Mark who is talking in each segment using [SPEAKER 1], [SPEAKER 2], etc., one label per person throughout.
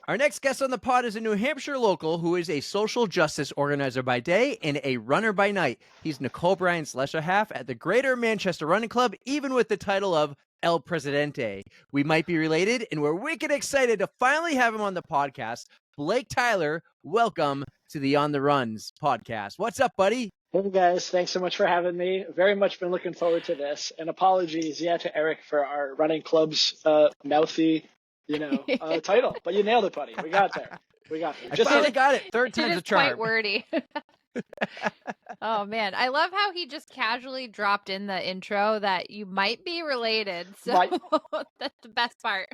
[SPEAKER 1] Our next guest on the pod is a New Hampshire local who is a social justice organizer by day and a runner by night. He's Nicole Bryan's lesser half at the Greater Manchester Running Club, even with the title of El Presidente. We might be related, and we're wicked excited to finally have him on the podcast. Blake Tyler, welcome to the On the Runs podcast. What's up, buddy?
[SPEAKER 2] Hey guys, thanks so much for having me. Very much been looking forward to this. And apologies, to Eric for our running club's mouthy, title. But you nailed it, buddy. We got there.
[SPEAKER 1] I finally got it. Third time's a charm.
[SPEAKER 3] Quite wordy. Oh man, I love how he just casually dropped in the intro that you might be related. So that's the best part.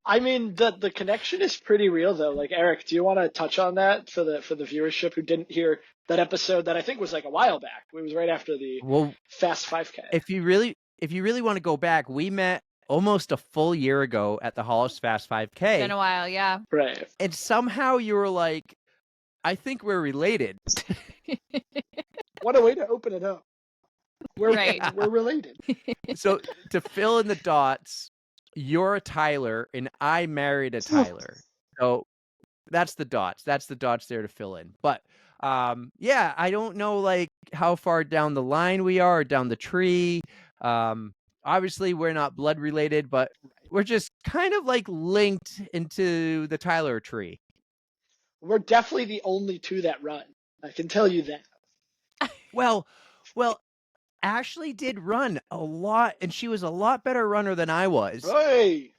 [SPEAKER 2] I mean, the connection is pretty real though. Like Eric, do you want to touch on that for the viewership who didn't hear that episode that I think was like a while back? It was right after the Fast 5K.
[SPEAKER 1] If you really want to go back, we met almost a full year ago at the Hollis Fast 5K.
[SPEAKER 3] It's been a while, yeah.
[SPEAKER 2] Right.
[SPEAKER 1] And somehow you were like, I think we're related.
[SPEAKER 2] What a way to open it up. We're related.
[SPEAKER 1] So to fill in the dots, you're a Tyler and I married a Tyler. So that's the dots. That's the dots there to fill in. But I don't know like how far down the line we are, or down the tree. Obviously we're not blood related, but we're just kind of like linked into the Tyler tree.
[SPEAKER 2] We're definitely the only two that run. I can tell you that.
[SPEAKER 1] Well, Ashley did run a lot, and she was a lot better runner than I was.
[SPEAKER 2] Hey!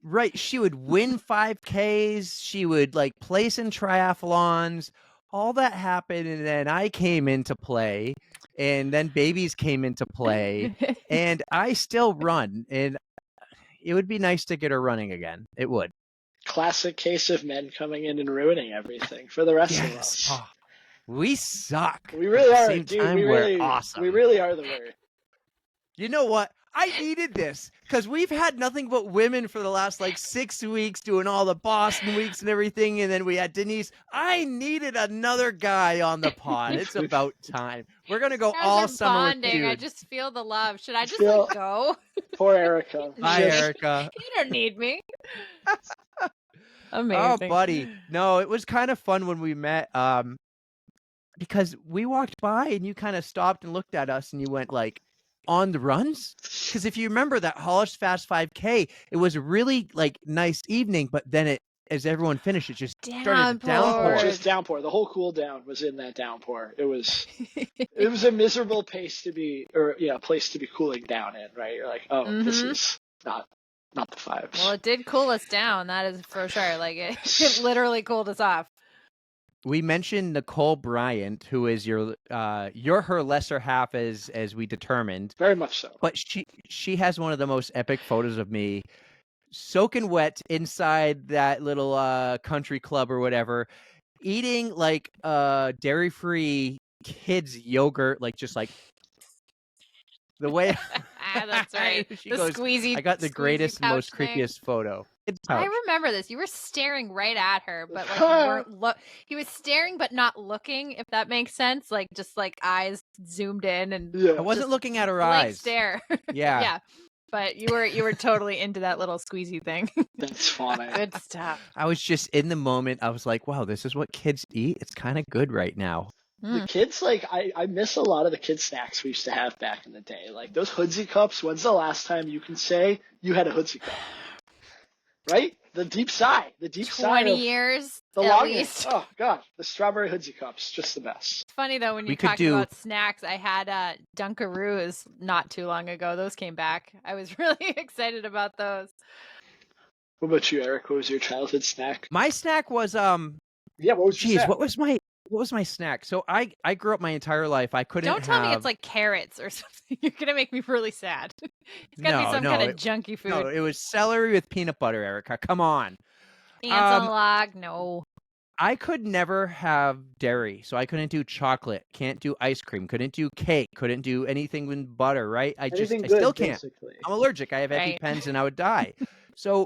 [SPEAKER 1] Right, she would win 5Ks, she would like place in triathlons, all that happened, and then I came into play, and then babies came into play, and I still run, and it would be nice to get her running again. It would.
[SPEAKER 2] Classic case of men coming in and ruining everything for the rest of us.
[SPEAKER 1] Oh, we suck.
[SPEAKER 2] We really are,
[SPEAKER 1] dude.
[SPEAKER 2] We're
[SPEAKER 1] awesome.
[SPEAKER 2] We really are the worst.
[SPEAKER 1] You know what? I needed this because we've had nothing but women for the last like 6 weeks doing all the Boston weeks and everything. And then we had Denise. I needed another guy on the pod. It's about time. We're going to go all summer with dudes.
[SPEAKER 3] I just feel the love. Should I just go?
[SPEAKER 2] Poor Erica.
[SPEAKER 1] Bye, Erica.
[SPEAKER 3] You don't need me. Amazing.
[SPEAKER 1] Oh, buddy. No, it was kind of fun when we met because we walked by and you kind of stopped and looked at us and you went like, on the runs? Because if you remember that Hollis Fast 5K, it was a really like nice evening, but then it, as everyone finished, it just started to downpour.
[SPEAKER 2] Just downpour. The whole cool down was in that downpour. It was a miserable place to be cooling down in, right? You're like, this is not the fives.
[SPEAKER 3] Well, it did cool us down, that is for sure. Like it literally cooled us off.
[SPEAKER 1] We mentioned Nicole Bryant, who is you're her lesser half as we determined.
[SPEAKER 2] Very much so.
[SPEAKER 1] But she has one of the most epic photos of me soaking wet inside that little country club or whatever, eating like dairy-free kids yogurt, like just like the way
[SPEAKER 3] that's right.
[SPEAKER 1] She goes, squeezy. I got the greatest, most creepiest photo.
[SPEAKER 3] I remember this. You were staring right at her, but like you weren't he was staring but not looking, if that makes sense. Like just like eyes zoomed in and
[SPEAKER 1] I wasn't looking at her eyes.
[SPEAKER 3] Stare.
[SPEAKER 1] Yeah.
[SPEAKER 3] Yeah. But you were totally into that little squeezy thing.
[SPEAKER 2] That's funny.
[SPEAKER 3] Good stuff.
[SPEAKER 1] I was just in the moment. I was like, wow, this is what kids eat. It's kind of good right now.
[SPEAKER 2] The kids, like, I miss a lot of the kids' snacks we used to have back in the day. Like, those Hoodsie cups, when's the last time you can say you had a Hoodsie cup? Right? The deep sigh.
[SPEAKER 3] 20 years,
[SPEAKER 2] the
[SPEAKER 3] at
[SPEAKER 2] longest.
[SPEAKER 3] least.
[SPEAKER 2] Oh, God. The strawberry Hoodsie cups, just the best.
[SPEAKER 3] It's funny, though, when you talk about snacks. I had Dunkaroos not too long ago. Those came back. I was really excited about those.
[SPEAKER 2] What about you, Eric? What was your childhood snack?
[SPEAKER 1] My snack was,
[SPEAKER 2] what was your snack?
[SPEAKER 1] What was my snack? So I grew up my entire life. I couldn't
[SPEAKER 3] Don't tell me it's like carrots or something. You're going to make me really sad. It's got to be some kind of junky food.
[SPEAKER 1] No, it was celery with peanut butter, Erica. Come on.
[SPEAKER 3] Ants on a log? No.
[SPEAKER 1] I could never have dairy, so I couldn't do chocolate, can't do ice cream, couldn't do cake, couldn't do anything with butter, right? I still can't. Basically. I'm allergic. I have EpiPens and I would die. So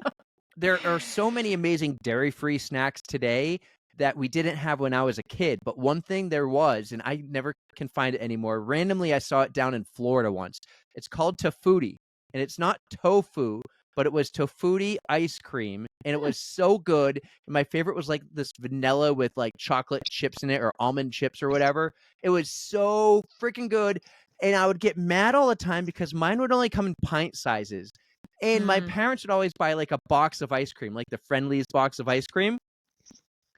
[SPEAKER 1] there are so many amazing dairy-free snacks today that we didn't have when I was a kid. But one thing there was, and I never can find it anymore. Randomly, I saw it down in Florida once. It's called Tofutti, and it's not tofu, but it was Tofutti ice cream. and it was so good. And my favorite was like this vanilla with like chocolate chips in it or almond chips or whatever. It was so freaking good. And I would get mad all the time because mine would only come in pint sizes. And my parents would always buy like a box of ice cream, like the Friendly's box of ice cream.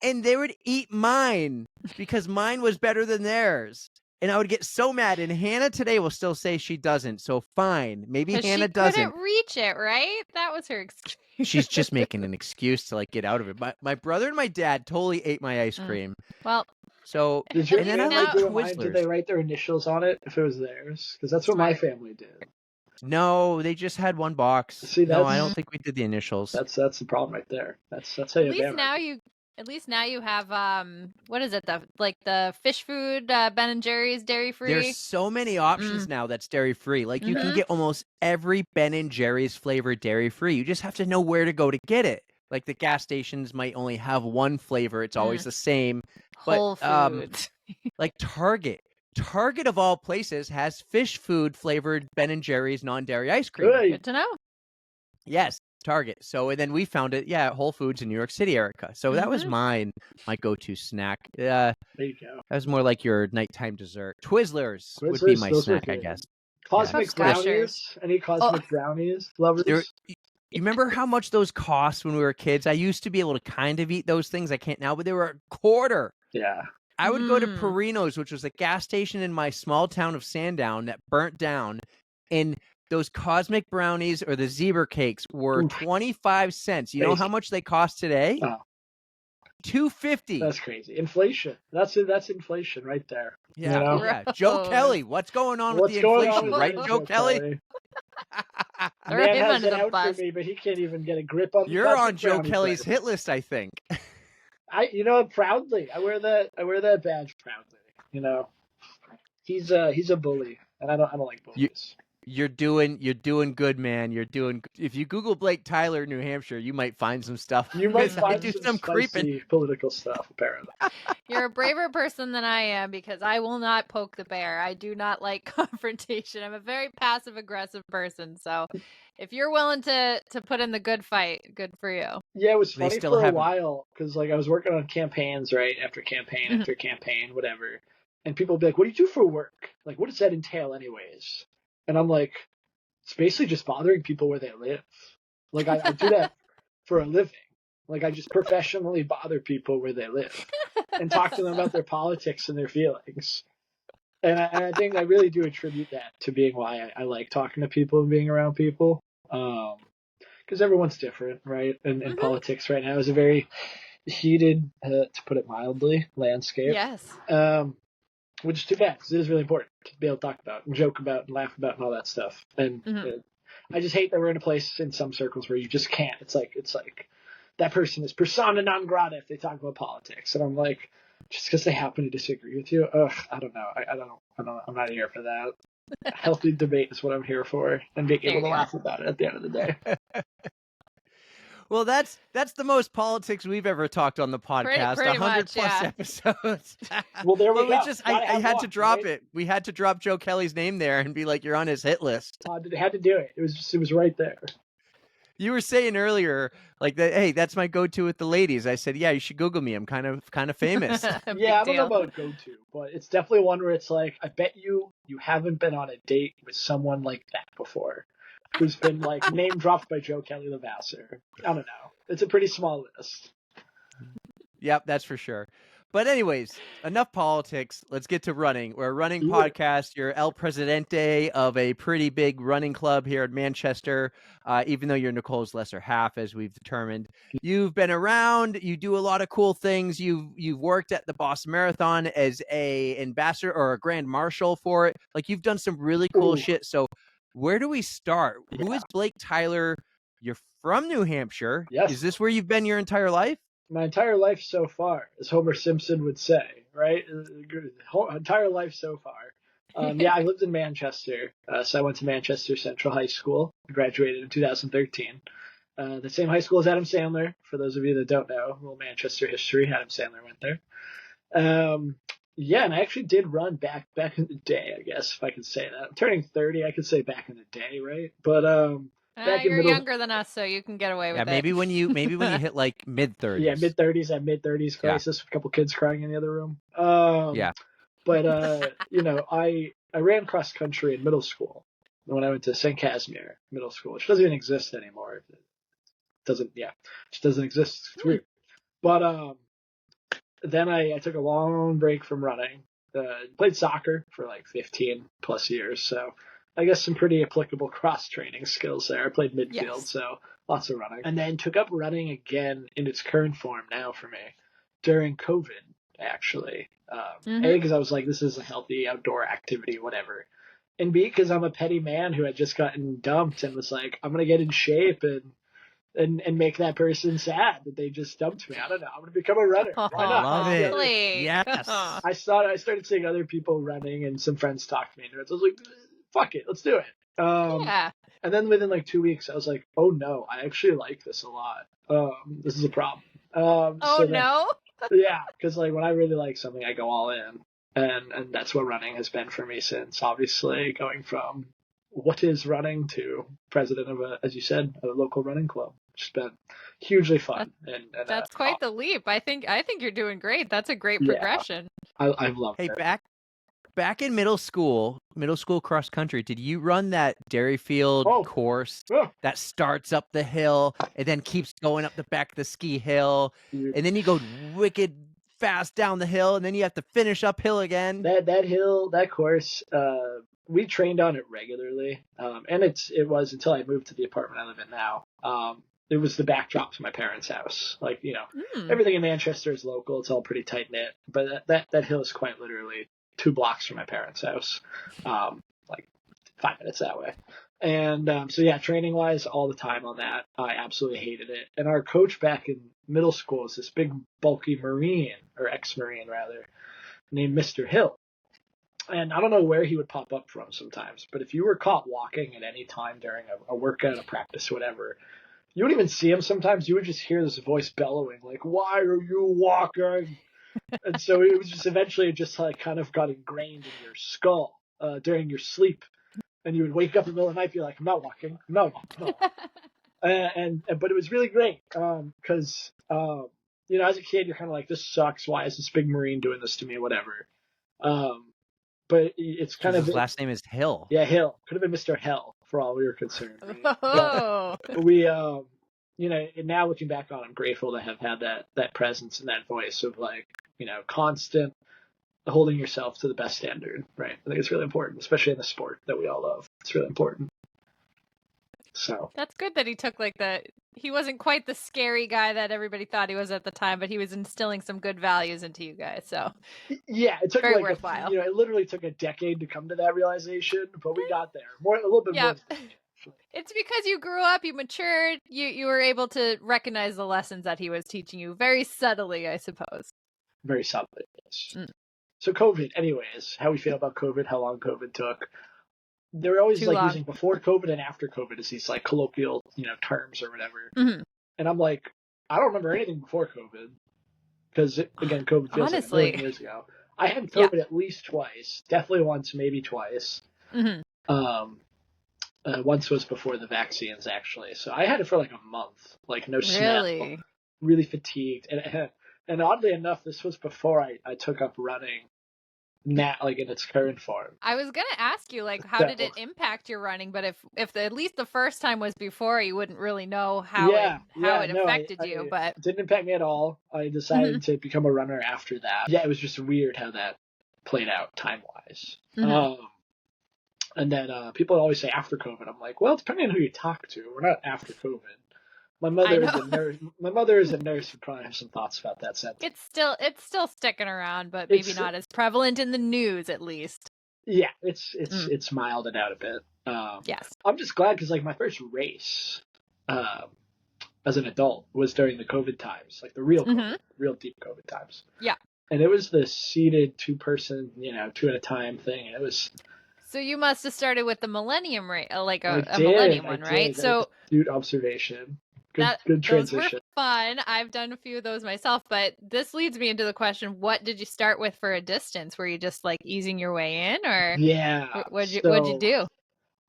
[SPEAKER 1] And they would eat mine because mine was better than theirs. And I would get so mad. And Hannah today will still say she doesn't. So fine. Maybe Hannah doesn't.
[SPEAKER 3] She couldn't reach it, right? That was her excuse.
[SPEAKER 1] She's just making an excuse to like get out of it. My brother and my dad totally ate my ice cream.
[SPEAKER 3] Well,
[SPEAKER 2] so and then I like Twizzlers. Did they write their initials on it if it was theirs? Because that's what my family did.
[SPEAKER 1] No, they just had one box. See, no, I don't think we did the initials.
[SPEAKER 2] That's the problem right there. That's how you.
[SPEAKER 3] At least now you have what is it, the fish food Ben and Jerry's dairy free.
[SPEAKER 1] There's so many options now that's dairy free. Like you can get almost every Ben and Jerry's flavor dairy free. You just have to know where to go to get it. Like the gas stations might only have one flavor. It's always the same.
[SPEAKER 3] Whole Foods.
[SPEAKER 1] Like Target of all places has fish food flavored Ben and Jerry's non-dairy ice cream.
[SPEAKER 3] Good to know.
[SPEAKER 1] Yes. Target. So and then we found it, at Whole Foods in New York City, Erica. So that was my go-to snack.
[SPEAKER 2] There you go.
[SPEAKER 1] That was more like your nighttime dessert. Twizzlers would be my snack, I guess.
[SPEAKER 2] Cosmic brownies? Any cosmic brownies? Lovers?
[SPEAKER 1] You remember how much those cost when we were kids? I used to be able to kind of eat those things. I can't now, but they were a quarter.
[SPEAKER 2] Yeah.
[SPEAKER 1] I would go to Perino's, which was a gas station in my small town of Sandown that burnt down, and those cosmic brownies or the zebra cakes were 25 cents. You know how much they cost today? $2.50.
[SPEAKER 2] That's crazy. Inflation. That's inflation right there.
[SPEAKER 1] Yeah. You know? Yeah. Joe Kelly, what's going on with the inflation, right, Joe Kelly?
[SPEAKER 2] Man has it out for me, but he can't even get a grip on.
[SPEAKER 1] You're on Joe Kelly's hit list, I think.
[SPEAKER 2] Proudly. I wear that badge proudly. You know, he's a bully, and I don't like bullies.
[SPEAKER 1] You're doing good, man. You're doing. If you Google Blake Tyler, New Hampshire, you might find some stuff.
[SPEAKER 2] You might find some creeping political stuff. Apparently,
[SPEAKER 3] you're a braver person than I am because I will not poke the bear. I do not like confrontation. I'm a very passive aggressive person. So, if you're willing to put in the good fight, good for you.
[SPEAKER 2] Yeah, it was funny for a while because I was working on campaigns right after campaign after campaign, whatever, and people would be like, "What do you do for work? Like, what does that entail, anyways?" And I'm like, it's basically just bothering people where they live. Like, I do that for a living. Like, I just professionally bother people where they live and talk to them about their politics and their feelings. And I think I really do attribute that to being why I like talking to people and being around people. Because everyone's different, right? And politics right now is a very heated, to put it mildly, landscape.
[SPEAKER 3] Yes.
[SPEAKER 2] Which is too bad because it is really important to be able to talk about and joke about and laugh about and all that stuff. And I just hate that we're in a place in some circles where you just can't. It's like that person is persona non grata if they talk about politics. And I'm like, just because they happen to disagree with you, I don't know. I don't. I'm not here for that. Healthy debate is what I'm here for, and being able to laugh about it at the end of the day.
[SPEAKER 1] Well, that's the most politics we've ever talked on the podcast.
[SPEAKER 3] Pretty
[SPEAKER 1] 100 plus episodes.
[SPEAKER 2] Well, there we go.
[SPEAKER 1] I had to drop it. We had to drop Joe Kelly's name there and be like, you're on his hit list.
[SPEAKER 2] I had to do it. It was right there.
[SPEAKER 1] You were saying earlier, like that. Hey, that's my go-to with the ladies. I said, yeah, you should Google me. I'm kind of famous.
[SPEAKER 2] Yeah, I don't know about go-to, but it's definitely one where it's like, I bet you haven't been on a date with someone like that before. Who's been like name dropped by Joe Kelly Levasseur. I don't know. It's a pretty small list.
[SPEAKER 1] Yep, that's for sure. But anyways, enough politics. Let's get to running. We're a running podcast. You're El Presidente of a pretty big running club here in Manchester, even though you're Nicole's lesser half, as we've determined. You've been around. You do a lot of cool things. You've worked at the Boston Marathon as a ambassador or a grand marshal for it. Like, you've done some really cool shit. So where do we start? Yeah. Who is Blake Tyler? You're from New Hampshire.
[SPEAKER 2] Yes.
[SPEAKER 1] Is this where you've been your entire life?
[SPEAKER 2] My entire life so far, as Homer Simpson would say, right? Entire life so far. Yeah, I lived in Manchester. So I went to Manchester Central High School. I graduated in 2013. The same high school as Adam Sandler. For those of you that don't know, a little Manchester history. Adam Sandler went there. Yeah, and I actually did run back in the day, I guess, if I can say that. I'm turning 30, I could say back in the day, right? But
[SPEAKER 3] You're younger than us, so you can get away with it.
[SPEAKER 1] Maybe when you hit like mid-30s.
[SPEAKER 2] Yeah, mid-30s at mid-30s crisis with a couple kids crying in the other room.
[SPEAKER 1] Yeah.
[SPEAKER 2] But you know, I ran cross country in middle school when I went to St. Casimir Middle School, which doesn't even exist anymore. It just doesn't exist. It's weird. But then I took a long break from running. Played soccer for like 15 plus years, so I guess some pretty applicable cross training skills there. I played midfield, so lots of running. And then took up running again in its current form now for me during COVID, actually. A, because I was like, this is a healthy outdoor activity, whatever. And B, because I'm a petty man who had just gotten dumped and was like, I'm going to get in shape and make that person sad that they just dumped me. I don't know. I'm going to become a runner. Why not?
[SPEAKER 1] Love it. Yes.
[SPEAKER 2] I started seeing other people running and some friends talked me into it. So I was like, fuck it, let's do it. And then within like 2 weeks, I was like, oh no, I actually like this a lot. This is a problem. Yeah, because like when I really like something, I go all in. And that's what running has been for me since, obviously, going from what is running to president of as you said, a local running club. It's been hugely fun. And
[SPEAKER 3] that's quite the leap. I think you're doing great. That's a great progression.
[SPEAKER 2] I've loved it.
[SPEAKER 1] Hey, back in middle school cross country, did you run that Dairyfield course that starts up the hill and then keeps going up the back of the ski hill, and then you go wicked fast down the hill, and then you have to finish uphill again?
[SPEAKER 2] That course, we trained on it regularly, and it was until I moved to the apartment I live in now. It was the backdrop to my parents' house. Like, you know, everything in Manchester is local. It's all pretty tight knit, but that hill is quite literally 2 blocks from my parents' house, like 5 minutes that way. And so yeah, training wise, all the time on that. I absolutely hated it. And our coach back in middle school was this big, bulky Marine, or ex-Marine rather, named Mr. Hill. And I don't know where he would pop up from sometimes, but if you were caught walking at any time during a workout, a practice, whatever, you wouldn't even see him sometimes. You would just hear this voice bellowing, like, "Why are you walking?" And so it was just eventually it just like kind of got ingrained in your skull during your sleep. And you would wake up in the middle of the night, be like, I'm not walking. No. But it was really great because, you know, as a kid, you're kind of like, this sucks. Why is this big Marine doing this to me? Whatever. But it's kind of...
[SPEAKER 1] His last name is Hill.
[SPEAKER 2] Yeah, Hill. Could have been Mr. Hell for all we were concerned. But we, you know, now looking back on it, I'm grateful to have had that presence and that voice of like, you know, constant holding yourself to the best standard, right? I think it's really important, especially in the sport that we all love. It's really important. So
[SPEAKER 3] that's good that he took he wasn't quite the scary guy that everybody thought he was at the time, but he was instilling some good values into you guys. So
[SPEAKER 2] yeah, it took
[SPEAKER 3] very
[SPEAKER 2] like
[SPEAKER 3] worthwhile.
[SPEAKER 2] It literally took a decade to come to that realization, but we got there. A little bit more.
[SPEAKER 3] It's because you grew up, you matured, you were able to recognize the lessons that he was teaching you very subtly, I suppose.
[SPEAKER 2] Very subtly, yes. So COVID, anyways, how we feel about COVID, how long COVID took. They're always using before COVID and after COVID as these like colloquial, you know, terms or whatever. And I'm like, I don't remember anything before COVID because again, COVID feels like a million years ago. I had COVID at least twice, definitely once, maybe twice. Once was before the vaccines actually, so I had it for like a month, like no snap, really fatigued, and oddly enough, this was before I took up running. Now, like in its current form.
[SPEAKER 3] I was gonna ask you, like, how did it impact your running? But if at least the first time was before, you wouldn't really know how it affected you. But
[SPEAKER 2] it didn't impact me at all. I decided to become a runner after that. Yeah, it was just weird how that played out time wise. And then people always say after COVID. I'm like, well, depending on who you talk to, we're not after COVID. My mother is a nurse. My mother is a nurse. Would probably have some thoughts about that sentence.
[SPEAKER 3] It's still sticking around, but maybe not as prevalent in the news, at least.
[SPEAKER 2] Yeah, it's mild it out a bit.
[SPEAKER 3] Yes,
[SPEAKER 2] I'm just glad because like my first race, as an adult was during the COVID times, like the real deep COVID times.
[SPEAKER 3] Yeah,
[SPEAKER 2] and it was the seated 2-person, 2 at a time thing, and it was.
[SPEAKER 3] So you must have started with the Millennium race, like a Millennium one, right? So
[SPEAKER 2] astute observation. Good transition.
[SPEAKER 3] Those were fun. I've done a few of those myself, but this leads me into the question: what did you start with for a distance? Were you just like easing your way in, or
[SPEAKER 2] yeah?
[SPEAKER 3] What'd you do?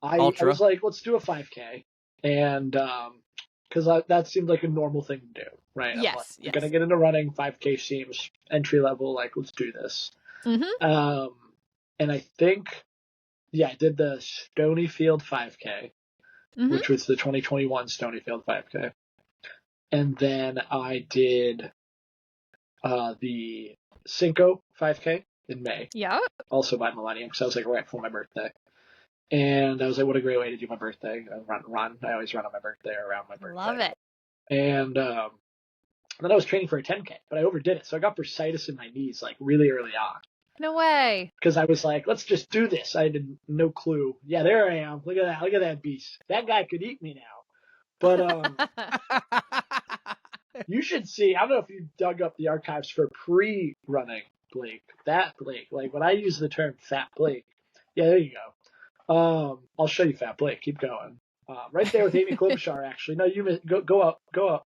[SPEAKER 2] I was like, let's do a 5K. And because that seemed like a normal thing to do, right?
[SPEAKER 3] Yes,
[SPEAKER 2] I'm gonna get into running. 5K seems entry level. Like, let's do this.
[SPEAKER 3] Mm-hmm.
[SPEAKER 2] And I think, I did the Stonyfield 5K, which was the 2021 Stonyfield 5K, and then I did the Cinco 5K in May.
[SPEAKER 3] Yeah.
[SPEAKER 2] Also by Millennium, because I was like right for my birthday. And I was like, what a great way to do my birthday. Run. I always run on my birthday or around my birthday.
[SPEAKER 3] Love it.
[SPEAKER 2] And then I was training for a 10K, but I overdid it. So I got bursitis in my knees like really early on.
[SPEAKER 3] No way.
[SPEAKER 2] Because I was like, let's just do this. I had no clue. Yeah, there I am. Look at that. Look at that beast. That guy could eat me now. But you should see. I don't know if you dug up the archives for pre-running Blake. That Blake. Like when I use the term Fat Blake. Yeah, there you go. I'll show you Fat Blake. Keep going. Right there with Amy Klobuchar, actually. No, you go up. Go up.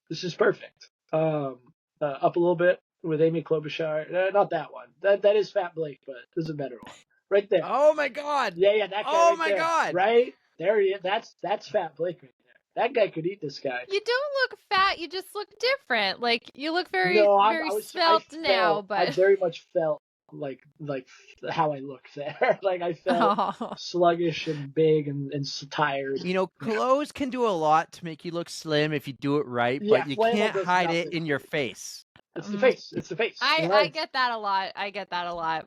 [SPEAKER 2] This is perfect. Up a little bit with Amy Klobuchar. Not that one. That is Fat Blake, but this is a better one. Right there.
[SPEAKER 1] Oh my God.
[SPEAKER 2] Yeah, that guy.
[SPEAKER 1] Oh
[SPEAKER 2] right
[SPEAKER 1] my
[SPEAKER 2] there.
[SPEAKER 1] God.
[SPEAKER 2] Right there he is. That's Fat Blake right there. That guy could eat this guy.
[SPEAKER 3] You don't look fat. You just look different. Like you look very svelte now. But
[SPEAKER 2] I very much felt like how I look there. Like I felt sluggish and big and tired.
[SPEAKER 1] You know, clothes can do a lot to make you look slim if you do it right, but you can't hide it in your face.
[SPEAKER 2] It's the face. It's the face.
[SPEAKER 3] I get that a lot.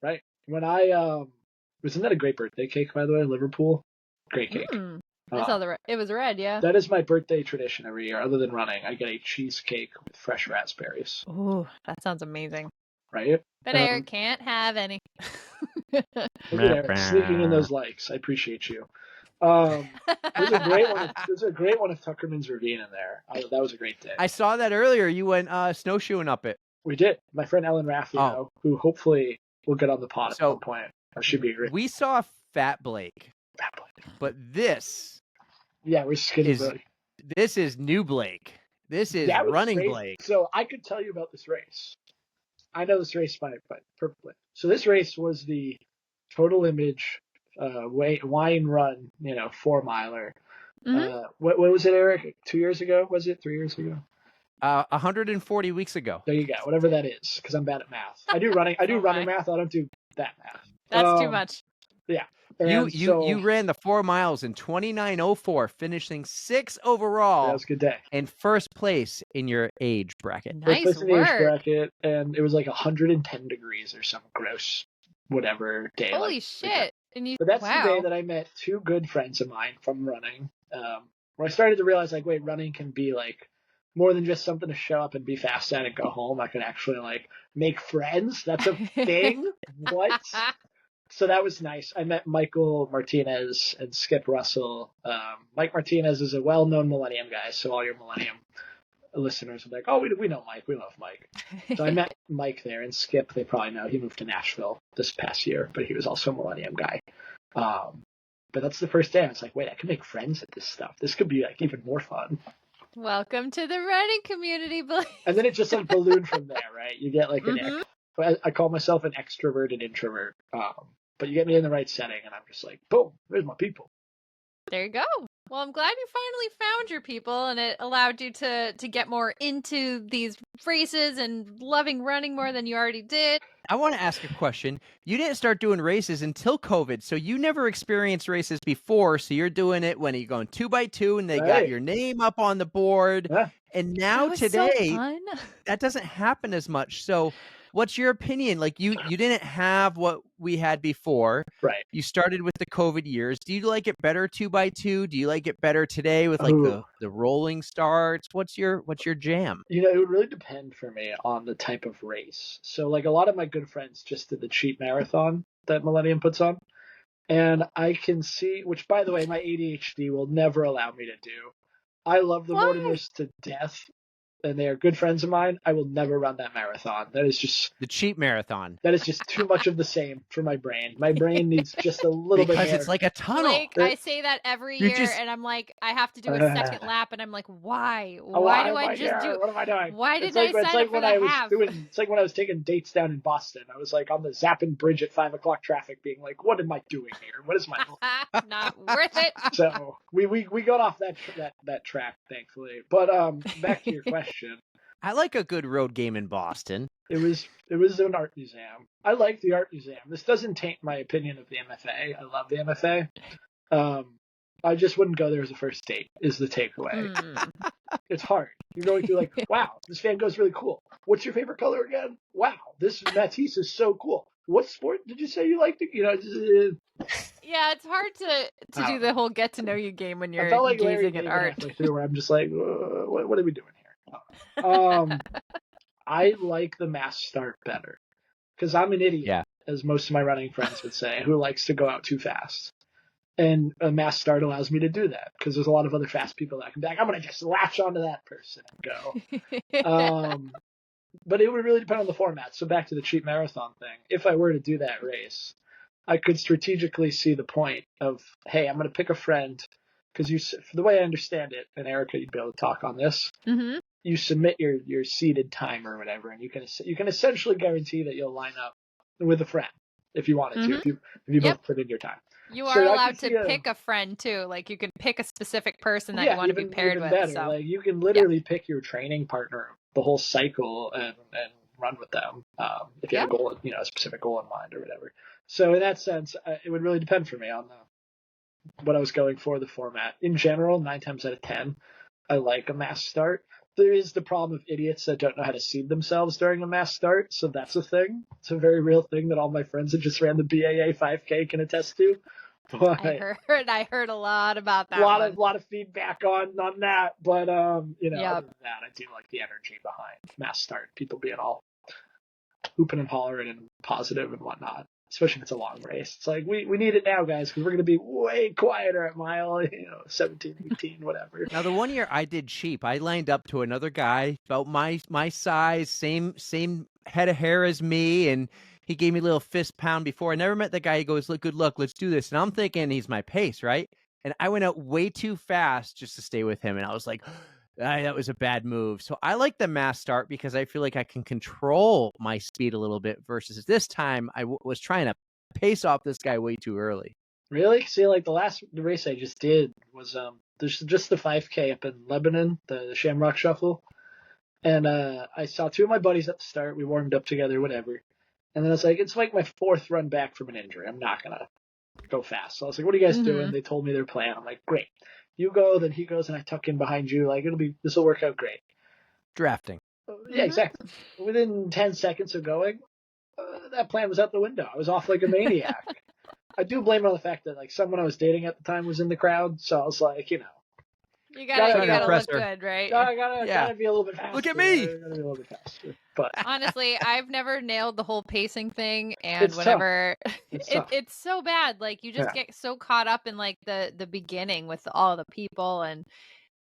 [SPEAKER 2] Right. When I wasn't that a great birthday cake, by the way? Liverpool, great cake.
[SPEAKER 3] I saw it was red, yeah.
[SPEAKER 2] That is my birthday tradition every year. Other than running, I get a cheesecake with fresh raspberries.
[SPEAKER 3] Ooh, that sounds amazing.
[SPEAKER 2] Right?
[SPEAKER 3] But Eric can't have any.
[SPEAKER 2] Look at Eric sneaking in those likes. I appreciate you. There's a great one of Tuckerman's Ravine in there. That was a great day.
[SPEAKER 1] I saw that earlier. You went snowshoeing up it.
[SPEAKER 2] We did. My friend Ellen Raffio, who hopefully will get on the pod at some point. Should be great.
[SPEAKER 1] We saw Fat Blake. But this
[SPEAKER 2] we're skinny Blake.
[SPEAKER 1] This is new Blake. This is running Blake.
[SPEAKER 2] So I could tell you about this race. I know this race by perfectly. So this race was the Total Image wine run, 4-miler. What was it, Eric? 2 years ago? Was it 3 years ago?
[SPEAKER 1] 140 weeks ago.
[SPEAKER 2] There you go. Whatever that is, because I'm bad at math. I do running math. I don't do that math.
[SPEAKER 3] That's too much.
[SPEAKER 2] Yeah.
[SPEAKER 1] You ran the 4 miles in 29:04, finishing 6th overall.
[SPEAKER 2] That was a good day.
[SPEAKER 1] And first place in your age bracket.
[SPEAKER 3] Nice work.
[SPEAKER 2] Age bracket, and it was like 100 degrees or some gross whatever day.
[SPEAKER 3] Holy shit.
[SPEAKER 2] But that's the day that I met two good friends of mine from running. Where I started to realize, like, wait, running can be like more than just something to show up and be fast at and go home. I can actually like make friends. That's a thing. What? So that was nice. I met Michael Martinez and Skip Russell. Mike Martinez is a well-known Millennium guy, so all your Millennium listeners are like, oh, we know Mike. We love Mike. So I met Mike there, and Skip, they probably know. He moved to Nashville this past year, but he was also a Millennium guy. But that's the first day. I was like, wait, I can make friends at this stuff. This could be like even more fun.
[SPEAKER 3] Welcome to the running community, Blake.
[SPEAKER 2] And then it just like ballooned from there, right? You get like I call myself an extroverted introvert. But you get me in the right setting, and I'm just like, boom, there's my people.
[SPEAKER 3] There you go. Well, I'm glad you finally found your people, and it allowed you to get more into these races and loving running more than you already did.
[SPEAKER 1] I want to ask a question. You didn't start doing races until COVID, so you never experienced races before, so you're doing it when you're going 2x2, and they got your name up on the board. Yeah. And now today, that doesn't happen as much. So what's your opinion? Like you didn't have what we had before.
[SPEAKER 2] Right.
[SPEAKER 1] You started with the COVID years. Do you like it better 2x2? Do you like it better today with like the rolling starts? What's your jam?
[SPEAKER 2] It would really depend for me on the type of race. So like a lot of my good friends just did the cheap marathon that Millennium puts on. And I can see, which by the way, my ADHD will never allow me to do. I love the morning race to death. and they are good friends of mine, I will never run that marathon. That is just
[SPEAKER 1] the cheap marathon.
[SPEAKER 2] That is just too much of the same for my brain. My brain needs just a little bit more.
[SPEAKER 1] Because it's like a tunnel.
[SPEAKER 3] Like, I say that every year, and I'm like, I have to do a second lap, and I'm like, why? Why do I just do?
[SPEAKER 2] What am I doing?
[SPEAKER 3] Why did I sign up for the half?
[SPEAKER 2] It's like when I was taking dates down in Boston. I was like on the Zappin Bridge at 5 o'clock traffic, being like, what am I doing here? What is my
[SPEAKER 3] not worth it?
[SPEAKER 2] So we got off that track, thankfully. But back to your question.
[SPEAKER 1] I like a good road game in Boston.
[SPEAKER 2] It was an art museum. I like the art museum. This doesn't taint my opinion of the MFA. I love the MFA. I just wouldn't go there as a first date, is the takeaway. It's hard. You're going through like, wow, this Van Gogh's really cool. What's your favorite color again? Wow, this Matisse is so cool. What sport did you say you liked?
[SPEAKER 3] Yeah, it's hard to do the whole get to know you game when you're like gazing at art.
[SPEAKER 2] Where I'm just like, what are we doing here? I like the mass start better because I'm an idiot, as most of my running friends would say, who likes to go out too fast. And a mass start allows me to do that because there's a lot of other fast people that can be like, I'm going to just latch onto that person and go. But it would really depend on the format. So back to the cheap marathon thing. If I were to do that race, I could strategically see the point of, hey, I'm going to pick a friend because the way I understand it, and Erica, you'd be able to talk on this.
[SPEAKER 3] Mm-hmm.
[SPEAKER 2] You submit your seeded time or whatever, and you can essentially guarantee that you'll line up with a friend if you wanted to, if you both put in your time.
[SPEAKER 3] You are allowed to pick a friend too. Like you can pick a specific person that you want to be paired with.
[SPEAKER 2] Better.
[SPEAKER 3] So.
[SPEAKER 2] Like you can literally pick your training partner the whole cycle and run with them if you have a goal, a specific goal in mind or whatever. So in that sense, it would really depend for me on what I was going for, the format. In general, 9 times out of 10, I like a mass start. There is the problem of idiots that don't know how to seed themselves during a mass start, so that's a thing. It's a very real thing that all my friends that just ran the BAA 5K can attest to. But
[SPEAKER 3] I heard a lot about that.
[SPEAKER 2] A lot of feedback on that, but other than that, I do like the energy behind mass start. People being all hooping and hollering and positive and whatnot. Especially if it's a long race. It's like, we need it now, guys, because we're going to be way quieter at mile 17, 18, whatever.
[SPEAKER 1] Now, the one year I did cheap, I lined up to another guy, about my size, same head of hair as me, and he gave me a little fist pound before. I never met the guy. He goes, look, good luck, let's do this. And I'm thinking he's my pace, right? And I went out way too fast just to stay with him, and I was like, that was a bad move. So I like the mass start because I feel like I can control my speed a little bit versus this time I was trying to pace off this guy way too early.
[SPEAKER 2] Really? See, like the race I just did was there's just the 5K up in Lebanon, the Shamrock Shuffle. And I saw 2 of my buddies at the start. We warmed up together, whatever. And then it's like my 4th run back from an injury. I'm not going to go fast. So I was like, what are you guys doing? They told me their plan. I'm like, great. You go, then he goes, and I tuck in behind you. Like, this will work out great.
[SPEAKER 1] Drafting.
[SPEAKER 2] Yeah, exactly. Within 10 seconds of going, that plan was out the window. I was off like a maniac. I do blame it on the fact that, like, someone I was dating at the time was in the crowd, so I was like,
[SPEAKER 3] You gotta look good, right?
[SPEAKER 2] I gotta be a little bit faster.
[SPEAKER 1] Look at me!
[SPEAKER 2] Gotta be a little bit faster. But
[SPEAKER 3] honestly, I've never nailed the whole pacing thing, and whenever it's so bad, like you just get so caught up in like the beginning with all the people, and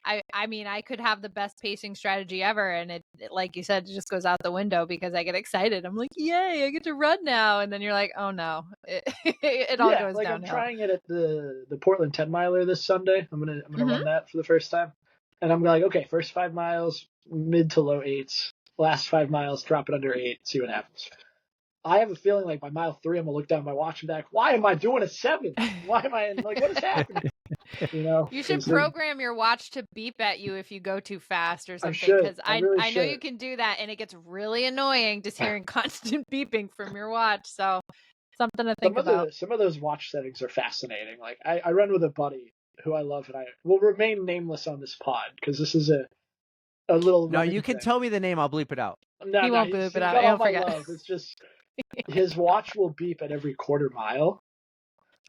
[SPEAKER 3] I mean, I could have the best pacing strategy ever, and it like you said, it just goes out the window because I get excited. I'm like, yay, I get to run now, and then you're like, oh no, it all goes downhill.
[SPEAKER 2] I'm trying it at the Portland 10 miler this Sunday. I'm gonna run that for the first time, and I'm like, okay, first 5 miles, mid to low 8s, last 5 miles, drop it under 8, see what happens. I have a feeling like by mile 3, I'm gonna look down at my watch and be like, why am I doing a 7? Why am I like, what is happening?
[SPEAKER 3] You should program your watch to beep at you if you go too fast or something, because I know you can do that, and it gets really annoying just hearing constant beeping from your watch. So something to think about.
[SPEAKER 2] Some of those watch settings are fascinating. Like I run with a buddy who I love, and I will remain nameless on this pod because this is a little.
[SPEAKER 1] No, you can tell me the name. I'll bleep it out.
[SPEAKER 3] No, he won't bleep it out. He'll forget.
[SPEAKER 2] It's just his watch will beep at every quarter mile.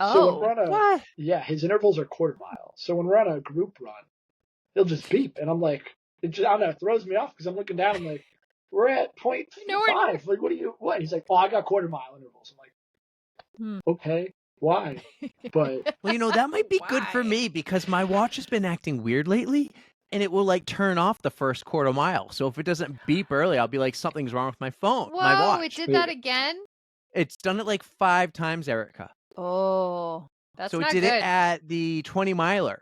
[SPEAKER 3] Oh,
[SPEAKER 2] so when what? Yeah, his intervals are quarter mile. So when we're on a group run, he'll just beep, and I'm like, I don't know, it throws me off because I'm looking down. I'm like, we're at 0.5. Like, what? He's like, I got quarter mile intervals. I'm like, okay, why? But
[SPEAKER 1] well, that might be good for me because my watch has been acting weird lately. and it will like turn off the first quarter mile. So if it doesn't beep early, I'll be like, something's wrong with my phone, my
[SPEAKER 3] Whoa,
[SPEAKER 1] watch.
[SPEAKER 3] it did that again?
[SPEAKER 1] It's done it like 5 times, Erica.
[SPEAKER 3] Oh, that's
[SPEAKER 1] so
[SPEAKER 3] not
[SPEAKER 1] it did
[SPEAKER 3] good.
[SPEAKER 1] it at the 20 miler.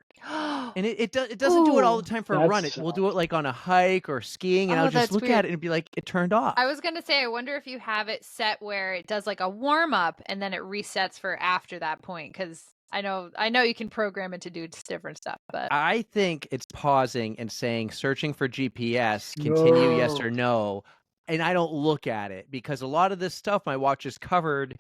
[SPEAKER 1] And it doesn't do it all the time for a run. We'll do it like on a hike or skiing, and I'll just look at it and be like, it turned off.
[SPEAKER 3] I was going to say, I wonder if you have it set where it does like a warm up and then it resets for after that point, because I know you can program it to do different stuff, but
[SPEAKER 1] I think it's pausing and saying, searching for GPS, continue yes or no, and I don't look at it, because a lot of this stuff my watch is covered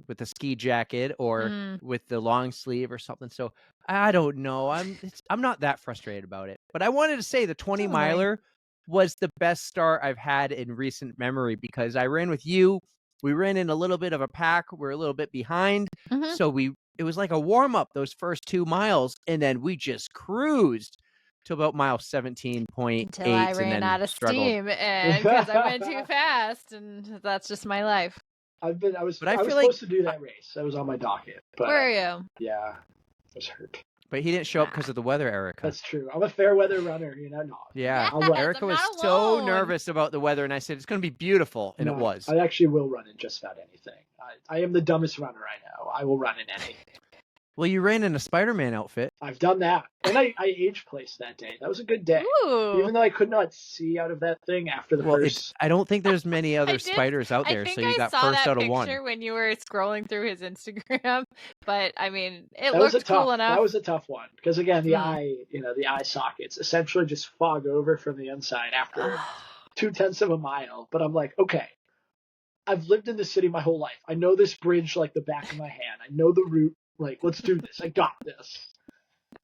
[SPEAKER 1] with a ski jacket or with the long sleeve or something. So I don't know. I'm not that frustrated about it. But I wanted to say the 20 miler was the best start I've had in recent memory, because I ran with you. We ran in a little bit of a pack. We're a little bit behind. So it was like a warm up those first 2 miles, and then we just cruised to about mile 17.8
[SPEAKER 3] until I ran out of steam, and because I went too fast, and that's just my life.
[SPEAKER 2] I was supposed to do that race. I was on my docket. But,
[SPEAKER 3] where are you?
[SPEAKER 2] Yeah, I was hurt.
[SPEAKER 1] But he didn't show up because of the weather, Erica.
[SPEAKER 2] That's true. I'm a fair weather runner, you know. No.
[SPEAKER 1] Yeah, Erica was so nervous about the weather, and I said it's going to be beautiful, and it was.
[SPEAKER 2] I actually will run in just about anything. I am the dumbest runner I know. I will run in anything.
[SPEAKER 1] Well, you ran in a Spider-Man outfit.
[SPEAKER 2] I've done that. And I age placed that day. That was a good day.
[SPEAKER 3] Ooh.
[SPEAKER 2] Even though I could not see out of that thing after the first.
[SPEAKER 1] I don't think there's many other spiders out there, so you got first out of one.
[SPEAKER 3] I saw that picture when you were scrolling through his Instagram, but I mean, it looked cool enough.
[SPEAKER 2] That was a tough one. Because again, the eye sockets essentially just fog over from the inside after 0.2 of a mile. But I'm like, okay, I've lived in this city my whole life. I know this bridge like the back of my hand. I know the route. Like, let's do this. I got this.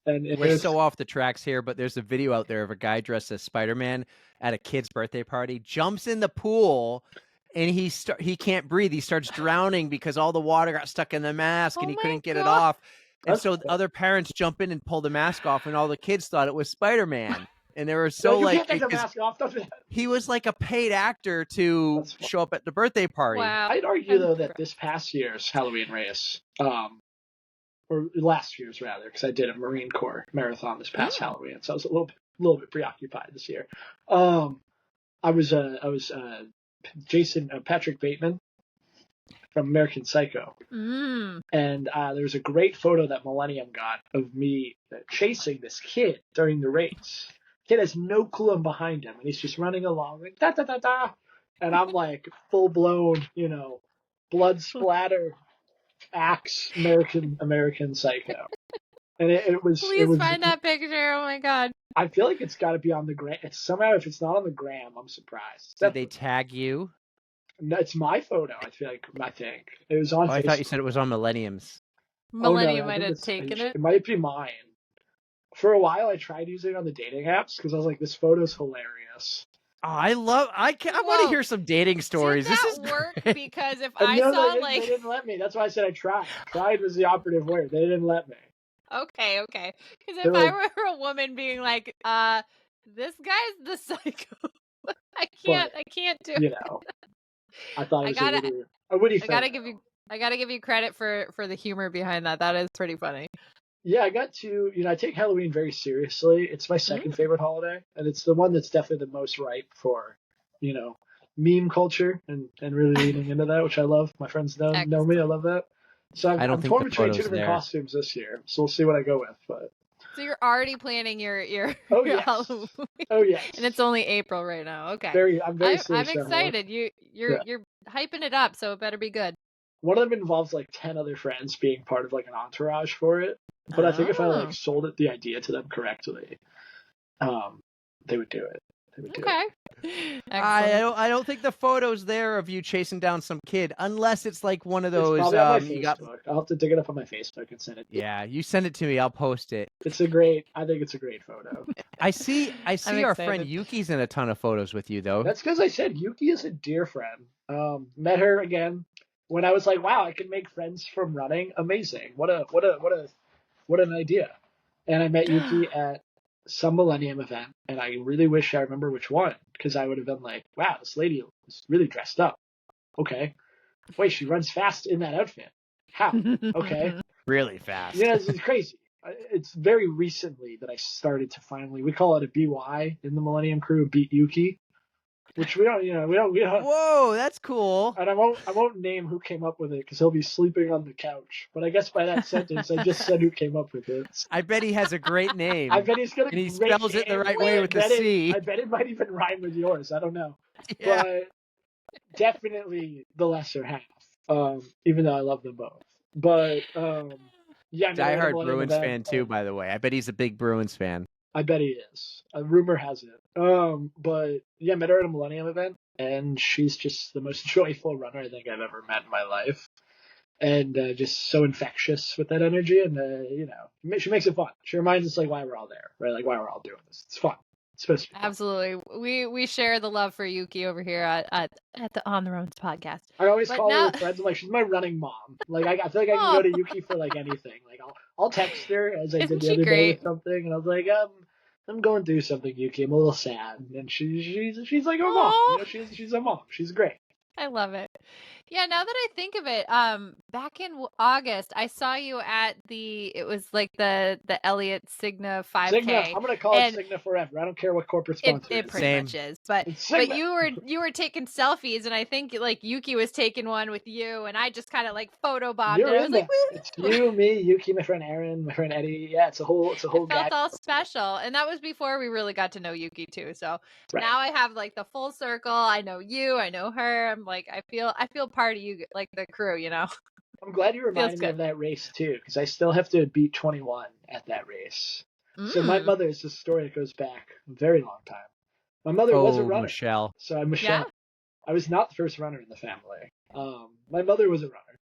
[SPEAKER 2] And
[SPEAKER 1] we're so off the tracks here, but there's a video out there of a guy dressed as Spider-Man at a kid's birthday party, jumps in the pool, and he can't breathe. He starts drowning because all the water got stuck in the mask, and he couldn't get it off. And so other parents jump in and pull the mask off, and all the kids thought it was Spider-Man. And they were so
[SPEAKER 2] can't take the mask off.
[SPEAKER 1] He was like a paid actor to show up at the birthday party.
[SPEAKER 3] Wow.
[SPEAKER 2] I'd argue, though, that this past year's Halloween race, or last year's rather, because I did a Marine Corps marathon this past Halloween, so I was a little bit preoccupied this year. I was Patrick Bateman from American Psycho, and there was a great photo that Millennium got of me chasing this kid during the race. Kid has no clue I'm behind him, and he's just running along like da da da da, and I'm like full blown, blood splatter. Axe American Psycho, and it was.
[SPEAKER 3] Please find that picture. Oh my god!
[SPEAKER 2] I feel like it's got to be on the gram. Somehow, if it's not on the gram, I'm surprised.
[SPEAKER 1] Did they tag you?
[SPEAKER 2] No, it's my photo. I think it was on.
[SPEAKER 1] Oh, I thought you said it was on Millennium's.
[SPEAKER 3] Millennium might have taken it.
[SPEAKER 2] It might be mine. For a while, I tried using it on the dating apps because I was like, "This photo's hilarious."
[SPEAKER 1] Oh, I want to hear some dating stories.
[SPEAKER 3] Did
[SPEAKER 1] this
[SPEAKER 3] that
[SPEAKER 1] is
[SPEAKER 3] work?
[SPEAKER 1] great.
[SPEAKER 3] Because if I saw
[SPEAKER 2] they didn't let me. That's why I said I tried. Tried was the operative word. They didn't let me.
[SPEAKER 3] Okay. Because if I were a woman being like, this guy's the psycho, I can't do it.
[SPEAKER 2] I thought it was a witty
[SPEAKER 3] I gotta give you credit for the humor behind that. That is pretty funny.
[SPEAKER 2] Yeah, I got to, I take Halloween very seriously. It's my second favorite holiday, and it's the one that's definitely the most ripe for, meme culture and really leaning into that, which I love. My friends know me. I love that. So I'm torn between 2 different costumes this year, so we'll see what I go with. But
[SPEAKER 3] so you're already planning your
[SPEAKER 2] yes.
[SPEAKER 3] Halloween.
[SPEAKER 2] Oh yes.
[SPEAKER 3] And it's only April right now. Okay.
[SPEAKER 2] I'm very
[SPEAKER 3] I'm excited. You're hyping it up, so it better be good.
[SPEAKER 2] One of them involves like 10 other friends being part of like an entourage for it. But I think if I sold the idea to them correctly, they would do it.
[SPEAKER 1] I don't think the photo's there of you chasing down some kid, unless it's like one of those.
[SPEAKER 2] It's on my Facebook. I'll have to dig it up on my Facebook and send it.
[SPEAKER 1] Yeah, you send it to me. I'll post it.
[SPEAKER 2] I think it's a great photo.
[SPEAKER 1] I see our friend Yuki's in a ton of photos with you though.
[SPEAKER 2] That's because I said Yuki is a dear friend. Met her again when I was like, wow, I can make friends from running. Amazing. What an idea. And I met Yuki at some Millennium event, and I really wish I remember which one, because I would have been like, wow, this lady is really dressed up. Okay. Wait, she runs fast in that outfit. How? Okay.
[SPEAKER 1] Really fast.
[SPEAKER 2] Yeah, it's crazy. it's very recently that I started to finally, we call it a BY in the Millennium Crew, beat Yuki, which we don't.
[SPEAKER 1] Whoa, that's cool.
[SPEAKER 2] And I won't name who came up with it because he'll be sleeping on the couch. But I guess by that sentence, I just said who came up with it.
[SPEAKER 1] I bet he has a great name.
[SPEAKER 2] I bet he's got a
[SPEAKER 1] and he
[SPEAKER 2] great
[SPEAKER 1] spells
[SPEAKER 2] name.
[SPEAKER 1] it the right way with the C.
[SPEAKER 2] I bet it might even rhyme with yours. I don't know.
[SPEAKER 1] Yeah.
[SPEAKER 2] But definitely the lesser half. Even though I love them both. But yeah,
[SPEAKER 1] diehard Bruins fan too, by the way. I bet he's a big Bruins fan.
[SPEAKER 2] I bet he is. A rumor has it. But yeah, met her at a Millennium event, and she's just the most joyful runner I think I've ever met in my life, and just so infectious with that energy. And she makes it fun. She reminds us like why we're all there, right? Like why we're all doing this. It's fun. It's supposed to be fun.
[SPEAKER 3] Absolutely. We share the love for Yuki over here at the On the Roads podcast.
[SPEAKER 2] I always call her friends. I'm like, she's my running mom. Like I feel like I can go to Yuki for like anything. Like I'll text her as I did the other day with something, and I was like, I'm going through something, Yuki. I'm a little sad, and she's like a mom. She's a mom. She's great.
[SPEAKER 3] I love it. Yeah, now that I think of it, back in August, I saw you at it was like the Elliott Cigna 5K.
[SPEAKER 2] Cigna. I'm gonna call it Cigna forever. I don't care what corporate sponsor
[SPEAKER 3] it pretty much is. But you were taking selfies, and I think like Yuki was taking one with you, and I just kind of like photobombed it. I was like,
[SPEAKER 2] it's you, me, Yuki, my friend Aaron, my friend Eddie. Yeah, it's a whole. It
[SPEAKER 3] felt all special, and that was before we really got to know Yuki too. So now I have like the full circle. I know you, I know her. I'm like, I feel part of you, like the crew,
[SPEAKER 2] I'm glad you reminded me of that race too, because I still have to beat 21 at that race. So my mother is a story that goes back a very long time. My mother was a runner.
[SPEAKER 1] Michelle.
[SPEAKER 2] So I'm Michelle. Yeah. I was not the first runner in the family. My mother was a runner,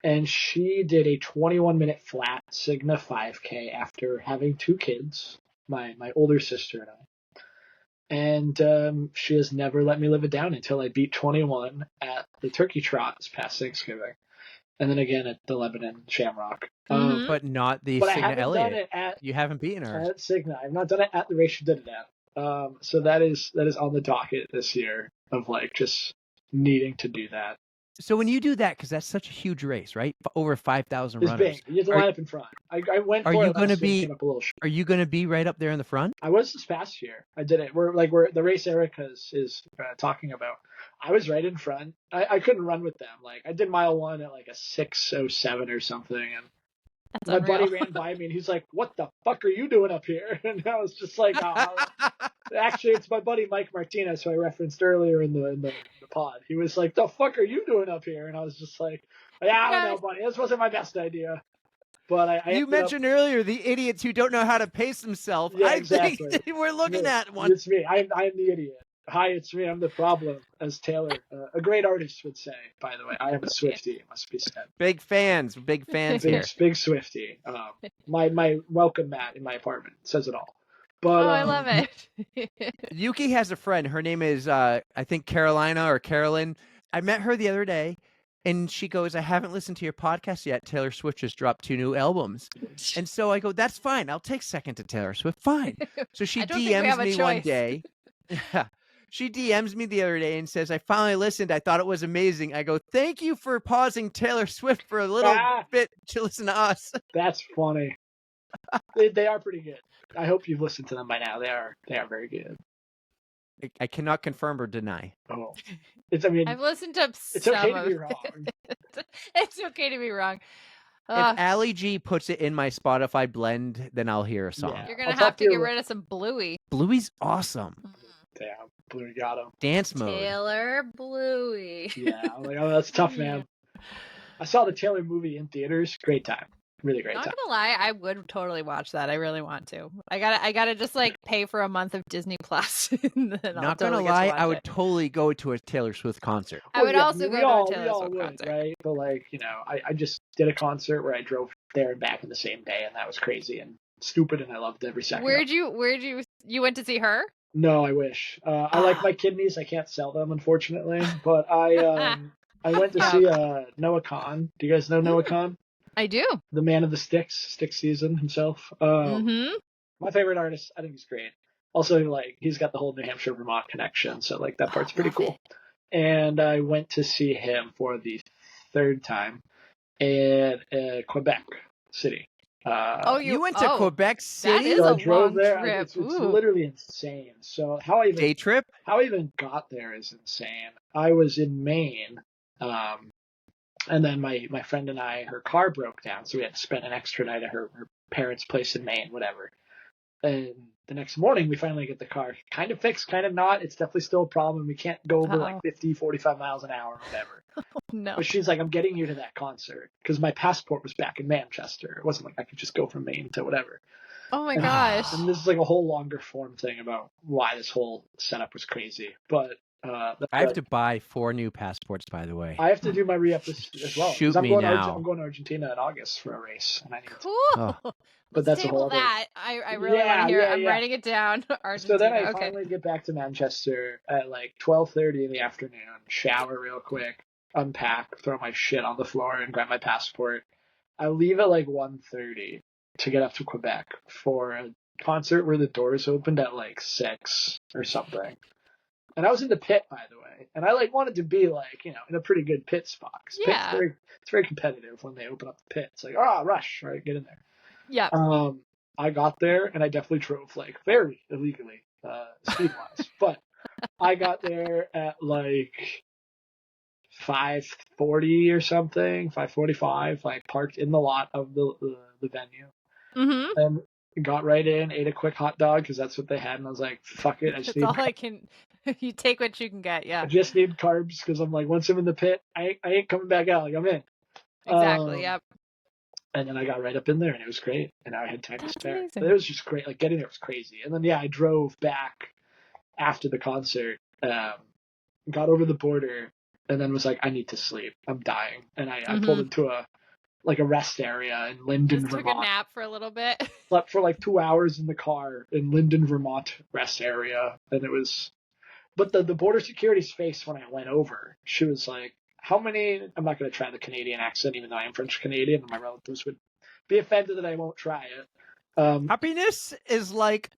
[SPEAKER 2] and she did a 21-minute flat Cigna 5K after having 2 kids, my older sister and I. And she has never let me live it down until I beat 21 at the Turkey Trot this past Thanksgiving, and then again at the Lebanon Shamrock.
[SPEAKER 1] But not the Cigna Elliott. You haven't beaten her
[SPEAKER 2] at Cigna. I've not done it at the race she did it at. So that is on the docket this year of like just needing to do that.
[SPEAKER 1] So when you do that, because that's such a huge race, right? Over 5,000 runners.
[SPEAKER 2] It's big. You have to line up in front. I went. Are you going to be?
[SPEAKER 1] Are you going to be right up there in the front?
[SPEAKER 2] I was this past year. I did it. We're the race Erica is talking about. I was right in front. I couldn't run with them. Like I did mile 1 at like a 6:07 or something, and my buddy ran by me and he's like, "What the fuck are you doing up here?" And I was just like, actually, it's my buddy Mike Martinez, who I referenced earlier in the pod. He was like, "The fuck are you doing up here?" And I was just like, "Yeah, I don't know, buddy. This wasn't my best idea." But you
[SPEAKER 1] mentioned earlier the idiots who don't know how to pace themselves.
[SPEAKER 2] Yeah,
[SPEAKER 1] exactly. I think we're looking at one.
[SPEAKER 2] It's me. I'm the idiot. Hi, it's me. I'm the problem, as Taylor, a great artist, would say. By the way, I am a Swiftie. It must be said.
[SPEAKER 1] Big fans here.
[SPEAKER 2] Big Swiftie. My welcome mat in my apartment says it all. But
[SPEAKER 3] I love it.
[SPEAKER 1] Yuki has a friend. Her name is I think Carolina or Carolyn. I met her the other day, and she goes, "I haven't listened to your podcast yet. Taylor Swift just dropped 2 new albums." And so I go, "That's fine. I'll take second to Taylor Swift. Fine." So she DMs me one day. Yeah. She DMs me the other day and says, "I finally listened. I thought it was amazing." I go, "Thank you for pausing Taylor Swift for a little bit to listen to us."
[SPEAKER 2] That's funny. They are pretty good. I hope you've listened to them by now. They are very good.
[SPEAKER 1] I cannot confirm or deny.
[SPEAKER 2] Oh,
[SPEAKER 3] I've listened to
[SPEAKER 2] it's okay to be wrong.
[SPEAKER 3] It's okay to be wrong.
[SPEAKER 1] If Ali G puts it in my Spotify blend, then I'll hear a song.
[SPEAKER 3] Yeah. You're gonna have to get rid of some Bluey.
[SPEAKER 1] Bluey's awesome.
[SPEAKER 2] Damn, Bluey got him.
[SPEAKER 1] Dance mode.
[SPEAKER 3] Taylor Bluey.
[SPEAKER 2] Yeah, I'm like, oh, that's tough, man. I saw the Taylor movie in theaters. Great time. Really great time.
[SPEAKER 3] Not gonna lie, I would totally watch that. I really want to. I gotta just like pay for a month of Disney Plus.
[SPEAKER 1] Not gonna lie, I would totally go to a Taylor Swift concert.
[SPEAKER 3] I would also go to a Taylor Swift concert.
[SPEAKER 2] Right? But like, I just did a concert where I drove there and back in the same day, and that was crazy and stupid, and I loved every second.
[SPEAKER 3] Where'd you went to see her?
[SPEAKER 2] No, I wish. I like my kidneys. I can't sell them, unfortunately. But I went to see Noah Kahan. Do you guys know Noah Kahan?
[SPEAKER 3] I do.
[SPEAKER 2] The man of the sticks season himself. My favorite artist. I think he's great. Also, like, he's got the whole New Hampshire Vermont connection, so like that part's pretty cool. And I went to see him for the 3rd time in Quebec City.
[SPEAKER 1] You went to Quebec City?
[SPEAKER 3] That is a long trip.
[SPEAKER 2] It's literally insane. So
[SPEAKER 1] day trip?
[SPEAKER 2] How I even got there is insane. I was in Maine, and then my friend and I, her car broke down, so we had to spend an extra night at her parents' place in Maine, whatever. And the next morning, we finally get the car kind of fixed, kind of not. It's definitely still a problem. We can't go over like 50, 45 miles an hour or whatever.
[SPEAKER 3] No.
[SPEAKER 2] But she's like, I'm getting you to that concert because my passport was back in Manchester. It wasn't like I could just go from Maine to whatever.
[SPEAKER 3] Oh my gosh.
[SPEAKER 2] And this is like a whole longer form thing about why this whole setup was crazy. But
[SPEAKER 1] I have to buy 4 new passports, by the way.
[SPEAKER 2] I have to do my re-up as well.
[SPEAKER 1] Shoot me now.
[SPEAKER 2] I'm going to Argentina in August for a race, and I need
[SPEAKER 3] cool. But
[SPEAKER 2] that's a whole other...
[SPEAKER 3] I really want to hear it. I'm writing it down. Argentina.
[SPEAKER 2] So then I finally get back to Manchester at like 12:30 in the afternoon, shower real quick, unpack, throw my shit on the floor, and grab my passport. I leave at like 1:30 to get up to Quebec for a concert where the doors opened at like 6 or something. And I was in the pit, by the way, and I like wanted to be like, in a pretty good pit spot.
[SPEAKER 3] Yeah.
[SPEAKER 2] It's very competitive when they open up the pit. It's like, rush, right? Get in there.
[SPEAKER 3] Yeah.
[SPEAKER 2] I got there and I definitely drove like very illegally, speed-wise, but I got there at like 5:40 or something, 5:45, like parked in the lot of the venue, and got right in, ate a quick hot dog because that's what they had, and I was like, fuck it,
[SPEAKER 3] that's all I can. You take what you can get, yeah.
[SPEAKER 2] I just need carbs because I'm like, once I'm in the pit, I ain't coming back out. Like I'm in.
[SPEAKER 3] Exactly. Yep.
[SPEAKER 2] And then I got right up in there, and it was great. And I had time to spare.
[SPEAKER 3] Amazing.
[SPEAKER 2] But it was just great. Like getting there was crazy. And then I drove back after the concert, got over the border, and then was like, I need to sleep. I'm dying. And I pulled into a rest area in Linden, Vermont.
[SPEAKER 3] Took a nap for a little bit.
[SPEAKER 2] Slept for like 2 hours in the car in Linden, Vermont rest area, and it was. But the border security's face when I went over, she was like, how many, I'm not going to try the Canadian accent, even though I am French Canadian, and my relatives would be offended that I won't try it.
[SPEAKER 1] Happiness is like,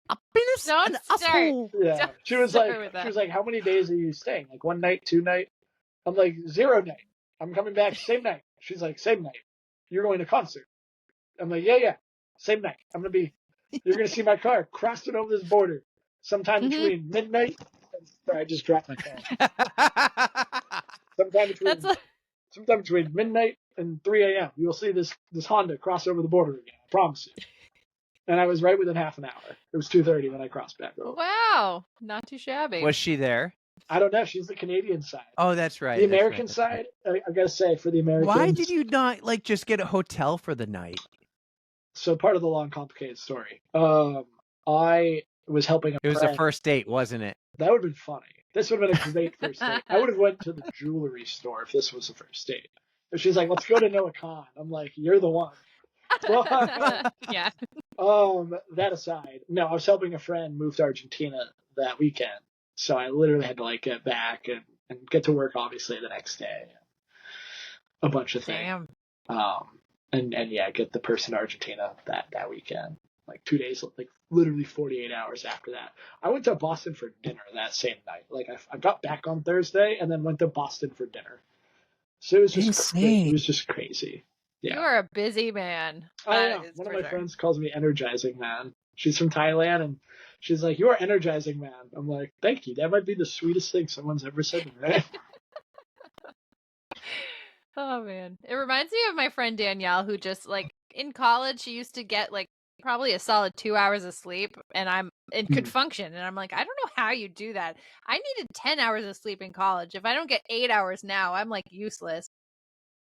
[SPEAKER 1] happiness
[SPEAKER 3] Don't
[SPEAKER 1] asshole.
[SPEAKER 2] Yeah.
[SPEAKER 3] Don't
[SPEAKER 2] She was like, how many days are you staying? Like 1 night, 2 night? I'm like, 0 night. I'm coming back same night. She's like, same night. You're going to concert. I'm like, yeah. Same night. You're going to see my car crossing over this border sometime between midnight. Sorry, I just dropped my phone. Sometime between midnight and 3 a.m. You will see this Honda cross over the border again. I promise you. And I was right within half an hour. It was 2:30 when I crossed back over.
[SPEAKER 3] Wow, not too shabby.
[SPEAKER 1] Was she there?
[SPEAKER 2] I don't know. She's the Canadian side.
[SPEAKER 1] Oh, that's right.
[SPEAKER 2] The American side, right. I gotta say, for the Americans.
[SPEAKER 1] Why did you not just get a hotel for the night?
[SPEAKER 2] So part of the long, complicated story. I was helping
[SPEAKER 1] It was a first date, wasn't it?
[SPEAKER 2] That would have been funny. This would have been a great first date. I would have went to the jewelry store if this was a first date. If she's like, let's go to Noah Khan. I'm like, you're the one.
[SPEAKER 3] Yeah.
[SPEAKER 2] That aside, no, I was helping a friend move to Argentina that weekend. So I literally had to get back and get to work obviously the next day. A bunch of things.
[SPEAKER 3] Damn.
[SPEAKER 2] And get the person to Argentina that weekend. Like 2 days, like literally 48 hours after that. I went to Boston for dinner that same night. Like I got back on Thursday and then went to Boston for dinner. So it was just insane. It was just crazy. Yeah.
[SPEAKER 3] You are a busy man.
[SPEAKER 2] I know. One of my friends calls me Energizing Man. She's from Thailand and she's like, you are Energizing Man. I'm like, thank you. That might be the sweetest thing someone's ever said to me.
[SPEAKER 3] Oh man. It reminds me of my friend Danielle who just in college she used to get probably a solid 2 hours of sleep and could function. And I'm like, I don't know how you do that. I needed 10 hours of sleep in college. If I don't get 8 hours now, I'm useless.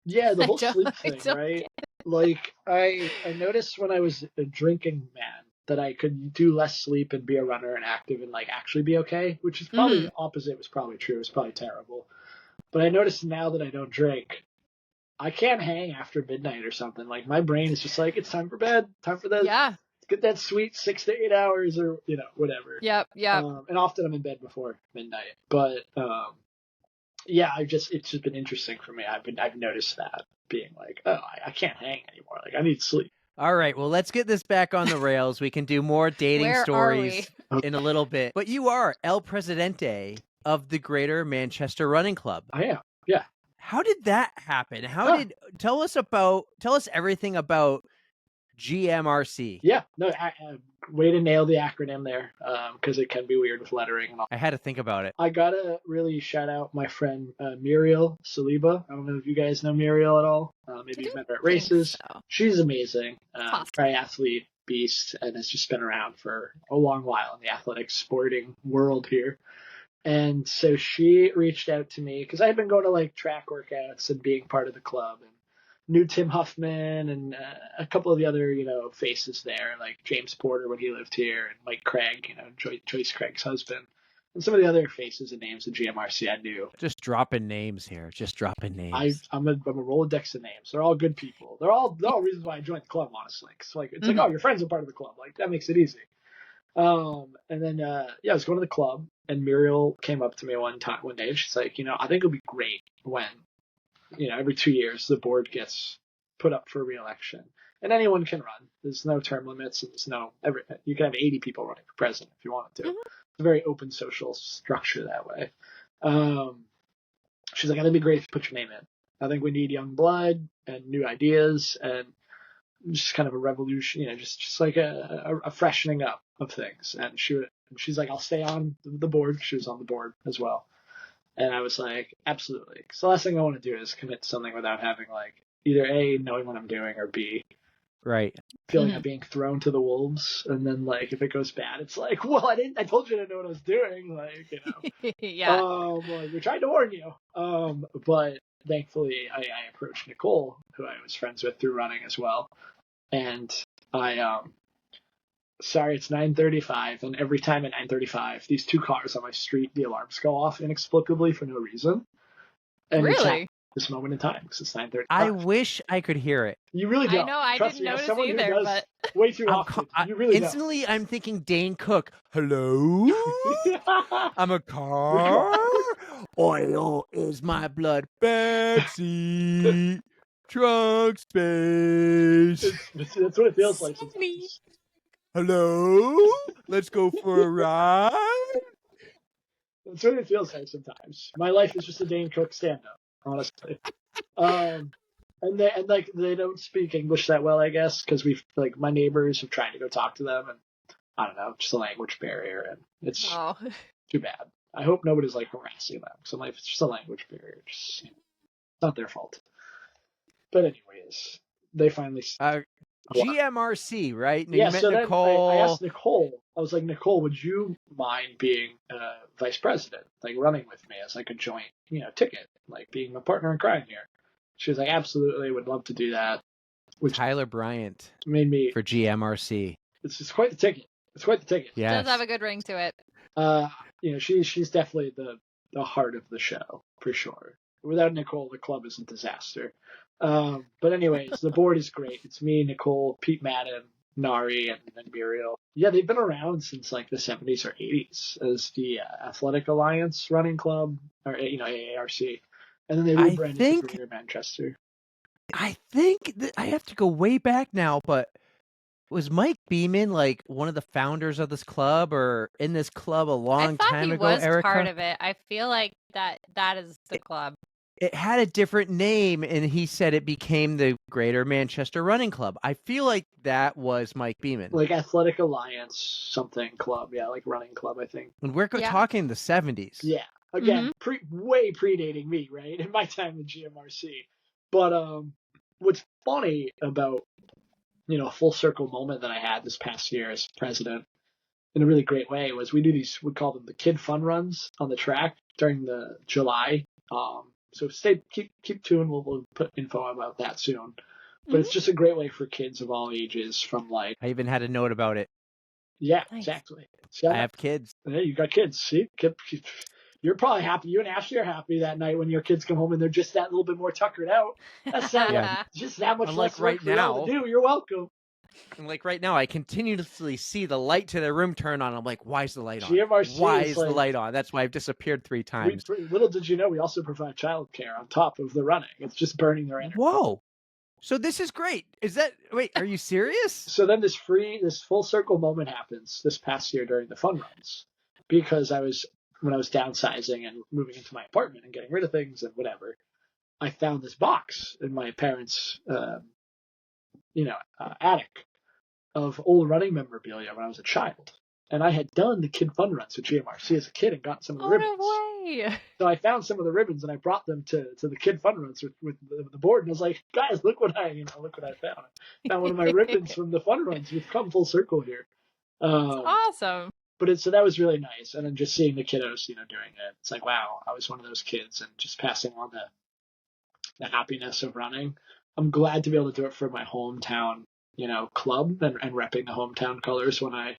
[SPEAKER 2] Yeah, the whole sleep thing, right? Like I noticed when I was a drinking man that I could do less sleep and be a runner and active and actually be okay, which is probably the opposite was probably true. It was probably terrible. But I noticed now that I don't drink, I can't hang after midnight or something. Like my brain is just it's time for bed, time for that.
[SPEAKER 3] Yeah.
[SPEAKER 2] Get that sweet 6 to 8 hours or, whatever.
[SPEAKER 3] Yep.
[SPEAKER 2] And often I'm in bed before midnight. But, yeah, it's just been interesting for me. I've noticed that being I can't hang anymore. I need sleep.
[SPEAKER 1] All right. Well, let's get this back on the rails. We can do more dating stories in a little bit. But you are El Presidente of the Greater Manchester Running Club.
[SPEAKER 2] I am. Yeah.
[SPEAKER 1] How did that happen? Tell us everything about GMRC.
[SPEAKER 2] Yeah, no, way to nail the acronym there, because it can be weird with lettering and all.
[SPEAKER 1] I had to think about it.
[SPEAKER 2] I gotta really shout out my friend Muriel Saliba. I don't know if you guys know Muriel at all. Maybe you've met her at races.
[SPEAKER 3] So.
[SPEAKER 2] She's amazing. Triathlete beast, and has just been around for a long while in the athletic sporting world here. And so she reached out to me because I had been going to like track workouts and being part of the club, and knew Tim Huffman and a couple of the other, faces there, like James Porter when he lived here, and Mike Craig, Joyce Craig's husband, and some of the other faces and names of GMRC I knew.
[SPEAKER 1] Just dropping names here. Just dropping names.
[SPEAKER 2] I'm a Rolodex of names. They're all good people. They're all reasons why I joined the club, honestly. Cause it's like, oh, your friends are part of the club. Like, that makes it easy. And then, I was going to the club, and Muriel came up to me one day, and she's like, I think it'll be great when, every 2 years the board gets put up for re-election, and anyone can run. There's no term limits, and you can have 80 people running for president if you wanted to. Mm-hmm. It's a very open social structure that way. She's like, I think it'd be great if you put your name in. I think we need young blood and new ideas, and just kind of a revolution, just like a freshening up of things. And she's like, I'll stay on the board. She was on the board as well. And I was like, absolutely. So the last thing I want to do is commit to something without having, like, either A, knowing what I'm doing, or B,
[SPEAKER 1] right,
[SPEAKER 2] feeling like being thrown to the wolves. And then, like, if it goes bad, it's like, well, I told you I didn't know what I was doing. Like,
[SPEAKER 3] yeah.
[SPEAKER 2] Like, we tried to warn you. But thankfully I approached Nicole, who I was friends with through running as well. And sorry, it's 9:35, and every time at 9:35, these two cars on my street, the alarms go off inexplicably for no reason. And
[SPEAKER 3] really?
[SPEAKER 2] This moment in time, because it's 9:35.
[SPEAKER 1] I wish I could hear it.
[SPEAKER 2] You really don't.
[SPEAKER 3] I know, I didn't notice either, but
[SPEAKER 2] way too often. You really
[SPEAKER 1] instantly don't. I'm thinking Dane Cook. Hello? I'm a car. Oil is my blood. Backseat. Trunk space.
[SPEAKER 2] That's what it feels like sometimes.
[SPEAKER 1] Hello? Let's go for a ride?
[SPEAKER 2] That's what it feels like sometimes. My life is just a Dane Cook stand-up, honestly. And they don't speak English that well, I guess, because my neighbors have tried to go talk to them, and I don't know, just a language barrier, and it's too bad. I hope nobody's like harassing them, because it's just a language barrier. It's not their fault. But anyways, they finally.
[SPEAKER 1] GMRC, right?
[SPEAKER 2] Yeah,
[SPEAKER 1] you met
[SPEAKER 2] so
[SPEAKER 1] Nicole.
[SPEAKER 2] Then I asked Nicole. I was like, Nicole, would you mind being vice president, like running with me as like a joint, ticket, like being a partner in crime here? She was like, absolutely, would love to do that.
[SPEAKER 1] Which Tyler Bryant
[SPEAKER 2] made me
[SPEAKER 1] for GMRC.
[SPEAKER 2] It's quite the ticket. It's quite the ticket.
[SPEAKER 3] Yeah, it does have a good ring to it.
[SPEAKER 2] She's definitely the heart of the show for sure. Without Nicole, the club is a disaster. But anyways, the board is great. It's me, Nicole, Pete Madden, Nari, and Muriel. Yeah, they've been around since like the 70s or 80s as the Athletic Alliance Running Club, or AARC, and then they rebranded to Greater Manchester.
[SPEAKER 1] I think that I have to go way back now, but was Mike Beeman like one of the founders of this club, or in this club a long time ago?
[SPEAKER 3] I thought he was part of it. I feel like that is the club.
[SPEAKER 1] It had a different name, and he said it became the Greater Manchester Running Club. I feel like that was Mike Beeman.
[SPEAKER 2] Like Athletic Alliance something club, yeah, like running club, I think.
[SPEAKER 1] And we're talking the 70s.
[SPEAKER 2] Yeah, again, way predating me, right? In my time in GMRC. But what's funny about, a full circle moment that I had this past year as president in a really great way was we call them the kid fun runs on the track during the July. So keep tuned. We'll put info about that soon. But it's just a great way for kids of all ages from like.
[SPEAKER 1] I even had a note about it.
[SPEAKER 2] Yeah, nice. Exactly. So,
[SPEAKER 1] I have kids.
[SPEAKER 2] Yeah, you got kids. See, you're probably happy. You and Ashley are happy that night when your kids come home and they're just that little bit more tuckered out. That's just that much less work for y'all to do. You're welcome.
[SPEAKER 1] And like right now, I continuously see the light to the room turn on. I'm like, why is the light on?
[SPEAKER 2] GMRC
[SPEAKER 1] why is the light on? That's why I've disappeared 3 times.
[SPEAKER 2] Little did you know, we also provide childcare on top of the running. It's just burning their energy.
[SPEAKER 1] Whoa. So this is great. Wait, are you serious?
[SPEAKER 2] So then this full circle moment happens this past year during the fun runs, because when I was downsizing and moving into my apartment and getting rid of things and whatever, I found this box in my parents' attic. of old running memorabilia when I was a child. And I had done the kid fun runs with GMRC as a kid and gotten some of the ribbons.
[SPEAKER 3] No way.
[SPEAKER 2] So I found some of the ribbons and I brought them to the kid fun runs with the board. And I was like, guys, look what I found. I found one of my ribbons from the fun runs. We've come full circle here.
[SPEAKER 3] That's awesome.
[SPEAKER 2] But so that was really nice. And then just seeing the kiddos, doing it, it's like, wow, I was one of those kids, and just passing on the happiness of running. I'm glad to be able to do it for my hometown, club and repping the hometown colors when I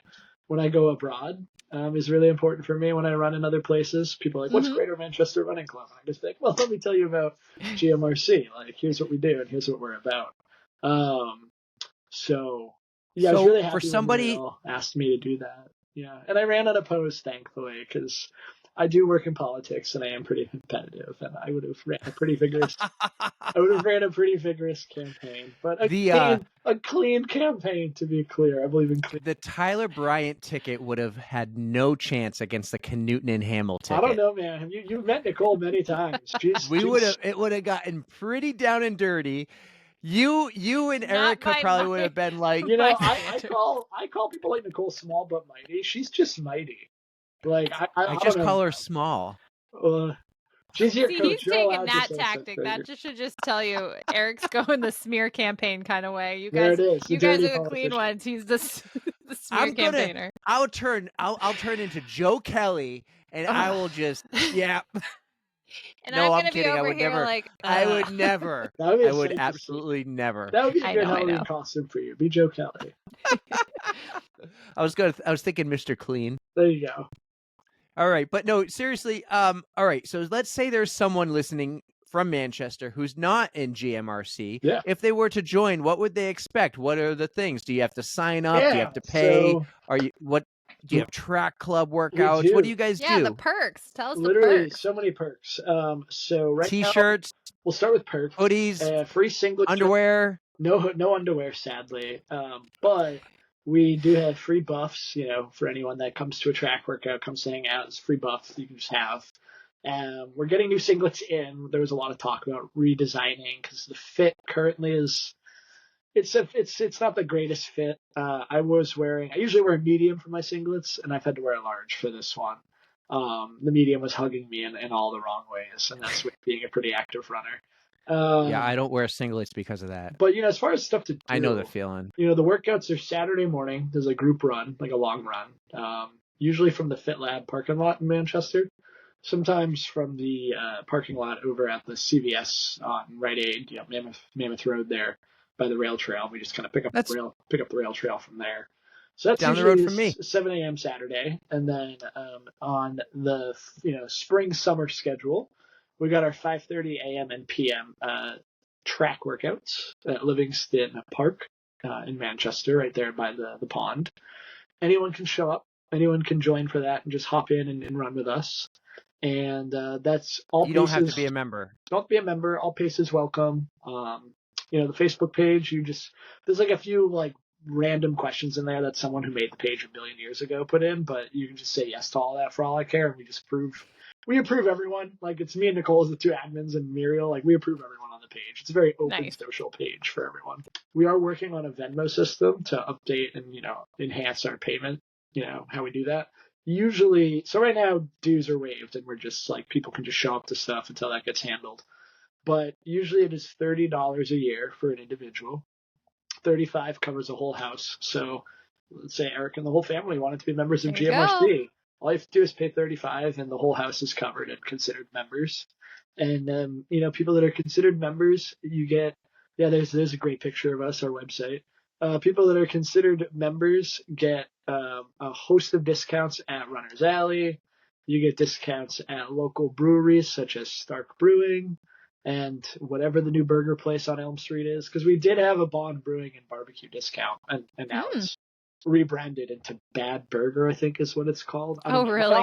[SPEAKER 2] go abroad is really important for me. When I run in other places, people are like, what's Greater Manchester Running Club? And I just think, well, let me tell you about GMRC. Like, here's what we do and here's what we're about. So I was really happy
[SPEAKER 1] for somebody
[SPEAKER 2] when they asked me to do that. Yeah, and I ran unopposed, thankfully, because I do work in politics and I am pretty competitive, and I would have ran a pretty vigorous. Campaign, but a clean campaign, to be clear. I believe in clean.
[SPEAKER 1] The Tyler Bryant ticket would have had no chance against the Knutson and Hamill ticket.
[SPEAKER 2] I don't know, man. You've met Nicole many times.
[SPEAKER 1] It would have gotten pretty down and dirty. You and Erica probably would have been like,
[SPEAKER 2] I call people like Nicole small but mighty. She's just mighty. Like I
[SPEAKER 1] just call her small.
[SPEAKER 2] She's your coach.
[SPEAKER 3] He's taking that tactic. That should just tell you Eric's going the smear campaign kind of way. You guys, you guys are the clean ones. He's the smear campaigner.
[SPEAKER 1] I'll turn into Joe Kelly, and I will just
[SPEAKER 3] And no, I'm kidding. I would never.
[SPEAKER 1] I would never. I would absolutely never.
[SPEAKER 2] That would be a good Halloween costume for you. Be Joe Kelly.
[SPEAKER 1] I was thinking Mr. Clean.
[SPEAKER 2] There you go.
[SPEAKER 1] All right, but no, seriously. All right, so let's say there's someone listening from Manchester who's not in GMRC.
[SPEAKER 2] Yeah.
[SPEAKER 1] If they were to join, what would they expect? What are the things? Do you have to sign up? Do you have to pay? Do you have track club workouts? What do you guys do?
[SPEAKER 3] Yeah, the perks. Tell us
[SPEAKER 2] Literally,
[SPEAKER 3] the perks.
[SPEAKER 2] So many perks. So right
[SPEAKER 1] T-shirts,
[SPEAKER 2] now, we'll start with perks.
[SPEAKER 1] Hoodies,
[SPEAKER 2] free singlet,
[SPEAKER 1] underwear.
[SPEAKER 2] No underwear, sadly. But we do have free buffs. For anyone that comes to a track workout, comes hang out, it's free buff you can just have. We're getting new singlets in. There was a lot of talk about redesigning because the fit currently is. It's not the greatest fit. I usually wear a medium for my singlets, and I've had to wear a large for this one. The medium was hugging me in all the wrong ways, and that's with being a pretty active runner.
[SPEAKER 1] I don't wear singlets because of that.
[SPEAKER 2] But as far as stuff to do,
[SPEAKER 1] I know the feeling.
[SPEAKER 2] The workouts are Saturday morning. There's a group run, like a long run, usually from the Fit Lab parking lot in Manchester. Sometimes from the parking lot over at the CVS on Rite Aid, Mammoth Road there. By the rail trail, we just kind of pick up the rail trail from there. So that's
[SPEAKER 1] down the road from me.
[SPEAKER 2] 7 a.m. Saturday, and then on the spring summer schedule, we got our 5:30 a.m. and p.m. Track workouts at Livingston Park in Manchester, right there by the pond. Anyone can show up. Anyone can join for that and just hop in and run with us. And that's all.
[SPEAKER 1] You don't have to be a member.
[SPEAKER 2] Don't be a member. All paces welcome. The Facebook page, there's like a few like random questions in there that someone who made the page a million years ago put in, but you can just say yes to all that for all I care. And we approve everyone. Like, it's me and Nicole as the two admins, and Muriel, like, we approve everyone on the page. It's a very open social page for everyone. We are working on a Venmo system to update and, enhance our payment, how we do that. Usually, so right now dues are waived and we're just like, people can just show up to stuff until that gets handled. But usually it is $30 a year for an individual. $35 covers a whole house. So let's say Eric and the whole family wanted to be members of GMRC. All you have to do is pay $35 and the whole house is covered and considered members. And, people that are considered members, you get, there's a great picture of us, our website. People that are considered members get a host of discounts at Runner's Alley. You get discounts at local breweries such as Stark Brewing. And whatever the new burger place on Elm Street is, because we did have a Bond Brewing and Barbecue discount, and now it's rebranded into Bad Burger, I think is what it's called.
[SPEAKER 3] Really?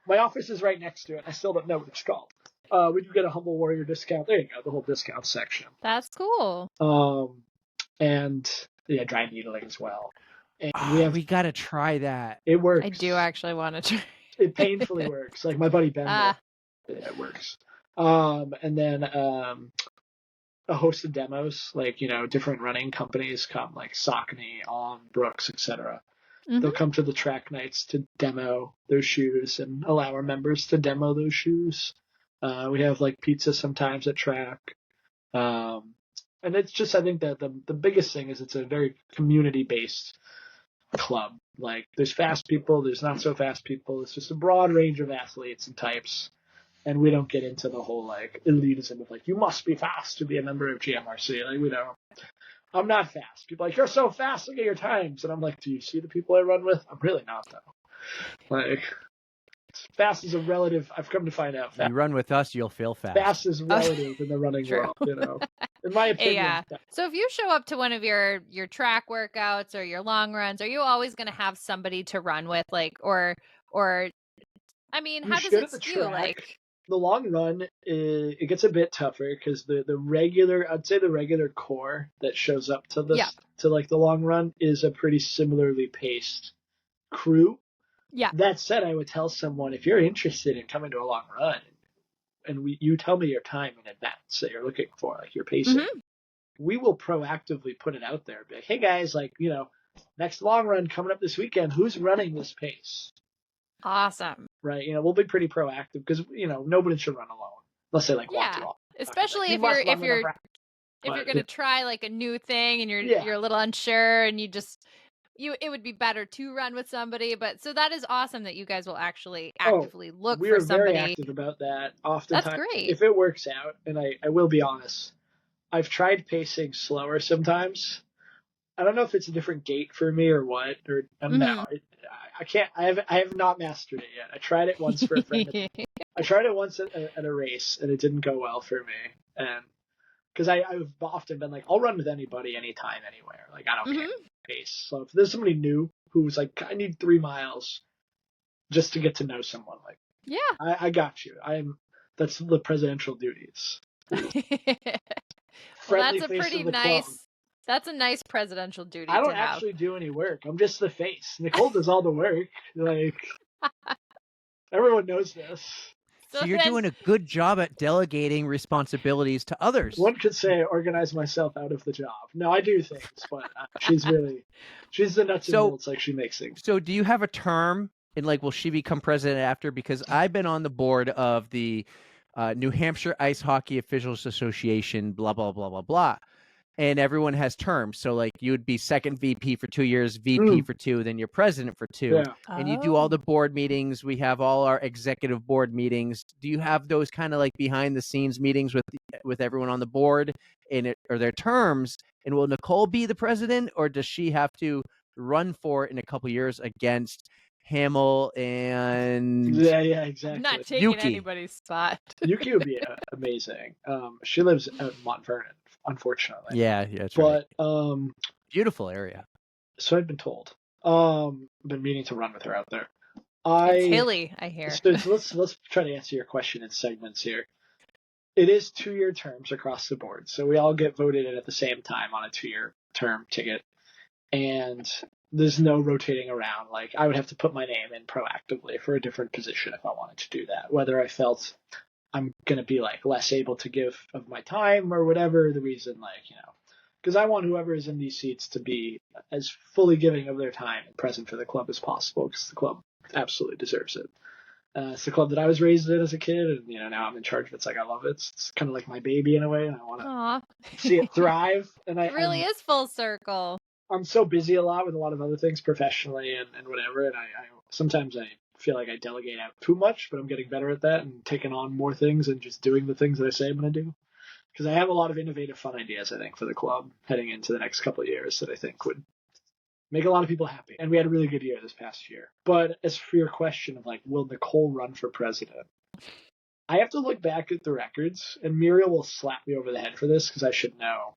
[SPEAKER 2] My office is right next to it. I still don't know what it's called. We do get a Humble Warrior discount. There you go, the whole discount section.
[SPEAKER 3] That's cool.
[SPEAKER 2] And dry needling as well. And we
[SPEAKER 1] gotta try that.
[SPEAKER 2] It works.
[SPEAKER 3] I do actually want to try.
[SPEAKER 2] It painfully works. Like my buddy Ben, it works. And then a host of demos, like, different running companies come, like Saucony, On, Brooks, etc. They'll come to the track nights to demo their shoes and allow our members to demo those shoes. We have like pizza sometimes at track. And it's just, I think that the biggest thing is it's a very community-based club. Like, there's fast people, there's not so fast people. It's just a broad range of athletes and types. And we don't get into the whole, like, elitism of, like, you must be fast to be a member of GMRC. Like, we don't. I'm not fast. People are like, you're so fast, look at your times. And I'm like, do you see the people I run with? I'm really not, though. Like, fast is a relative. I've come to find out.
[SPEAKER 1] You run with us, you'll feel fast.
[SPEAKER 2] Fast is relative in the running world, in my opinion.
[SPEAKER 3] Yeah. So if you show up to one of your track workouts or your long runs, are you always going to have somebody to run with, like, or I mean, how does it skew? Like,
[SPEAKER 2] the long run, it gets a bit tougher because the regular, I'd say the regular core that shows up to the to like the long run is a pretty similarly paced crew.
[SPEAKER 3] Yeah.
[SPEAKER 2] That said, I would tell someone, if you're interested in coming to a long run, and you tell me your time in advance that you're looking for, like your pacing, we will proactively put it out there. Be like, hey guys, like, next long run coming up this weekend, who's running this pace?
[SPEAKER 3] Awesome.
[SPEAKER 2] Right. We'll be pretty proactive because, nobody should run alone unless they like walk you off.
[SPEAKER 3] Especially if you're going to try like a new thing and you're a little unsure and it would be better to run with somebody. But so that is awesome that you guys will actually actively look for somebody.
[SPEAKER 2] We're very active about that. Oftentimes,
[SPEAKER 3] that's great.
[SPEAKER 2] If it works out, and I will be honest, I've tried pacing slower sometimes. I don't know if it's a different gait for me or what, or I don't know. I can't. I have not mastered it yet. I tried it once for a friend. I tried it once at a race, and it didn't go well for me. And because I've often been like, I'll run with anybody, anytime, anywhere. Like, I don't care pace. So if there's somebody new who's like, I need 3 miles just to get to know someone, like, I got you. That's the presidential duties.
[SPEAKER 3] Well, that's a pretty nice. Club. That's a nice presidential duty.
[SPEAKER 2] I don't actually do any work. I'm just the face. Nicole does all the work. Like, everyone knows this.
[SPEAKER 1] So you're doing a good job at delegating responsibilities to others.
[SPEAKER 2] One could say I organize myself out of the job. No, I do things, but she's the nuts and bolts. Like, she makes things.
[SPEAKER 1] So do you have a term? And like, will she become president after? Because I've been on the board of the New Hampshire Ice Hockey Officials Association, blah, blah, blah, blah, blah. And everyone has terms. So like, you would be second VP for 2 years, VP for 2, then you're president for 2.
[SPEAKER 2] Yeah.
[SPEAKER 1] And you do all the board meetings. We have all our executive board meetings. Do you have those kind of like behind the scenes meetings with everyone on the board? Are there terms? And will Nicole be the president, or does she have to run for it in a couple years against Hamill and
[SPEAKER 2] yeah, exactly.
[SPEAKER 3] Not taking anybody's spot.
[SPEAKER 2] Yuki would be amazing. She lives out in Mont Vernon, unfortunately.
[SPEAKER 1] Yeah, that's right.
[SPEAKER 2] But
[SPEAKER 1] beautiful area.
[SPEAKER 2] So I've been told. Been meaning to run with her out there.
[SPEAKER 3] It's hilly, I hear.
[SPEAKER 2] So let's try to answer your question in segments here. It is 2-year terms across the board, so we all get voted in at the same time on a 2-year term ticket, and there's no rotating around. Like, I would have to put my name in proactively for a different position if I wanted to do that, whether I felt I'm going to be like less able to give of my time or whatever the reason, like, because I want whoever is in these seats to be as fully giving of their time and present for the club as possible, because the club absolutely deserves it. It's the club that I was raised in as a kid, and now I'm in charge of it. It's like, I love it. It's kind of like my baby in a way, and I want to see it thrive. And
[SPEAKER 3] it really is full circle.
[SPEAKER 2] I'm so busy a lot with a lot of other things professionally and whatever, and I sometimes I feel like I delegate out too much, but I'm getting better at that and taking on more things and just doing the things that I say I'm going to do. Because I have a lot of innovative, fun ideas, I think, for the club heading into the next couple of years that I think would make a lot of people happy. And we had a really good year this past year. But as for your question of, like, will Nicole run for president? I have to look back at the records, and Muriel will slap me over the head for this because I should know.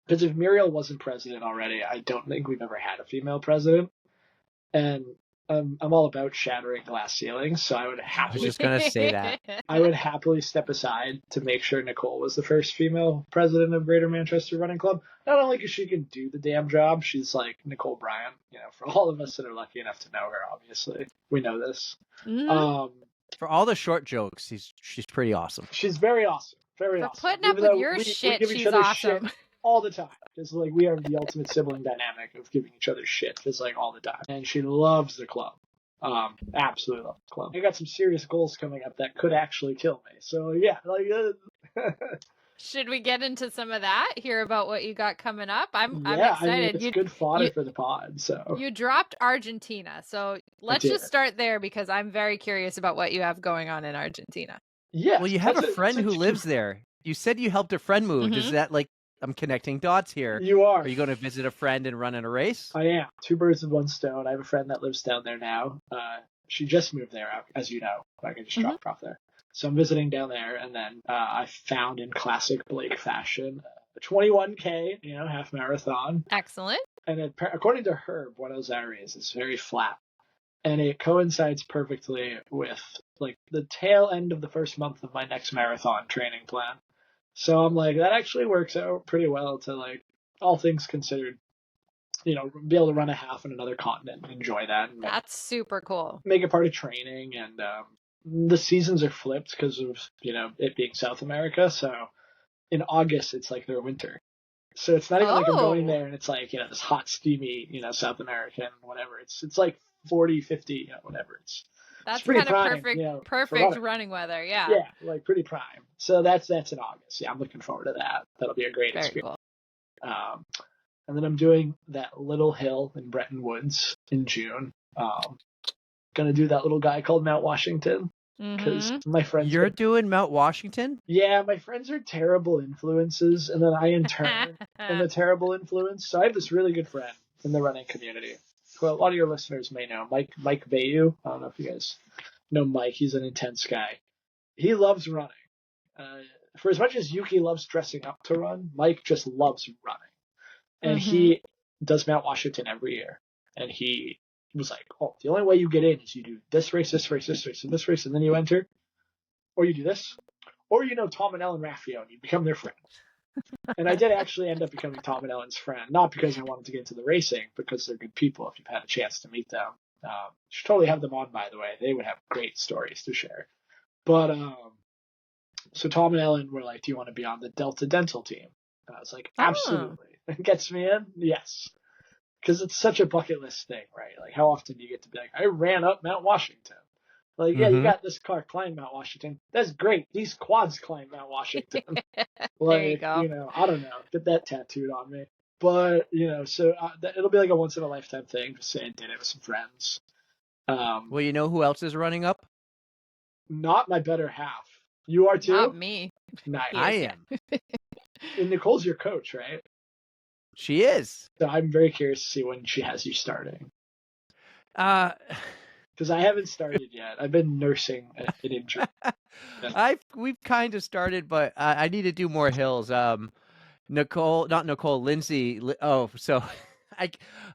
[SPEAKER 2] Because if Muriel wasn't president already, I don't think we've ever had a female president. And I'm all about shattering glass ceilings, so I was
[SPEAKER 1] just going to say that.
[SPEAKER 2] I would happily step aside to make sure Nicole was the first female president of Greater Manchester Running Club. Not only because she can do the damn job, she's like Nicole Bryan. For all of us that are lucky enough to know her, obviously. We know this.
[SPEAKER 3] Mm-hmm.
[SPEAKER 1] For all the short jokes, she's pretty awesome.
[SPEAKER 2] She's very awesome. Very
[SPEAKER 3] For
[SPEAKER 2] awesome.
[SPEAKER 3] putting up with your shit, she's awesome.
[SPEAKER 2] Shit all the time. It's like we are the ultimate sibling dynamic of giving each other shit just like all the time. And she loves the club. Absolutely loves the club. I got some serious goals coming up that could actually kill me. So yeah, like
[SPEAKER 3] should we get into some of that? Hear about what you got coming up? I'm excited.
[SPEAKER 2] I mean, it's good fodder for the pod. So
[SPEAKER 3] you dropped Argentina. So let's just start there because I'm very curious about what you have going on in Argentina.
[SPEAKER 2] Yeah.
[SPEAKER 1] Well, you have a friend who lives there. You said you helped a friend move. Is that like, I'm connecting dots here.
[SPEAKER 2] You are.
[SPEAKER 1] Are you going to visit a friend and run in a race?
[SPEAKER 2] I am. 2 birds with 1 stone. I have a friend that lives down there now. She just moved there, as you know. I can just drop her off there. So I'm visiting down there, and then I found in classic Blake fashion a 21K, half marathon.
[SPEAKER 3] Excellent.
[SPEAKER 2] And according to her, Buenos Aires is very flat. And it coincides perfectly with like the tail end of the first month of my next marathon training plan. So I'm like, that actually works out pretty well to, like, all things considered, be able to run a half in another continent and enjoy that. And
[SPEAKER 3] that's super cool.
[SPEAKER 2] Make it part of training. And the seasons are flipped because of, it being South America. So in August, it's like their winter. So it's not even like I'm going there and it's like, this hot, steamy, South American, whatever. It's like 40, 50, whatever.
[SPEAKER 3] That's
[SPEAKER 2] pretty
[SPEAKER 3] kind of
[SPEAKER 2] prime,
[SPEAKER 3] perfect running weather, yeah.
[SPEAKER 2] Yeah, like pretty prime. So that's in August. Yeah, I'm looking forward to that. That'll be a great experience. Cool. And then I'm doing that little hill in Bretton Woods in June. Gonna do that little guy called Mount Washington because my friends.
[SPEAKER 1] You're doing Mount Washington?
[SPEAKER 2] Yeah, my friends are terrible influences, and then I in turn am a terrible influence. So I have this really good friend in the running community. Well, a lot of your listeners may know Mike Bayou. I don't know if you guys know Mike. He's an intense guy. He loves running. For as much as Yuki loves dressing up to run, Mike just loves running. And he does Mount Washington every year. And he was like, the only way you get in is you do this race, this race, this race, and this race, and then you enter. Or you do this. Or Tom and Ellen Raffio, and you become their friend. And I did actually end up becoming Tom and Ellen's friend, not because I wanted to get into the racing, because they're good people if you've had a chance to meet them. You should totally have them on, by the way. They would have great stories to share. But, so Tom and Ellen were like, do you want to be on the Delta Dental team? And I was like, absolutely. It gets me in? Yes. Because it's such a bucket list thing, right? Like, how often do you get to be like, I ran up Mount Washington? Like, yeah, you got this car climb Mount Washington. That's great. These quads climb Mount Washington.
[SPEAKER 3] There you go.
[SPEAKER 2] I don't know. Get that tattooed on me. But, so it'll be like a once-in-a-lifetime thing. Just say I did it with some friends.
[SPEAKER 1] Well, you know who else is running up?
[SPEAKER 2] Not my better half. You are too?
[SPEAKER 3] Not me.
[SPEAKER 2] Nice.
[SPEAKER 1] I am.
[SPEAKER 2] And Nicole's your coach, right?
[SPEAKER 1] She is.
[SPEAKER 2] So I'm very curious to see when she has you starting. Because I haven't started yet. I've been nursing an injury.
[SPEAKER 1] We've kind of started, but I need to do more hills. Lindsay. Oh, so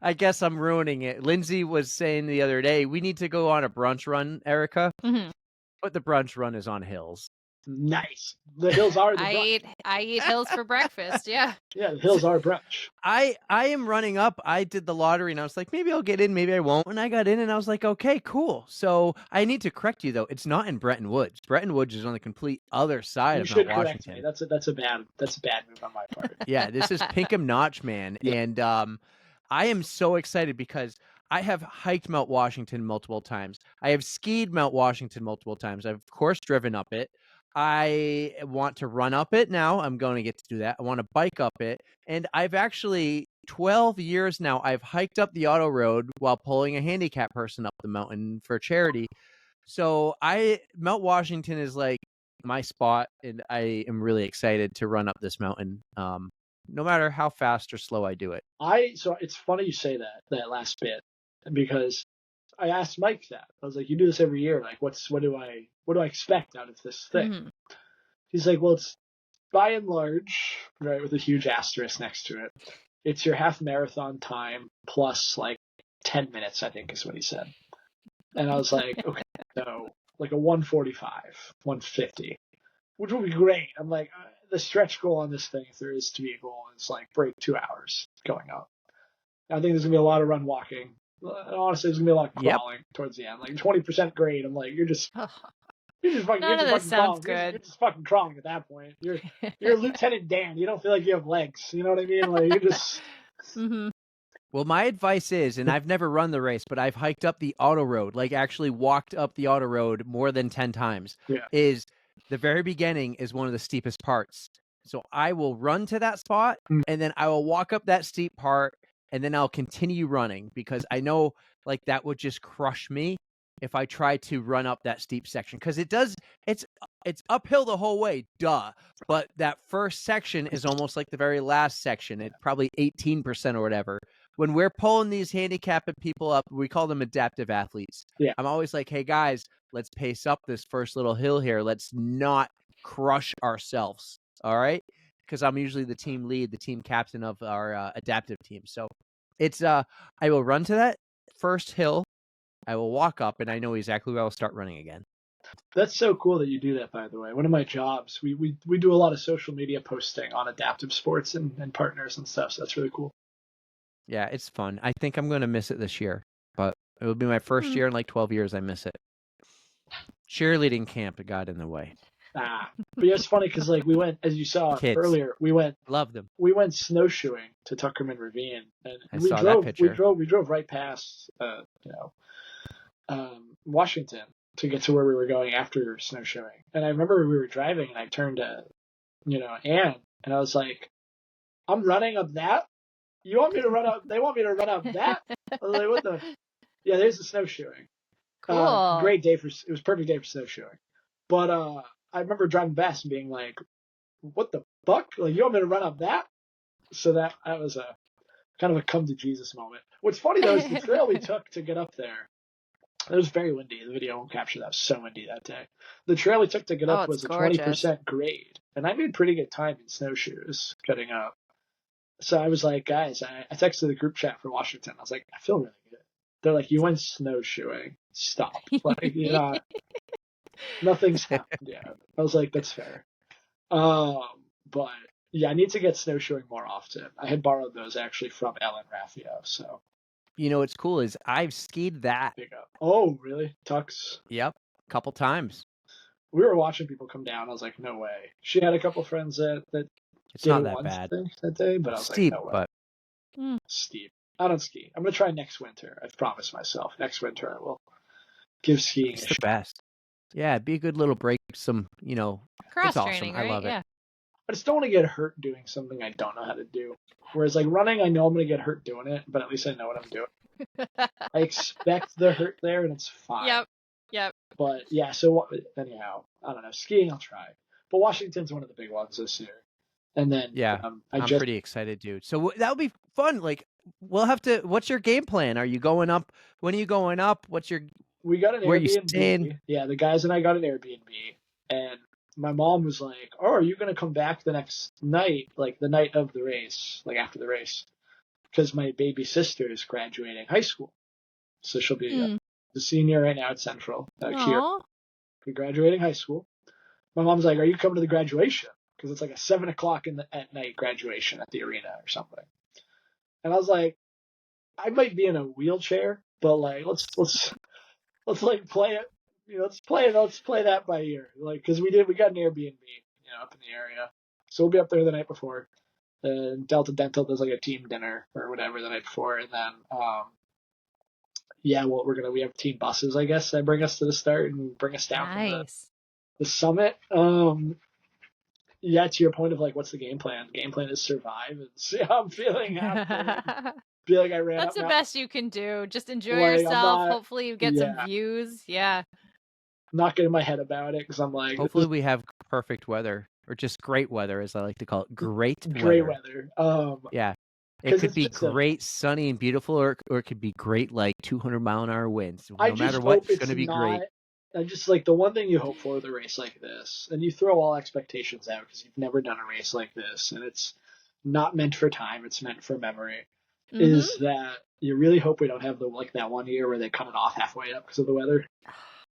[SPEAKER 1] I guess I'm ruining it. Lindsay was saying the other day, we need to go on a brunch run, Erica. But the brunch run is on hills.
[SPEAKER 2] Nice. The hills are the brunch.
[SPEAKER 3] I eat hills for breakfast, yeah.
[SPEAKER 2] Yeah, the hills are brunch.
[SPEAKER 1] I am running up. I did the lottery and I was like, maybe I'll get in, maybe I won't. And I got in and I was like, okay, cool. So I need to correct you though. It's not in Bretton Woods. Bretton Woods is on the complete other side of Mount Washington.
[SPEAKER 2] That's a bad move on my part.
[SPEAKER 1] Yeah, this is Pinkham Notch, man. Yeah. And I am so excited because I have hiked Mount Washington multiple times. I have skied Mount Washington multiple times. I've of course driven up it. I want to run up it now. I'm going to get to do that. I want to bike up it. And I've actually 12 years now, I've hiked up the auto road while pulling a handicapped person up the mountain for charity. So Mount Washington is like my spot, and I am really excited to run up this mountain. No matter how fast or slow I do it.
[SPEAKER 2] So it's funny you say that last bit, because I asked Mike that. I was like, you do this every year. Like, what do I expect out of this thing? He's like, well, it's by and large, right, with a huge asterisk next to it, it's your half marathon time plus like 10 minutes, I think is what he said. And I was like, okay, so like a 145, 150, which would be great. I'm like, the stretch goal on this thing, if there is to be a goal, is like break 2 hours going up. I think there's going to be a lot of run walking. Honestly, there's going to be a lot of crawling towards the end. Like 20% grade. I'm like, you're
[SPEAKER 3] None of this sounds good.
[SPEAKER 2] You're just fucking crawling at that point. You're Lieutenant Dan. You don't feel like you have legs. You know what I mean? Like you're just.
[SPEAKER 3] Mm-hmm.
[SPEAKER 1] Well, my advice is, and I've never run the race, but I've hiked up the auto road, like actually walked up the auto road more than 10 times.
[SPEAKER 2] Yeah.
[SPEAKER 1] Is the very beginning is one of the steepest parts. So I will run to that spot and then I will walk up that steep part and then I'll continue running because I know like that would just crush me if I try to run up that steep section. Because it's uphill the whole way, duh. But that first section is almost like the very last section. It's probably 18% or whatever. When we're pulling these handicapped people up, we call them adaptive athletes.
[SPEAKER 2] Yeah.
[SPEAKER 1] I'm always like, hey guys, let's pace up this first little hill here. Let's not crush ourselves. All right. Because I'm usually the team lead, the team captain of our adaptive team. So it's I will run to that first hill. I will walk up and I know exactly where I'll start running again.
[SPEAKER 2] That's so cool that you do that, by the way. One of my jobs, we do a lot of social media posting on adaptive sports and partners and stuff. So that's really cool.
[SPEAKER 1] Yeah, it's fun. I think I'm going to miss it this year, but it will be my first year in like 12 years. I miss it. Cheerleading camp got in the way.
[SPEAKER 2] But yeah, it's funny because like we went, as you saw earlier,
[SPEAKER 1] Love them.
[SPEAKER 2] We went snowshoeing to Tuckerman Ravine, and
[SPEAKER 1] I saw that picture.
[SPEAKER 2] We drove right past, Washington to get to where we were going after snowshoeing. And I remember we were driving, and I turned to, Anne, and I was like, "I'm running up that. You want me to run up? They want me to run up that?" I was like, "What the?" Yeah, there's the snowshoeing.
[SPEAKER 3] Cool.
[SPEAKER 2] Great day it was a perfect day for snowshoeing. But I remember driving past and being like, "What the fuck? Like, you want me to run up that?" So that was a kind of a come to Jesus moment. What's funny though is the trail we took to get up there. It was very windy. The video won't capture that. It was so windy that day. The trail we took to get up was a 20% grade, and I made pretty good time in snowshoes getting up. So I was like, guys, I texted the group chat for Washington. I was like, I feel really good. They're like, you went snowshoeing. Stop. Like, nothing's happened yet. I was like, that's fair. But yeah, I need to get snowshoeing more often. I had borrowed those actually from Ellen Raffio. So,
[SPEAKER 1] what's cool is I've skied that.
[SPEAKER 2] Oh, really? Tux?
[SPEAKER 1] Yep, a couple times.
[SPEAKER 2] We were watching people come down. I was like, no way. She had a couple friends that
[SPEAKER 1] it's not that bad
[SPEAKER 2] that day, but I was
[SPEAKER 1] steep,
[SPEAKER 2] like, no way.
[SPEAKER 1] But
[SPEAKER 2] steep. I don't ski. I'm gonna try next winter. I've promised myself next winter I will give skiing
[SPEAKER 1] it's the best. Yeah, it'd be a good little break. Some,
[SPEAKER 3] cross
[SPEAKER 1] it's awesome.
[SPEAKER 3] training, right?
[SPEAKER 1] I love it.
[SPEAKER 3] Yeah.
[SPEAKER 2] I just don't want to get hurt doing something I don't know how to do. Whereas like running, I know I'm gonna get hurt doing it, but at least I know what I'm doing. I expect the hurt there, and it's fine.
[SPEAKER 3] Yep.
[SPEAKER 2] But yeah, so anyhow, I don't know. Skiing, I'll try. But Washington's one of the big ones this year. And then
[SPEAKER 1] I'm pretty excited, dude. So that'll be fun. Like we'll have to. What's your game plan? Are you going up? When are you going up?
[SPEAKER 2] We got an
[SPEAKER 1] where
[SPEAKER 2] Airbnb.
[SPEAKER 1] You staying?
[SPEAKER 2] Yeah, the guys and I got an Airbnb, and my mom was like, "Oh, are you gonna come back the next night, like the night of the race, like after the race?" Because my baby sister is graduating high school, so she'll be the senior right now at Central. We're graduating high school. My mom's like, "Are you coming to the graduation?" Because it's like a 7:00 at night graduation at the arena or something. And I was like, I might be in a wheelchair, but like let's like play it. Let's play that by ear. Like, because we got an Airbnb, up in the area, so we'll be up there the night before. And Delta Dental does like a team dinner or whatever the night before, and then we have team buses, I guess, that bring us to the start and bring us down from the summit. Yeah, to your point of like, what's the game plan? The game plan is survive and see how I'm feeling after. Feel like I ran.
[SPEAKER 3] That's the best you can do. Just enjoy yourself. Hopefully you get some views. Yeah.
[SPEAKER 2] I'm not getting my head about it because I'm like.
[SPEAKER 1] Hopefully we have perfect weather or just great weather, as I like to call it. Great
[SPEAKER 2] weather.
[SPEAKER 1] Yeah. It could be great, sunny and beautiful, or it could be great, like 200-mile-an-hour winds. No matter what, it's going to be great.
[SPEAKER 2] I just like the one thing you hope for with a race like this, and you throw all expectations out because you've never done a race like this, and it's not meant for time; it's meant for memory. Is that you really hope we don't have that one year where they cut it off halfway up because of the weather?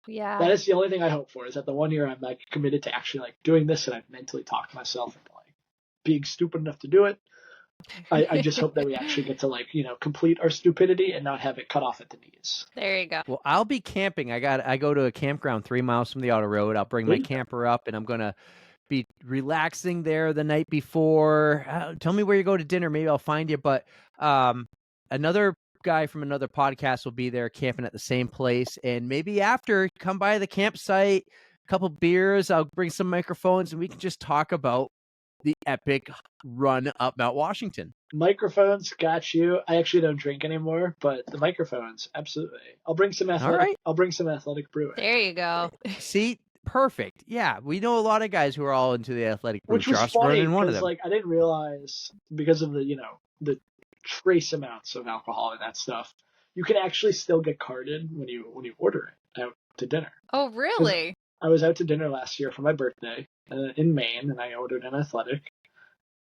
[SPEAKER 3] Yeah,
[SPEAKER 2] that is the only thing I hope for. Is that the one year I'm like committed to actually like doing this, and I've mentally talked to myself into like being stupid enough to do it. I just hope that we actually get to complete our stupidity and not have it cut off at the knees.
[SPEAKER 3] There you go.
[SPEAKER 1] Well, I'll be camping. I go to a campground 3 miles from the auto road. I'll bring my camper up, and I'm gonna be relaxing there the night before. Tell me where you go to dinner. Maybe I'll find you. But another guy from another podcast will be there camping at the same place, and maybe after, come by the campsite, a couple beers. I'll bring some microphones, and we can just talk about the epic run up Mount Washington.
[SPEAKER 2] Microphones, got you. I actually don't drink anymore, but the microphones, absolutely. I'll bring some athletic. All right. I'll bring some athletic brewing.
[SPEAKER 3] There you go.
[SPEAKER 1] See, perfect. Yeah, we know a lot of guys who are all into the athletic brewing.
[SPEAKER 2] Which was funny because I didn't realize, because of the trace amounts of alcohol and that stuff, you can actually still get carded when you order it out to dinner.
[SPEAKER 3] Oh, really?
[SPEAKER 2] I was out to dinner last year for my birthday in Maine, and I ordered an athletic,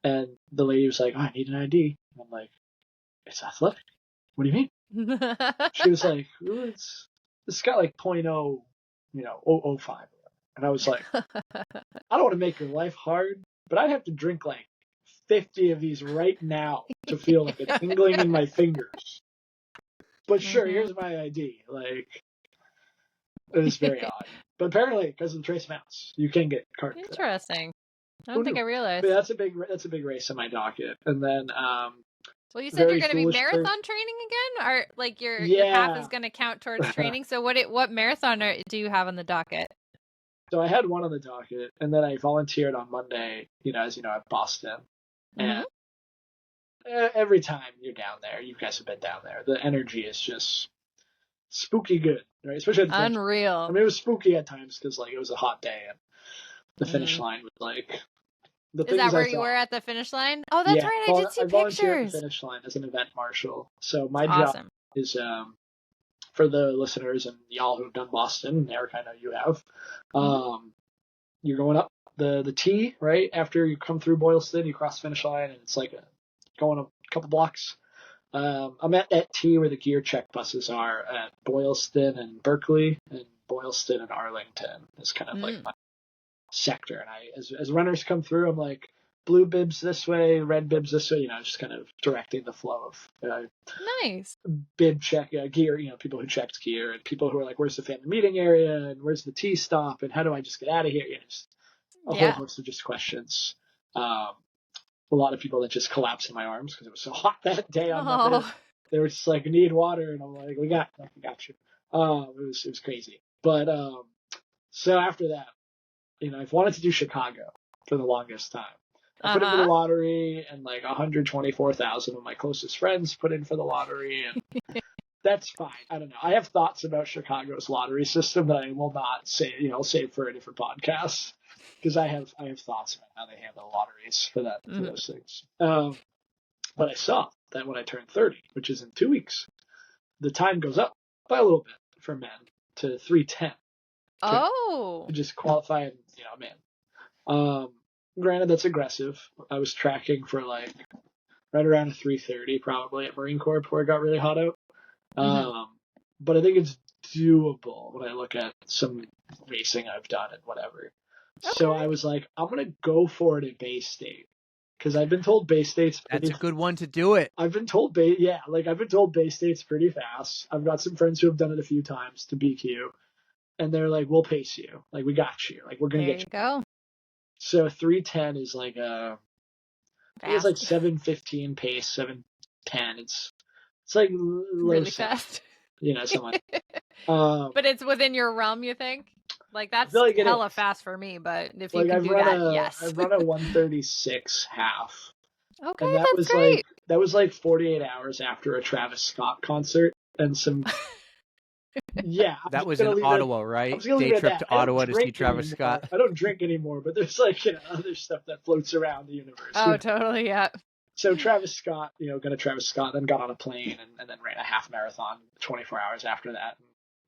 [SPEAKER 2] and the lady was like, "Oh, I need an ID." And I'm like, "It's athletic? What do you mean?" She was like, "It's got like 0.0, 005." And I was like, "I don't want to make your life hard, but I'd have to drink like 50 of these right now to feel like a tingling in my fingers. But sure, here's my ID." Like, it was very odd. But apparently, because of the trace amounts, you can get carded.
[SPEAKER 3] Interesting. I don't think I realized.
[SPEAKER 2] But that's a big race on my docket. And then,
[SPEAKER 3] well, you said you're going to be marathon training again, or like your path is going to count towards training. So what marathon do you have on the docket?
[SPEAKER 2] So I had one on the docket, and then I volunteered on Monday. As you know, at Boston. And every time you're down there, you guys have been down there, the energy is just spooky good, right? Especially at the
[SPEAKER 3] unreal.
[SPEAKER 2] I mean, it was spooky at times because it was a hot day, and the finish line was the things. Is
[SPEAKER 3] that where you were at the finish line? Oh, that's right. I did see pictures.
[SPEAKER 2] At the finish line as an event marshal. So my job is for the listeners and y'all who've done Boston, Eric, I know you have. You're going up the T, right? After you come through Boylston, you cross the finish line, and it's going a couple blocks. I'm at T where the gear check buses are at Boylston and Berkeley, and Boylston and Arlington is kind of like my sector. And as runners come through, I'm like, blue bibs this way, red bibs this way, just kind of directing the flow of
[SPEAKER 3] nice
[SPEAKER 2] bib check gear, people who checked gear, and people who are like, where's the family meeting area, and where's the T stop, and how do I just get out of here? Just a whole host of just questions. A lot of people that just collapsed in my arms because it was so hot that day on Monday. They were just like, need water, and I'm like, we got you. It was crazy. But so after that, I've wanted to do Chicago for the longest time. I put in for the lottery, and 124,000 of my closest friends put in for the lottery, and that's fine. I don't know. I have thoughts about Chicago's lottery system that I will not say. I'll save for a different podcast. Because I have thoughts about how they handle lotteries for those things. But I saw that when I turn 30, which is in 2 weeks, the time goes up by a little bit for men to 3:10.
[SPEAKER 3] To
[SPEAKER 2] just qualify and man. Granted, that's aggressive. I was tracking for right around 3:30 probably at Marine Corps before it got really hot out. But I think it's doable when I look at some racing I've done and whatever. Okay. So I was like, I'm going to go for it at Bay State. Because I've been told Bay State's
[SPEAKER 1] pretty... That's a good one to do it.
[SPEAKER 2] I've been told Bay State's pretty fast. I've got some friends who have done it a few times to BQ. And they're like, we'll pace you. We're you. We're going to get you.
[SPEAKER 3] There you go.
[SPEAKER 2] So 3:10 is it's 7:15 pace, 7:10. It's
[SPEAKER 3] really fast.
[SPEAKER 2] Something like
[SPEAKER 3] but it's within your realm, you think? That's hella fast for me, but if you can do that, yes.
[SPEAKER 2] I've run a 1:36 half.
[SPEAKER 3] Okay, and that's great.
[SPEAKER 2] That was 48 hours after a Travis Scott concert and some. Yeah,
[SPEAKER 1] that was in Ottawa, right? Day trip to Ottawa to see Travis Scott.
[SPEAKER 2] I don't drink anymore, but there's other stuff that floats around the universe.
[SPEAKER 3] Oh, totally, yeah.
[SPEAKER 2] So Travis Scott, gonna Travis Scott, then got on a plane and then ran a half marathon 24 hours after that.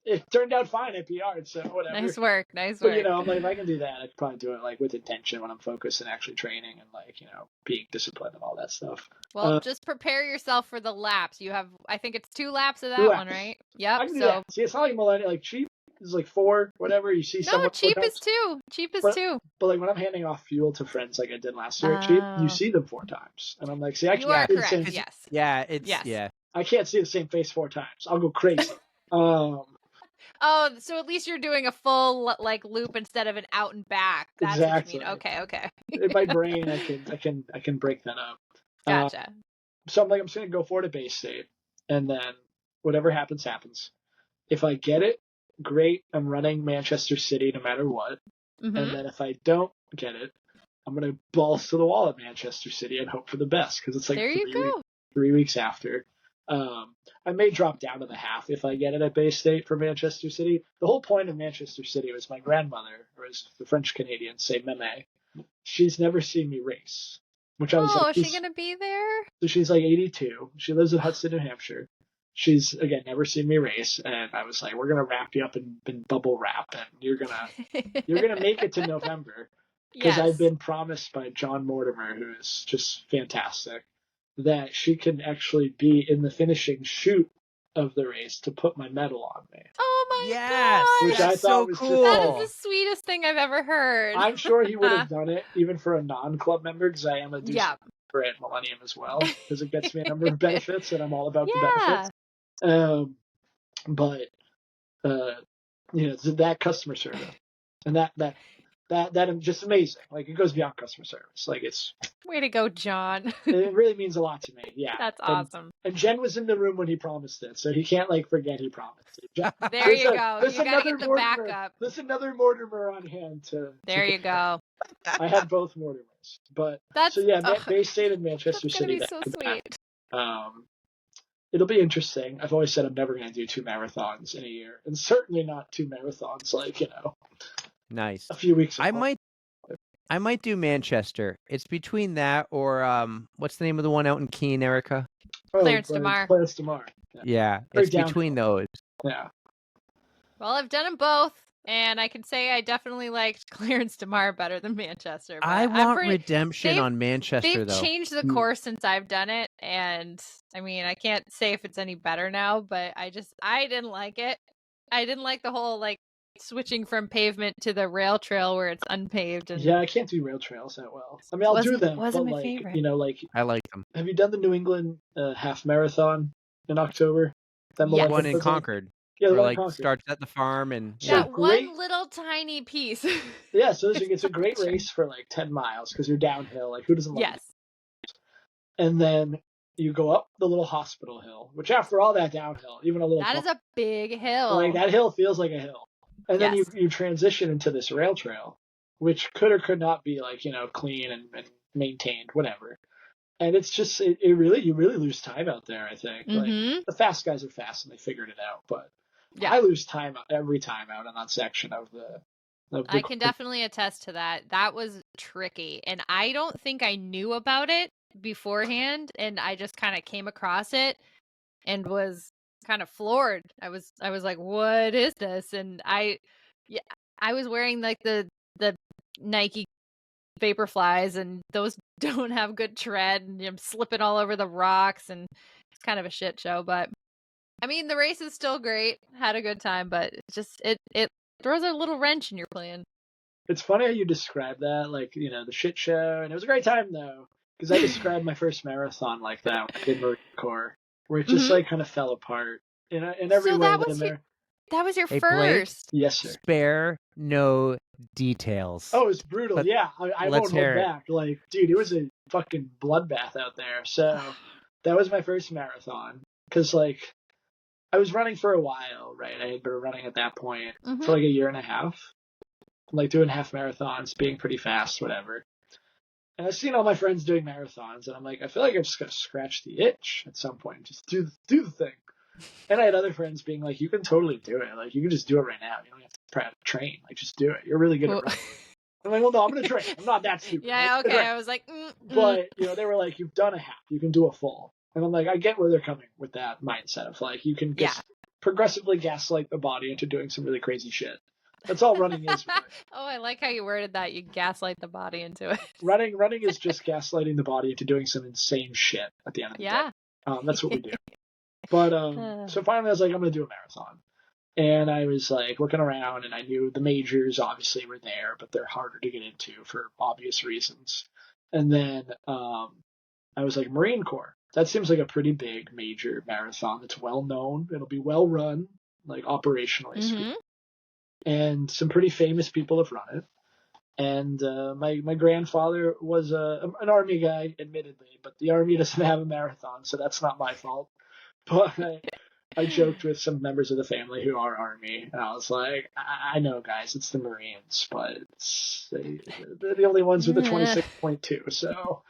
[SPEAKER 2] It turned out fine at PR, so whatever.
[SPEAKER 3] Nice work.
[SPEAKER 2] But, I'm like, if I can do that, I could probably do it with intention when I'm focused and actually training and being disciplined and all that stuff.
[SPEAKER 3] Well, just prepare yourself for the laps. You have, I think it's 2 laps of that one, right? Yep.
[SPEAKER 2] I can do that. See, it's not like millennial. It's like 4, whatever. You see someone.
[SPEAKER 3] No, cheap is 2. Cheap is 2.
[SPEAKER 2] But like when I'm handing off fuel to friends, like I did last year, cheap, you see them 4 times, and I'm like, see, I can't see the same.
[SPEAKER 3] Yes.
[SPEAKER 1] Yeah, yeah.
[SPEAKER 2] I can't see the same face 4 times. I'll go crazy.
[SPEAKER 3] Oh, so at least you're doing a full like loop instead of an out and back. That's
[SPEAKER 2] exactly.
[SPEAKER 3] What you mean. Okay.
[SPEAKER 2] In my brain, I can break that up.
[SPEAKER 3] Gotcha.
[SPEAKER 2] So I'm just gonna go for it at Bay State, and then whatever happens, happens. If I get it, great. I'm running Manchester City no matter what.
[SPEAKER 3] Mm-hmm.
[SPEAKER 2] And then if I don't get it, I'm gonna balls to the wall at Manchester City and hope for the best because it's like 3 weeks after. I may drop down to the half if I get it at Bay State for Manchester City. The whole point of Manchester City was my grandmother, or as the French Canadians say, Meme. She's never seen me race. Which I was like,
[SPEAKER 3] is she gonna be there?
[SPEAKER 2] So she's like 82. She lives in Hudson, New Hampshire. She's again never seen me race, and I was like, we're gonna wrap you up in bubble wrap, and you're gonna make it to November because I've been promised by John Mortimer, who is just fantastic, that she can actually be in the finishing shoot of the race to put my medal on me.
[SPEAKER 3] Oh my god!
[SPEAKER 2] Which I thought was
[SPEAKER 1] cool.
[SPEAKER 3] That is the sweetest thing I've ever heard.
[SPEAKER 2] I'm sure he would have done it even for a non-club member because I am a dude for at Millennium as well because it gets me a number of benefits and I'm all about the benefits. But that customer service and that just amazing. Like it goes beyond customer service. Like it's
[SPEAKER 3] way to go, John.
[SPEAKER 2] It really means a lot to me. Yeah,
[SPEAKER 3] that's awesome.
[SPEAKER 2] And Jen was in the room when he promised it, so he can't like forget he promised it.
[SPEAKER 3] There you go. You gotta get the backup.
[SPEAKER 2] There's another Mortimer on hand to.
[SPEAKER 3] There you go.
[SPEAKER 2] I had both Mortimers, but Bay State and Manchester City.
[SPEAKER 3] That's gonna be so sweet.
[SPEAKER 2] It'll be interesting. I've always said I'm never going to do 2 marathons in a year, and certainly not 2 marathons like
[SPEAKER 1] nice
[SPEAKER 2] a few weeks ago.
[SPEAKER 1] I might do Manchester. It's between that or what's the name of the one out in Keene, Erica?
[SPEAKER 3] Clarence DeMar.
[SPEAKER 2] Clarence DeMar.
[SPEAKER 1] Yeah, it's between those.
[SPEAKER 2] Yeah.
[SPEAKER 3] Well, I've done them both, and I can say I definitely liked Clarence DeMar better than Manchester. But
[SPEAKER 1] I want redemption on Manchester,
[SPEAKER 3] they've changed the course since I've done it, and I mean, I can't say if it's any better now, but I didn't like it. I didn't like the whole switching from pavement to the rail trail where it's unpaved. And
[SPEAKER 2] yeah, I can't do rail trails that well. I mean, I'll do them, but
[SPEAKER 3] my favorite.
[SPEAKER 1] I like them.
[SPEAKER 2] Have you done the New England half marathon in October?
[SPEAKER 1] That one in Concord. Yeah, the one starts at the farm and
[SPEAKER 3] that one little tiny piece.
[SPEAKER 2] Yeah, so it's a great race for 10 miles because you're downhill. Like who doesn't love it? And then you go up the little hospital hill, which after all that downhill, even a little
[SPEAKER 3] that is a big hill.
[SPEAKER 2] That hill feels like a hill. And then you transition into this rail trail, which could or could not be clean and maintained, whatever. And it's just you really lose time out there. I think the fast guys are fast and they figured it out, but I lose time every time out on that section of the
[SPEAKER 3] I can definitely attest to that. That was tricky, and I don't think I knew about it beforehand, and I just kind of came across it and was kind of floored. I was like, what is this? And I was wearing the Nike Vaporflies, and those don't have good tread, and I'm slipping all over the rocks, and it's kind of a shit show. But I mean, the race is still great. Had a good time, but it throws a little wrench in your plan.
[SPEAKER 2] It's funny how you describe that, the shit show, and it was a great time though, because I described my first marathon like that when I did Marine Corps, where it just kind of fell apart in every way
[SPEAKER 3] that was your
[SPEAKER 1] hey,
[SPEAKER 3] first.
[SPEAKER 2] Blake? Yes, sir.
[SPEAKER 1] Spare no details.
[SPEAKER 2] Oh, it was brutal. Yeah, I won't hold back. Dude, it was a fucking bloodbath out there. So that was my first marathon because I was running for a while, right? I had been running at that point for a year and a half, doing half marathons, being pretty fast, whatever. And I've seen all my friends doing marathons, and I'm like, I feel like I've just got to scratch the itch at some point. Just do the thing. And I had other friends being like, you can totally do it. You can just do it right now. You don't have to train. Just do it. You're really good at running. I'm like, well, no, I'm going to train. I'm not that stupid.
[SPEAKER 3] Yeah, okay. I was like,
[SPEAKER 2] But, they were like, you've done a half. You can do a full. And I'm like, I get where they're coming with that mindset of you can just progressively gaslight the body into doing some really crazy shit. That's all running is.
[SPEAKER 3] Oh, I like how you worded that. You gaslight the body into it.
[SPEAKER 2] Running is just gaslighting the body into doing some insane shit at the end of the day. That's what we do. But so finally I was like, I'm going to do a marathon. And I was like looking around, and I knew the majors obviously were there, but they're harder to get into for obvious reasons. And then I was like, Marine Corps. That seems like a pretty big major marathon that's well known. It'll be well run, like operationally speaking. And some pretty famous people have run it. And my grandfather was an Army guy, admittedly, but the Army doesn't have a marathon, so that's not my fault. But I joked with some members of the family who are Army, and I was like, I know, guys, it's the Marines, but they're the only ones with a 26.2, so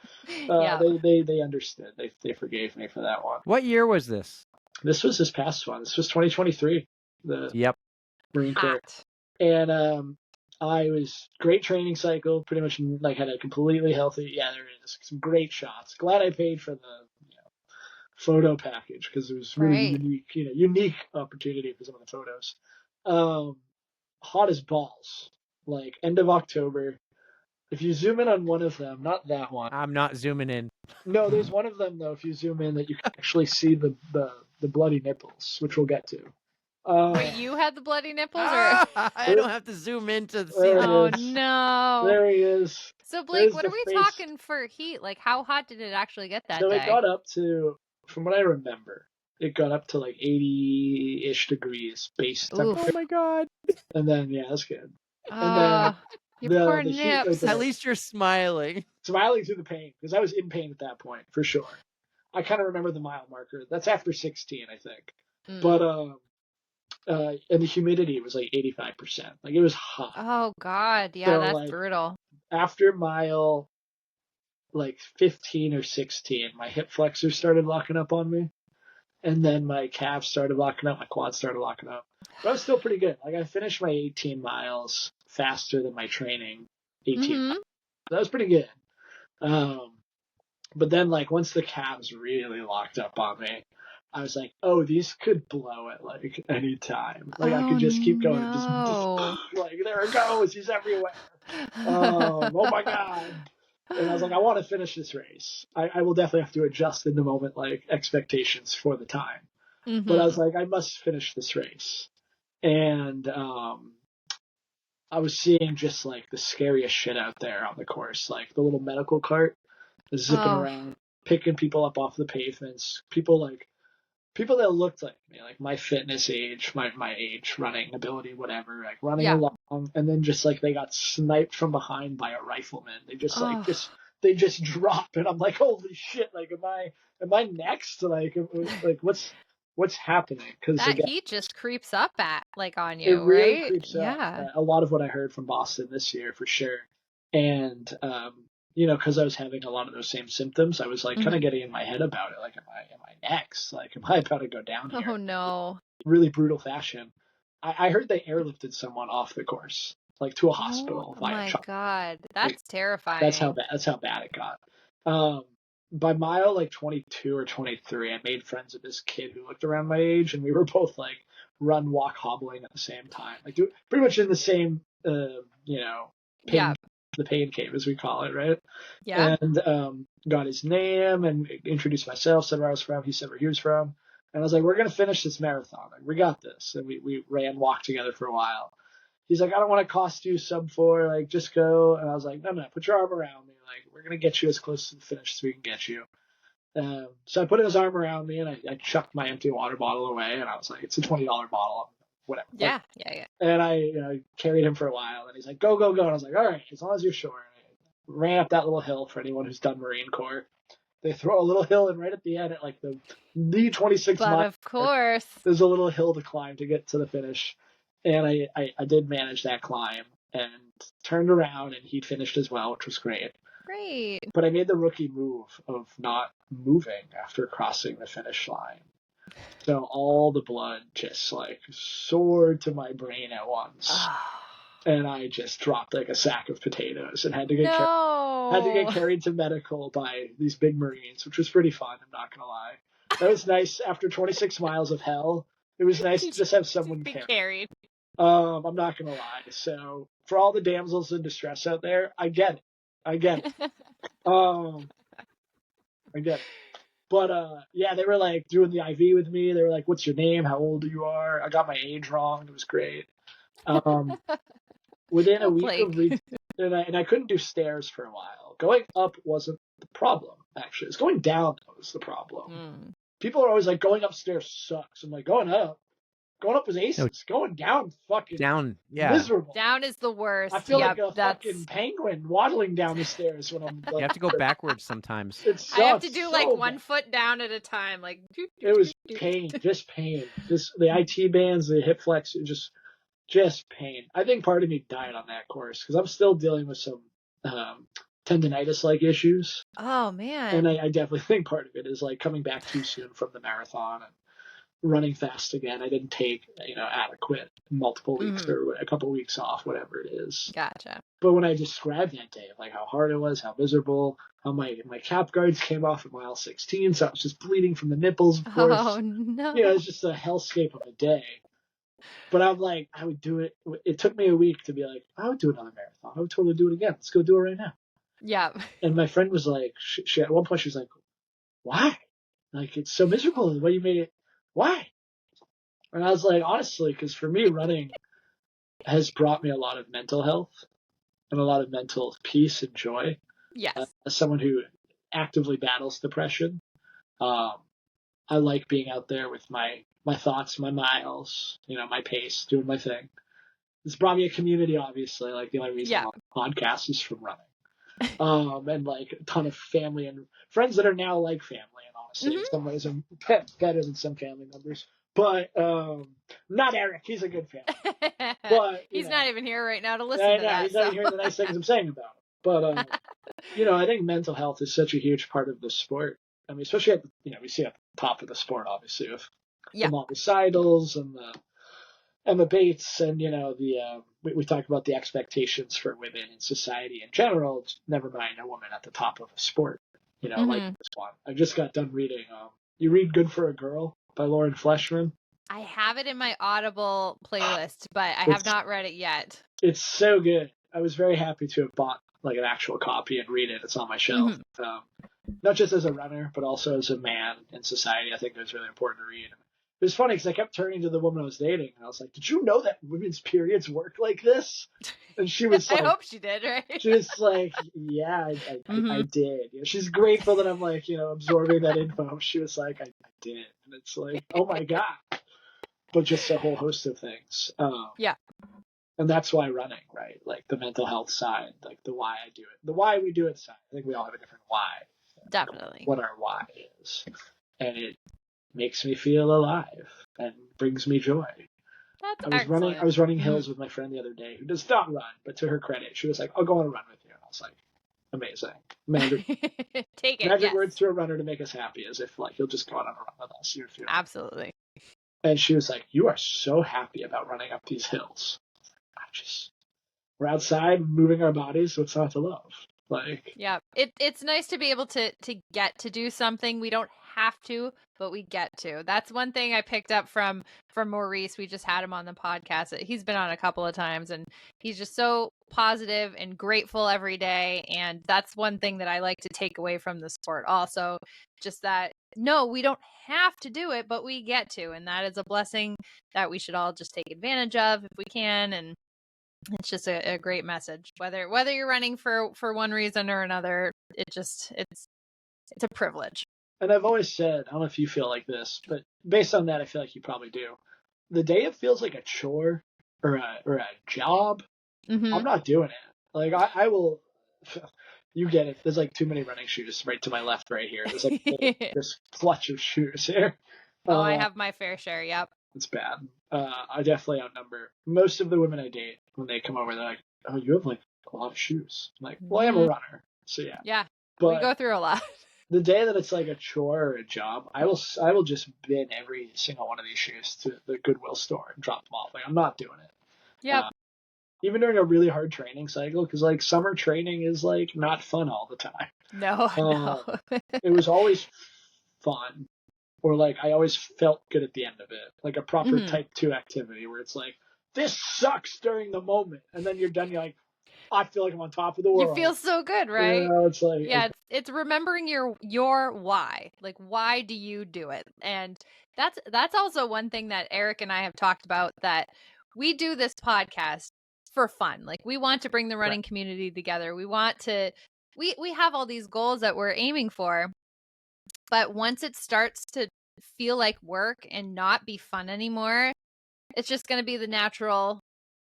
[SPEAKER 2] they understood. They forgave me for that one.
[SPEAKER 1] What year was this?
[SPEAKER 2] This was this past one. This was 2023. The Marine Corps. And I was great training cycle, pretty much like had a completely healthy. Yeah, there it is. Some great shots. Glad I paid for the photo package because it was really unique opportunity for some of the photos. Hot as balls, like end of October. If you zoom in on one of them, not that one.
[SPEAKER 1] I'm not zooming in.
[SPEAKER 2] No, there's one of them though. If you zoom in, that you can actually see the bloody nipples, which we'll get to.
[SPEAKER 3] Wait, you had the bloody nipples, or
[SPEAKER 1] I don't have to zoom in to see.
[SPEAKER 3] Oh no!
[SPEAKER 2] There he is.
[SPEAKER 3] So Blake, what are we talking for heat? Like, how hot did it actually get that day?
[SPEAKER 2] So it got up to, from what I remember, it got up to like 80-ish degrees base temperature.
[SPEAKER 1] Oh my god!
[SPEAKER 2] And then that's good.
[SPEAKER 3] You poor nips.
[SPEAKER 1] At least you're smiling.
[SPEAKER 2] Smiling through the pain, because I was in pain at that point for sure. I kind of remember the mile marker. That's after 16, I think. But and the humidity was like 85%. Like it was hot.
[SPEAKER 3] Oh god, yeah, so, that's brutal.
[SPEAKER 2] After mile like 15 or 16, my hip flexors started locking up on me, and then my calves started locking up, my quads started locking up. But I was still pretty good. Like I finished my 18 miles faster than my training 18 miles. That was pretty good. But then like once the calves really locked up on me, I was like, oh, these could blow at like any time. Like I could just keep going.
[SPEAKER 3] No.
[SPEAKER 2] Just like there it goes. He's everywhere. Oh my god. And I was like, I want to finish this race. I will definitely have to adjust in the moment like expectations for the time. But I was like, I must finish this race. And I was seeing just like the scariest shit out there on the course, like the little medical cart zipping around, picking people up off the pavements, people that looked like me, like my fitness age, my age, running ability, whatever, like running along, and then just like they got sniped from behind by a rifleman. They just they just drop, and I'm like, holy shit! Like, am I next? Like what's happening? Because
[SPEAKER 3] that heat just creeps up on you,
[SPEAKER 2] it really
[SPEAKER 3] right?
[SPEAKER 2] Creeps up. A lot of what I heard from Boston this year, for sure, and because I was having a lot of those same symptoms, I was like kind of getting in my head about it. Like, am I next? Like, am I about to go down here?
[SPEAKER 3] Oh no!
[SPEAKER 2] Really brutal fashion. I heard they airlifted someone off the course, like to a hospital.
[SPEAKER 3] Oh my god, that's terrifying.
[SPEAKER 2] That's how bad it got. By mile like 22 or 23, I made friends with this kid who looked around my age, and we were both like run, walk, hobbling at the same time, like pretty much in the same, the pain cave, as we call it, right?
[SPEAKER 3] Yeah.
[SPEAKER 2] And got his name and introduced myself, said where I was from, he said where he was from. And I was like, we're going to finish this marathon. Like, we got this. And we walked together for a while. He's like, I don't want to cost you sub 4, like, just go. And I was like, no, put your arm around me. Like, we're going to get you as close to the finish as we can get you. So I put his arm around me, and I chucked my empty water bottle away. And I was like, it's a $20 bottle. Whatever.
[SPEAKER 3] Yeah.
[SPEAKER 2] And I carried him for a while, and he's like, go. And I was like, all right, as long as you're sure. And I ran up that little hill. For anyone who's done Marine Corps, they throw a little hill, and right at the end, at like the 26
[SPEAKER 3] but
[SPEAKER 2] miles,
[SPEAKER 3] of course,
[SPEAKER 2] there's a little hill to climb to get to the finish. And I did manage that climb and turned around, and he finished as well, which was great.
[SPEAKER 3] Great.
[SPEAKER 2] But I made the rookie move of not moving after crossing the finish line. So all the blood just like soared to my brain at once. And I just dropped like a sack of potatoes and had to get carried to medical by these big Marines, which was pretty fun, I'm not gonna lie. That was nice. After 26 miles of hell, it was nice to just have someone carried. I'm not gonna lie. So for all the damsels in distress out there, I get it. I get it. But yeah, they were like doing the IV with me. They were like, "What's your name? How old you are?" I got my age wrong. It was great. Within a week of and I couldn't do stairs for a while. Going up wasn't the problem, actually. It's going down that was the problem. People are always like, going upstairs sucks. I'm like, going up was aces. No. Going down, fucking miserable.
[SPEAKER 3] Down is the worst.
[SPEAKER 2] I feel like a fucking penguin waddling down the stairs when I'm.
[SPEAKER 1] You have to go backwards sometimes.
[SPEAKER 3] I have to do like 1 foot down at a time. Like
[SPEAKER 2] it was pain, just pain. Just the IT bands, the hip flex, just pain. I think part of me died on that course because I'm still dealing with some tendonitis-like issues.
[SPEAKER 3] Oh man!
[SPEAKER 2] And I definitely think part of it is like coming back too soon from the marathon and running fast again. I didn't take adequate multiple weeks or a couple weeks off, whatever it is.
[SPEAKER 3] Gotcha.
[SPEAKER 2] But when I described that day, like how hard it was, how miserable, how my cap guards came off at mile 16, so I was just bleeding from the nipples. Of course.
[SPEAKER 3] Oh no!
[SPEAKER 2] It's just a hellscape of a day. But I'm like, I would do it. It took me a week to be like, I would do another marathon. I would totally do it again. Let's go do it right now.
[SPEAKER 3] Yeah.
[SPEAKER 2] And my friend was like, she at one point she was like, why? Like, it's so miserable the way you made it. Why? And I was like, honestly, because for me, running has brought me a lot of mental health and a lot of mental peace and joy.
[SPEAKER 3] Yes.
[SPEAKER 2] As someone who actively battles depression, I like being out there with my thoughts, my miles, my pace, doing my thing. It's brought me a community, obviously. Like the only reason I'm on podcast is from running. And like a ton of family and friends that are now like family, and honestly, in some ways I'm better than some family members. But not Eric, he's a good family. But
[SPEAKER 3] he's not even here right now to listen to that.
[SPEAKER 2] He's not even hearing the nice things I'm saying about him. But I think mental health is such a huge part of the sport. I mean, especially at we see at the top of the sport, obviously, with the Molly Seidels and the Bates, and we talk about the expectations for women in society in general. Never mind a woman at the top of a sport, like this one. I just got done reading. You read "Good for a Girl" by Lauren Fleshman?
[SPEAKER 3] I have it in my Audible playlist, but I have not read it yet.
[SPEAKER 2] It's so good. I was very happy to have bought like an actual copy and read it. It's on my shelf. Not just as a runner, but also as a man in society. I think it was really important to read. It was funny because I kept turning to the woman I was dating, and I was like, "Did you know that women's periods work like this?" And she was like,
[SPEAKER 3] "I hope she did, right?"
[SPEAKER 2] She was like, "Yeah, I did." She's grateful that I'm like, absorbing that info. She was like, "I did," and it's like, "Oh my god!" But just a whole host of things. And that's why running, right? Like the mental health side, like the why I do it, the why we do it side. I think we all have a different why.
[SPEAKER 3] Definitely.
[SPEAKER 2] What our why is, and it makes me feel alive and brings me joy. I was running hills with my friend the other day, who does not run, but to her credit, she was like, "I'll go on a run with you." And I was like, amazing.
[SPEAKER 3] Take it.
[SPEAKER 2] Magic words to a runner to make us happy, as if like you'll just go on a run with us.
[SPEAKER 3] Absolutely.
[SPEAKER 2] And she was like, "You are so happy about running up these hills." We're outside moving our bodies. What's not to love? Like,
[SPEAKER 3] yeah, it's nice to be able to get to do something. We don't have to, but we get to. That's one thing I picked up from Maurice. We just had him on the podcast. He's been on a couple of times, and he's just so positive and grateful every day. And that's one thing that I like to take away from the sport. Also, just that no, we don't have to do it, but we get to, and that is a blessing that we should all just take advantage of if we can. And it's just a great message. Whether you're running for one reason or another, it's a privilege.
[SPEAKER 2] And I've always said, I don't know if you feel like this, but based on that, I feel like you probably do. The day it feels like a chore or a job, I'm not doing it. Like I will. You get it. There's like too many running shoes right to my left, right here. There's like this clutch of shoes here.
[SPEAKER 3] Oh, I have my fair share. Yep.
[SPEAKER 2] It's bad. I definitely outnumber most of the women I date. When they come over, they're like, "Oh, you have like a lot of shoes." I'm like, well, I am a runner, so yeah.
[SPEAKER 3] Yeah,
[SPEAKER 2] but
[SPEAKER 3] we go through a lot.
[SPEAKER 2] The day that it's like a chore or a job, I will just bin every single one of these shoes to the Goodwill store and drop them off. Like, I'm not doing it.
[SPEAKER 3] Yeah.
[SPEAKER 2] Even during a really hard training cycle, because like summer training is like not fun all the time.
[SPEAKER 3] No.
[SPEAKER 2] It was always fun, or like I always felt good at the end of it, like a proper type 2 activity where it's like, this sucks during the moment, and then you're done. You're like, I feel like I'm on top of the world.
[SPEAKER 3] You feel so good, right?
[SPEAKER 2] You know, it's like,
[SPEAKER 3] yeah, it's remembering your why. Like, why do you do it? And that's also one thing that Eric and I have talked about, that we do this podcast for fun. Like, we want to bring the running community together. We want to we have all these goals that we're aiming for. But once it starts to feel like work and not be fun anymore, it's just going to be the natural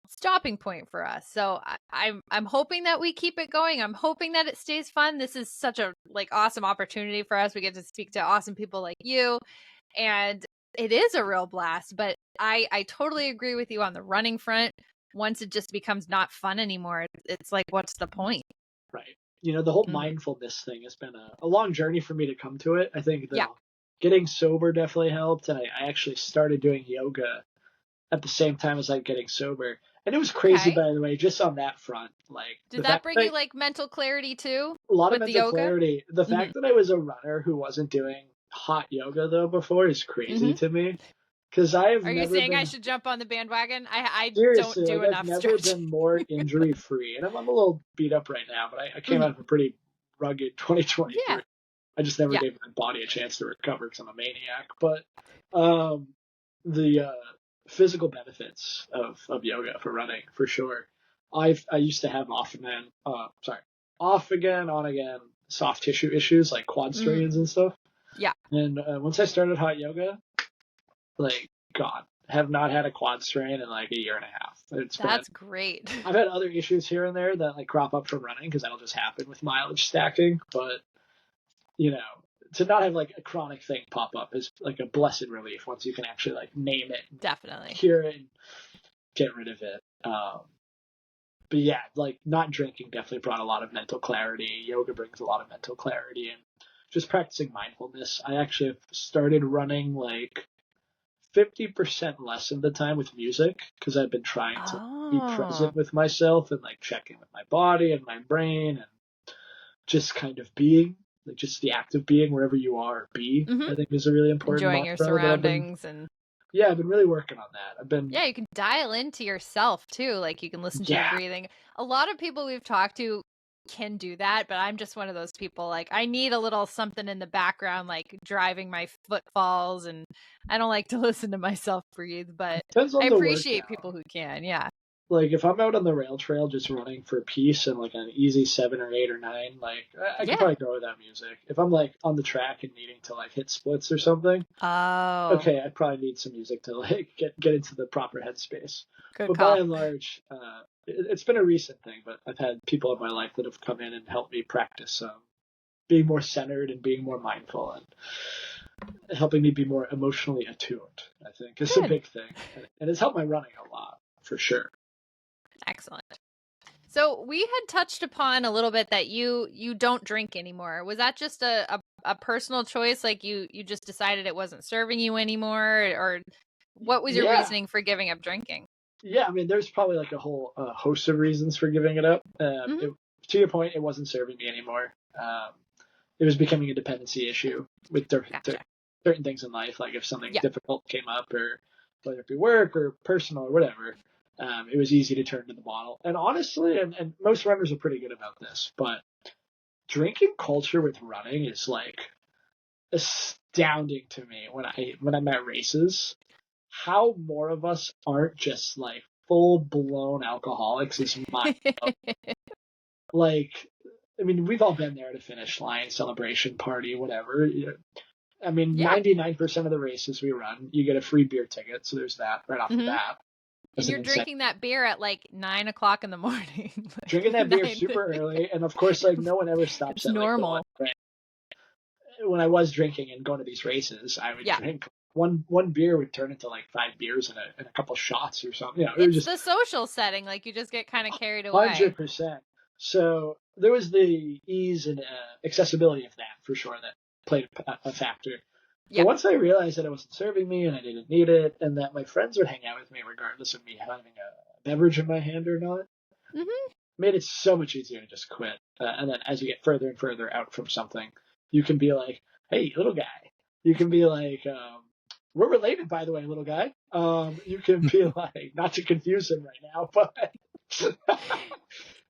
[SPEAKER 3] stopping point for us. So I'm hoping that we keep it going. I'm hoping that it stays fun. This is such a awesome opportunity for us. We get to speak to awesome people like you, and it is a real blast. But I totally agree with you on the running front. Once it just becomes not fun anymore, it's like, what's the point?
[SPEAKER 2] Right. You know, the whole mindfulness thing has been a long journey for me to come to it. I think that getting sober definitely helped, and I actually started doing yoga at the same time as getting sober. And it was crazy, by the way, just on that front. Like,
[SPEAKER 3] did that bring you mental clarity too?
[SPEAKER 2] A lot of mental clarity. The fact that I was a runner who wasn't doing hot yoga though before is crazy to me. Because Are
[SPEAKER 3] you saying I should jump on the bandwagon? I
[SPEAKER 2] seriously,
[SPEAKER 3] don't do enough.
[SPEAKER 2] I've never been more injury free, and I'm a little beat up right now. But I came out of a pretty rugged 2023. Yeah. I just never gave my body a chance to recover because I'm a maniac. But the physical benefits of yoga for running, for sure. I used to have off again, on again soft tissue issues like quad strains and stuff.
[SPEAKER 3] Yeah.
[SPEAKER 2] And once I started hot yoga, God, have not had a quad strain in a year and a half.
[SPEAKER 3] That's great.
[SPEAKER 2] I've had other issues here and there that crop up from running because that'll just happen with mileage stacking. But to not have a chronic thing pop up is a blessed relief once you can actually name it,
[SPEAKER 3] definitely
[SPEAKER 2] cure it, and get rid of it. But yeah, not drinking definitely brought a lot of mental clarity. Yoga brings a lot of mental clarity, and just practicing mindfulness. I actually have started running 50% less of the time with music because I've been trying to be present with myself and checking with my body and my brain and just kind of being. Just the act of being wherever you are, I think is a really important.
[SPEAKER 3] Enjoying your surroundings
[SPEAKER 2] I've been really working on that.
[SPEAKER 3] you can dial into yourself too. You can listen to your breathing. A lot of people we've talked to can do that, but I'm just one of those people. I need a little something in the background, driving my footfalls, and I don't like to listen to myself breathe. But I appreciate people who can. Yeah.
[SPEAKER 2] If I'm out on the rail trail just running for peace and an easy 7 or 8 or 9, I can probably go without music. If I'm on the track and needing to hit splits or something, okay, I probably need some music to get into the proper headspace.
[SPEAKER 3] Good
[SPEAKER 2] but
[SPEAKER 3] call.
[SPEAKER 2] By and large, it's been a recent thing, but I've had people in my life that have come in and helped me practice being more centered and being more mindful and helping me be more emotionally attuned, I think, is a big thing. And it's helped my running a lot, for sure.
[SPEAKER 3] Excellent. So we had touched upon a little bit that you don't drink anymore. Was that just a personal choice? You just decided it wasn't serving you anymore, or what was your reasoning for giving up drinking?
[SPEAKER 2] Yeah, I mean, there's probably a whole host of reasons for giving it up. To your point, it wasn't serving me anymore. It was becoming a dependency issue with certain things in life. If something difficult came up, or whether it be work or personal or whatever, it was easy to turn to the bottle. And honestly, and most runners are pretty good about this, but drinking culture with running is astounding to me when I'm at races. How more of us aren't just full blown alcoholics is mind blowing. I mean, we've all been there at a finish line, celebration party, whatever. I mean, 99% of the races we run, you get a free beer ticket, so there's that right off the bat.
[SPEAKER 3] And you're drinking that beer at 9 o'clock in the morning.
[SPEAKER 2] Drinking that beer super early, and of course, no one ever stops.
[SPEAKER 3] It's normal.
[SPEAKER 2] When I was drinking and going to these races, I would drink one beer would turn into 5 beers and a couple shots or something. It was just
[SPEAKER 3] the social setting. You just get kind of carried away.
[SPEAKER 2] 100%. So there was the ease and accessibility of that for sure that played a factor. Yeah. But once I realized that it wasn't serving me and I didn't need it, and that my friends would hang out with me regardless of me having a beverage in my hand or not, made it so much easier to just quit. And then as you get further and further out from something, you can be like, hey, little guy. You can be like, we're related, by the way, little guy. You can be like, not to confuse him right now, but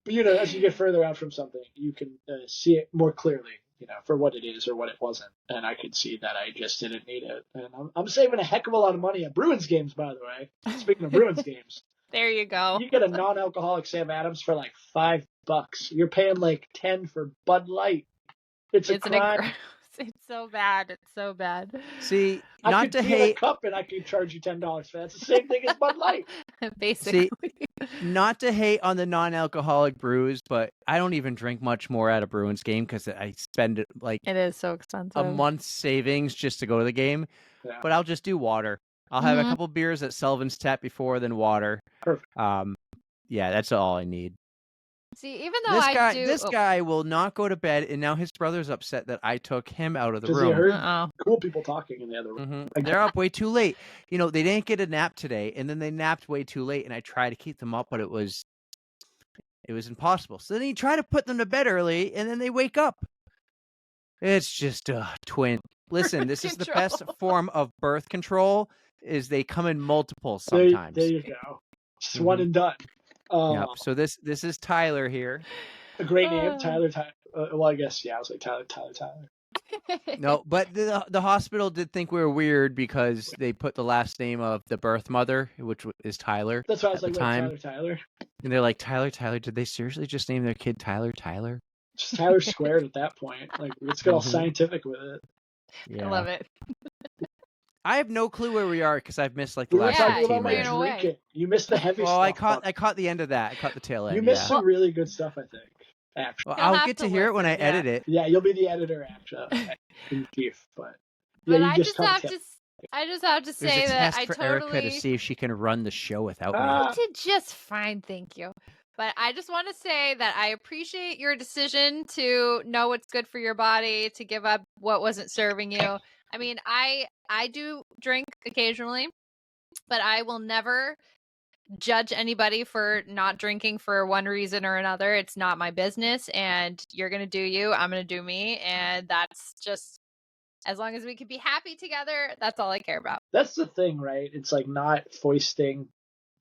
[SPEAKER 2] But as you get further out from something, you can see it more clearly, for what it is or what it wasn't. And I could see that I just didn't need it. And I'm saving a heck of a lot of money at Bruins games, by the way. Speaking of Bruins games.
[SPEAKER 3] There you go.
[SPEAKER 2] You get a non-alcoholic Sam Adams for like $5. You're paying like 10 for Bud Light. It's a crime.
[SPEAKER 3] It's so bad. It's so bad.
[SPEAKER 1] See,
[SPEAKER 2] not to hate a cup, and I could charge you $10 for that. It's the same thing as Bud Light.
[SPEAKER 3] Basically.
[SPEAKER 1] See, not to hate on the non-alcoholic brews, but I don't even drink much more at a Bruins game because I spend it
[SPEAKER 3] is so expensive.
[SPEAKER 1] A month's savings just to go to the game.
[SPEAKER 2] Yeah.
[SPEAKER 1] But I'll just do water. I'll have a couple beers at Sullivan's Tap before, then water.
[SPEAKER 2] Perfect.
[SPEAKER 1] Yeah, that's all I need.
[SPEAKER 3] See, even though
[SPEAKER 1] this guy will not go to bed, and now his brother's upset that I took him out of the room.
[SPEAKER 2] He heard cool people talking in the other room.
[SPEAKER 1] They're up way too late. They didn't get a nap today, and then they napped way too late, and I tried to keep them up, but it was impossible. So then you try to put them to bed early, and then they wake up. It's just a twin. Listen, this is the best form of birth control, is they come in multiples sometimes.
[SPEAKER 2] There you go. Just one and done.
[SPEAKER 1] Yep. So this is Tyler here.
[SPEAKER 2] A great name, Tyler. Well, I guess I was like Tyler.
[SPEAKER 1] No, but the hospital did think we were weird because they put the last name of the birth mother, which is Tyler.
[SPEAKER 2] That's why I was like, Tyler.
[SPEAKER 1] And they're like, Tyler. Did they seriously just name their kid Tyler?
[SPEAKER 2] Just Tyler squared at that point. Like, let's get all scientific with it.
[SPEAKER 1] Yeah.
[SPEAKER 3] I love it.
[SPEAKER 1] I have no clue where we are because I've missed the last 15 minutes.
[SPEAKER 2] You missed the heavy stuff.
[SPEAKER 1] I caught the end of that. I caught the tail end.
[SPEAKER 2] You missed some really good stuff, I think. Actually,
[SPEAKER 1] I'll get to hear it when I edit it.
[SPEAKER 2] Yeah, you'll be the editor, actually. But
[SPEAKER 3] I just have to say that I totally
[SPEAKER 1] Erica to see if she can run the show without me.
[SPEAKER 3] I did just fine, thank you. But I just want to say that I appreciate your decision to know what's good for your body, to give up what wasn't serving you. I mean, I do drink occasionally, but I will never judge anybody for not drinking for one reason or another. It's not my business, and you're going to do you, I'm going to do me, and that's just, as long as we can be happy together, that's all I care about.
[SPEAKER 2] That's the thing, right? It's like not foisting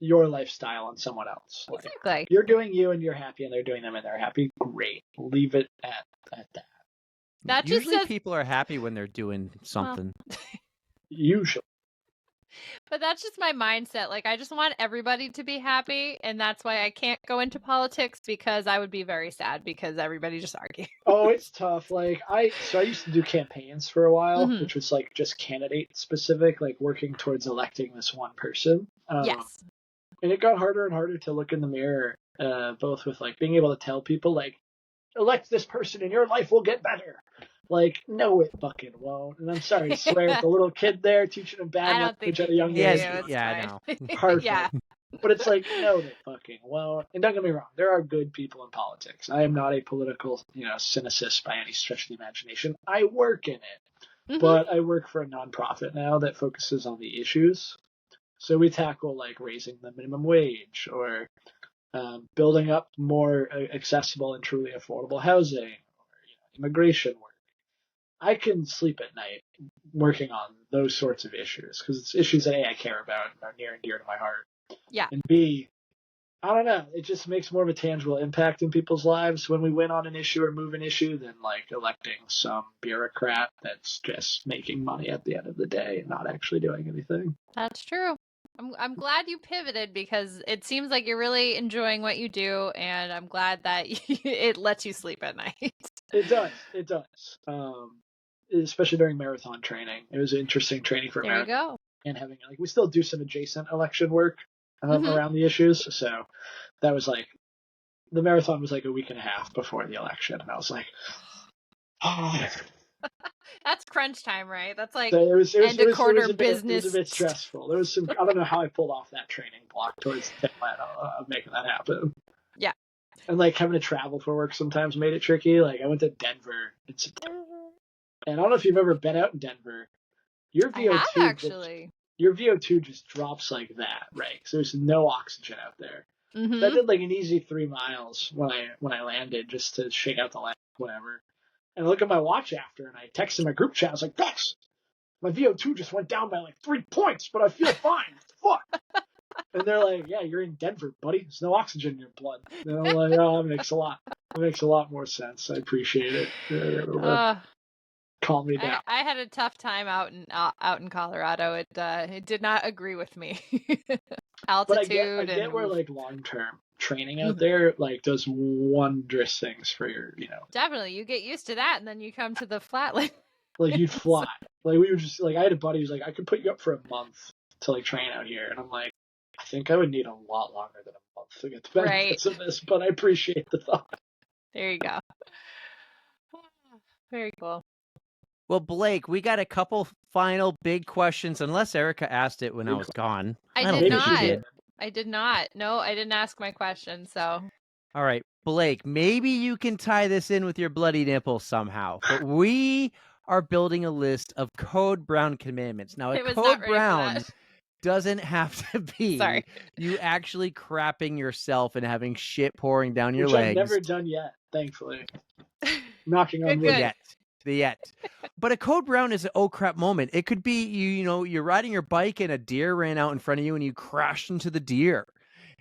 [SPEAKER 2] your lifestyle on someone else.
[SPEAKER 3] Exactly.
[SPEAKER 2] Like, you're doing you and you're happy, and they're doing them and they're happy. Great. Leave it at that.
[SPEAKER 3] That
[SPEAKER 1] usually
[SPEAKER 3] just
[SPEAKER 1] people are happy when they're doing something.
[SPEAKER 2] Well, usually.
[SPEAKER 3] But that's just my mindset. Like, I just want everybody to be happy, and that's why I can't go into politics, because I would be very sad because everybody just argues.
[SPEAKER 2] Oh, it's tough. Like, I used to do campaigns for a while, which was like just candidate specific, like working towards electing this one person.
[SPEAKER 3] Yes.
[SPEAKER 2] And it got harder and harder to look in the mirror, both with like being able to tell people like, elect this person and your life will get better. Like, no, it fucking won't. And I'm sorry to swear at the little kid there, teaching him bad language at a young age.
[SPEAKER 1] I know.
[SPEAKER 2] Perfect. Yeah. But it's like, no, they fucking won't. And don't get me wrong, there are good people in politics. I am not a political, cynicist by any stretch of the imagination. I work in it. But I work for a nonprofit now that focuses on the issues. So we tackle like raising the minimum wage, or building up more accessible and truly affordable housing, or immigration work. I can sleep at night working on those sorts of issues because it's issues that A, I care about and are near and dear to my heart.
[SPEAKER 3] Yeah.
[SPEAKER 2] And B, I don't know, it just makes more of a tangible impact in people's lives when we win on an issue or move an issue than like electing some bureaucrat that's just making money at the end of the day and not actually doing anything.
[SPEAKER 3] That's true. I'm glad you pivoted, because it seems like you're really enjoying what you do, and I'm glad that it lets you sleep at night.
[SPEAKER 2] It does. Especially during marathon training. It was interesting training for marathon.
[SPEAKER 3] There you go.
[SPEAKER 2] And having we still do some adjacent election work around the issues. So that was like, the marathon was like a week and a half before the election, and I was like, oh.
[SPEAKER 3] That's crunch time, right? That's like
[SPEAKER 2] so it was
[SPEAKER 3] business.
[SPEAKER 2] It was a bit stressful. There was some. I don't know how I pulled off that training block towards the tail end of making that happen.
[SPEAKER 3] Yeah.
[SPEAKER 2] And like having to travel for work sometimes made it tricky. Like I went to Denver in September, and I don't know if you've ever been out in Denver. Your VO2 just drops like that, right? So there's no oxygen out there.
[SPEAKER 3] Mm-hmm.
[SPEAKER 2] So I did like an easy 3 miles when I landed, just to shake out the land, whatever. And I look at my watch after, and I texted my group chat. I was like, Bex, my VO2 just went down by like 3 points, but I feel fine. Fuck. And they're like, yeah, you're in Denver, buddy. There's no oxygen in your blood. And I'm like, oh, that makes a lot more sense. I appreciate it. Calm me down.
[SPEAKER 3] I had a tough time out in Colorado. It did not agree with me. Altitude.
[SPEAKER 2] But I get where like long-term training out there like does wondrous things for your,
[SPEAKER 3] Definitely, you get used to that, and then you come to the flatland.
[SPEAKER 2] Like you'd fly. Like we were just like, I had a buddy who's like, I could put you up for a month to like train out here, and I'm like, I think I would need a lot longer than a month to get the benefits of this, but I appreciate the thought.
[SPEAKER 3] There you go. Very cool.
[SPEAKER 1] Well, Blake, we got a couple final big questions, unless Erica asked it when I was gone.
[SPEAKER 3] I did not. No, I didn't ask my question, so.
[SPEAKER 1] All right, Blake, maybe you can tie this in with your bloody nipple somehow. But we are building a list of Code Brown commandments. Now, a Code Brown doesn't have to be you actually crapping yourself and having shit pouring down your legs.
[SPEAKER 2] I've never done yet, thankfully. Knocking on wood.
[SPEAKER 1] Yet. But a Code Brown is an oh crap moment. It could be you're riding your bike and a deer ran out in front of you and you crashed into the deer.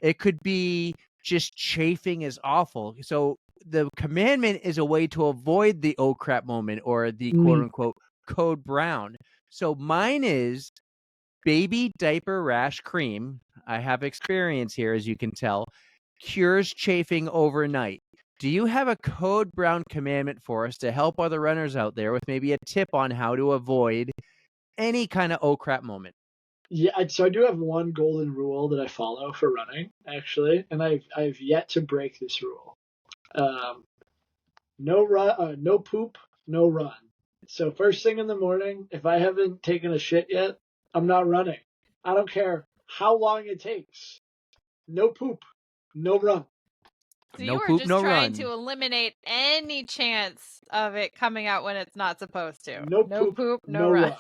[SPEAKER 1] It could be just chafing is awful. So the commandment is a way to avoid the oh crap moment or the quote unquote Code Brown. So mine is baby diaper rash cream. I have experience here, as you can tell. Cures chafing overnight. Do you have a Code Brown commandment for us to help other runners out there with maybe a tip on how to avoid any kind of oh crap moment?
[SPEAKER 2] Yeah, so I do have one golden rule that I follow for running, actually, and I've yet to break this rule. No poop, no run. So first thing in the morning, if I haven't taken a shit yet, I'm not running. I don't how long it takes. No poop, no run.
[SPEAKER 3] So you were just trying to eliminate any chance of it coming out when it's not supposed to.
[SPEAKER 2] No poop, no run.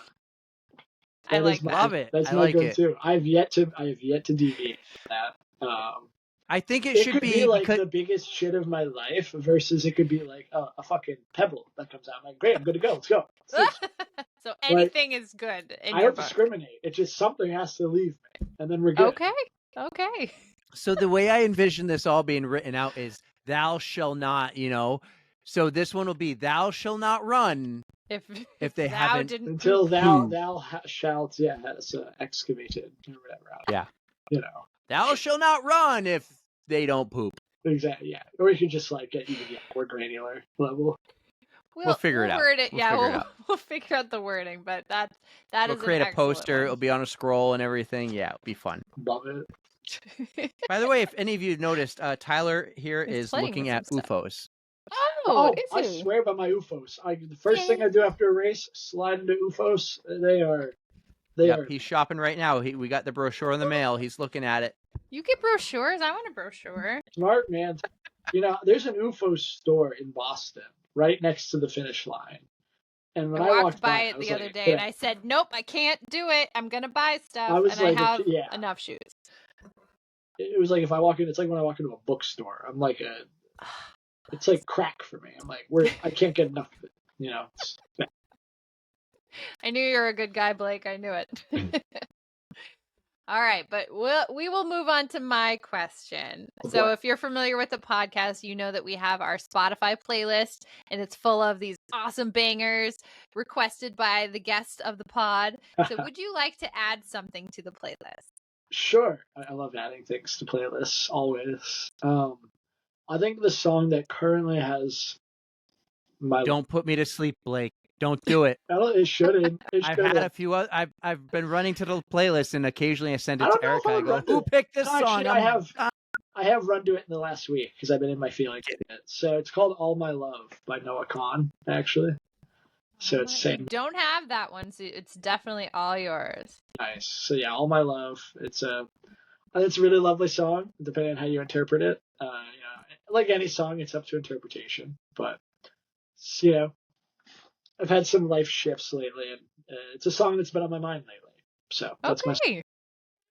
[SPEAKER 3] I
[SPEAKER 1] love it.
[SPEAKER 2] That's my go-to. I have yet to deviate from that.
[SPEAKER 1] I think it should
[SPEAKER 2] be like the biggest shit of my life versus it could be like a fucking pebble that comes out. I'm like, great, I'm good to go. Let's go.
[SPEAKER 3] So anything is good.
[SPEAKER 2] I don't discriminate. It's just something has to leave me, and then we're good.
[SPEAKER 3] Okay.
[SPEAKER 1] So the way I envision this all being written out is thou shall not, So this one will be thou shall not run if they haven't
[SPEAKER 2] until thou shalt has excavated or whatever.
[SPEAKER 1] Yeah. Thou shall not run if they don't poop.
[SPEAKER 2] Exactly. Yeah. Or you could just like get even more granular level.
[SPEAKER 1] We'll figure it out.
[SPEAKER 3] We'll figure out the wording, but that
[SPEAKER 1] we'll create a poster. It'll be on a scroll and everything. Yeah, it'll be fun.
[SPEAKER 2] Love it.
[SPEAKER 1] By the way, if any of you noticed, Tyler here is looking at UFOs.
[SPEAKER 3] Oh,
[SPEAKER 2] I swear by my UFOs. The first thing I do after a race, slide into UFOs. They are.
[SPEAKER 1] He's shopping right now. We got the brochure in the mail. He's looking at it.
[SPEAKER 3] You get brochures? I want a brochure.
[SPEAKER 2] Smart man. There's an UFO store in Boston right next to the finish line. And when I walked
[SPEAKER 3] by it the other day, and I said, "Nope, I can't do it. I'm gonna buy stuff, I have enough shoes."
[SPEAKER 2] It was like if I walk in, it's like when I walk into a bookstore. I'm like it's like crack for me. I'm like, I can't get enough of it.
[SPEAKER 3] I knew you were a good guy, Blake. I knew it. All right, but we will move on to my question. So if you're familiar with the podcast, you know that we have our Spotify playlist, and it's full of these awesome bangers requested by the guest of the pod. So would you like to add something to the playlist?
[SPEAKER 2] Sure. I love adding things to playlists, always. I think the song that currently has my...
[SPEAKER 1] Don't put me to sleep, Blake. Don't do it.
[SPEAKER 2] It shouldn't.
[SPEAKER 1] I've had a few. I've been running to the playlist, and occasionally I send it to Erica. I go, "Who picked this song?"
[SPEAKER 2] I have run to it in the last week because I've been in my feelings. So it's called "All My Love" by Noah Kahan, actually. So it's saying
[SPEAKER 3] you don't have that one, so it's definitely all yours.
[SPEAKER 2] Nice. So yeah, "All My Love." It's a really lovely song, depending on how you interpret it. Like any song, it's up to interpretation. But I've had some life shifts lately, and it's a song that's been on my mind lately. So that's my.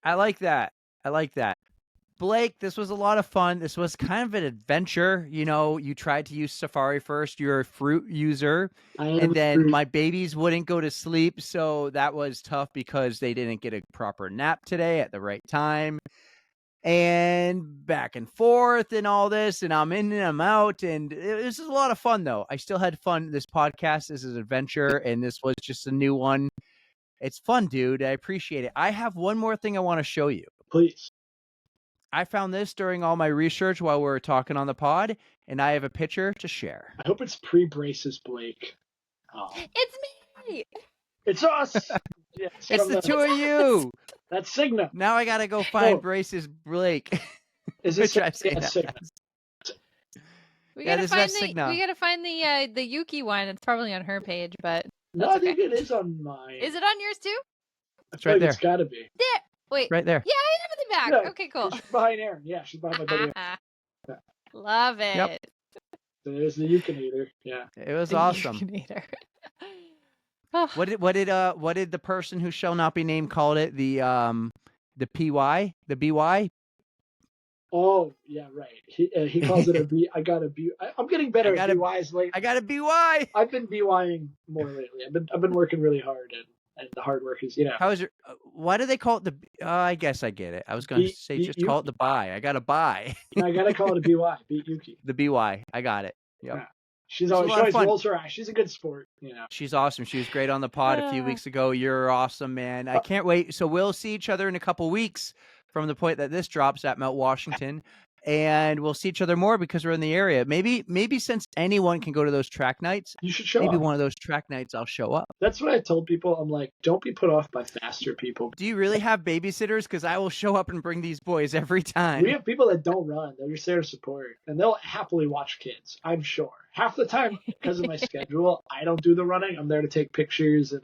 [SPEAKER 1] I like that. Blake, this was a lot of fun. This was kind of an adventure. You tried to use Safari first. You're a fruit user. And then my babies wouldn't go to sleep. So that was tough because they didn't get a proper nap today at the right time. and back and forth and all this, and I'm in and I'm out, and this is a lot of fun though. I still had fun. This podcast is an adventure, and this was just a new one. It's fun, dude. I appreciate it. I have one more thing I want to show you.
[SPEAKER 2] Please.
[SPEAKER 1] I found this during all my research while we were talking on the pod, and I have a picture to share.
[SPEAKER 2] I hope it's pre-braces, Blake.
[SPEAKER 3] Oh. It's me.
[SPEAKER 2] It's us.
[SPEAKER 1] Yeah, it's the two of you.
[SPEAKER 2] That's Cigna.
[SPEAKER 1] Now I gotta go find Braces Blake.
[SPEAKER 2] Is this
[SPEAKER 3] Cigna? We gotta find the Yuki one. It's probably on her page, but
[SPEAKER 2] no, I think it is on mine.
[SPEAKER 3] Is it on yours too?
[SPEAKER 1] It's right there.
[SPEAKER 2] It's gotta be.
[SPEAKER 3] There. Wait.
[SPEAKER 1] Right there.
[SPEAKER 3] Yeah, I have it in the back. Yeah, okay, cool.
[SPEAKER 2] She's behind Aaron. Yeah, she's behind my buddy.
[SPEAKER 3] Yeah. Love it. Yep.
[SPEAKER 2] There's the Yukinator. Yeah.
[SPEAKER 1] It was awesome. What did the person who shall not be named called it? The PY? The BY?
[SPEAKER 2] Oh, yeah, right. He calls it a B. I got a B. I'm getting better at BYs lately.
[SPEAKER 1] I got a BY.
[SPEAKER 2] I've been BYing more lately. I've been working really hard, and the hard work is,
[SPEAKER 1] How is your? Why do they call it the? I guess I get it. I was going to say just call it the buy. I got a buy.
[SPEAKER 2] I gotta call it a BY. Beat Yuki.
[SPEAKER 1] The BY. I got it. Yep.
[SPEAKER 2] Yeah. She always rolls her eyes. She's a good sport,
[SPEAKER 1] She's awesome. She was great on the pod a few weeks ago. You're awesome, man. I can't wait. So we'll see each other in a couple weeks from the point that this drops at Mount Washington. And we'll see each other more because we're in the area. Maybe since anyone can go to those track nights,
[SPEAKER 2] you should show up.
[SPEAKER 1] Maybe one of those track nights I'll show up.
[SPEAKER 2] That's what I told people. I'm like, don't be put off by faster people.
[SPEAKER 1] Do you really have babysitters? Because I will show up and bring these boys every time.
[SPEAKER 2] We have people that don't run. They're just there to support. And they'll happily watch kids, I'm sure. Half the time, because of my schedule, I don't do the running. I'm there to take pictures and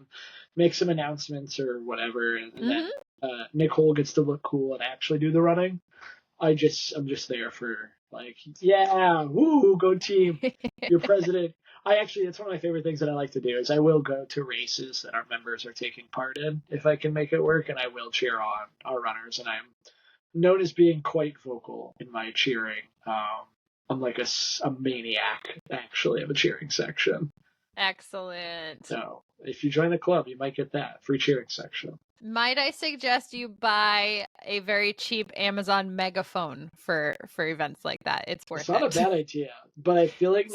[SPEAKER 2] make some announcements or whatever. And then Nicole gets to look cool and actually do the running. I'm just there for woo, go team. You're president. That's one of my favorite things that I like to do is I will go to races that our members are taking part in if I can make it work, and I will cheer on our runners. And I'm known as being quite vocal in my cheering. I'm like a maniac, actually, of a cheering section.
[SPEAKER 3] Excellent.
[SPEAKER 2] So if you join the club, you might get that free cheering section.
[SPEAKER 3] Might I suggest you buy a very cheap Amazon megaphone for events like that? It's worth it.
[SPEAKER 2] It's not a bad idea, but I feel like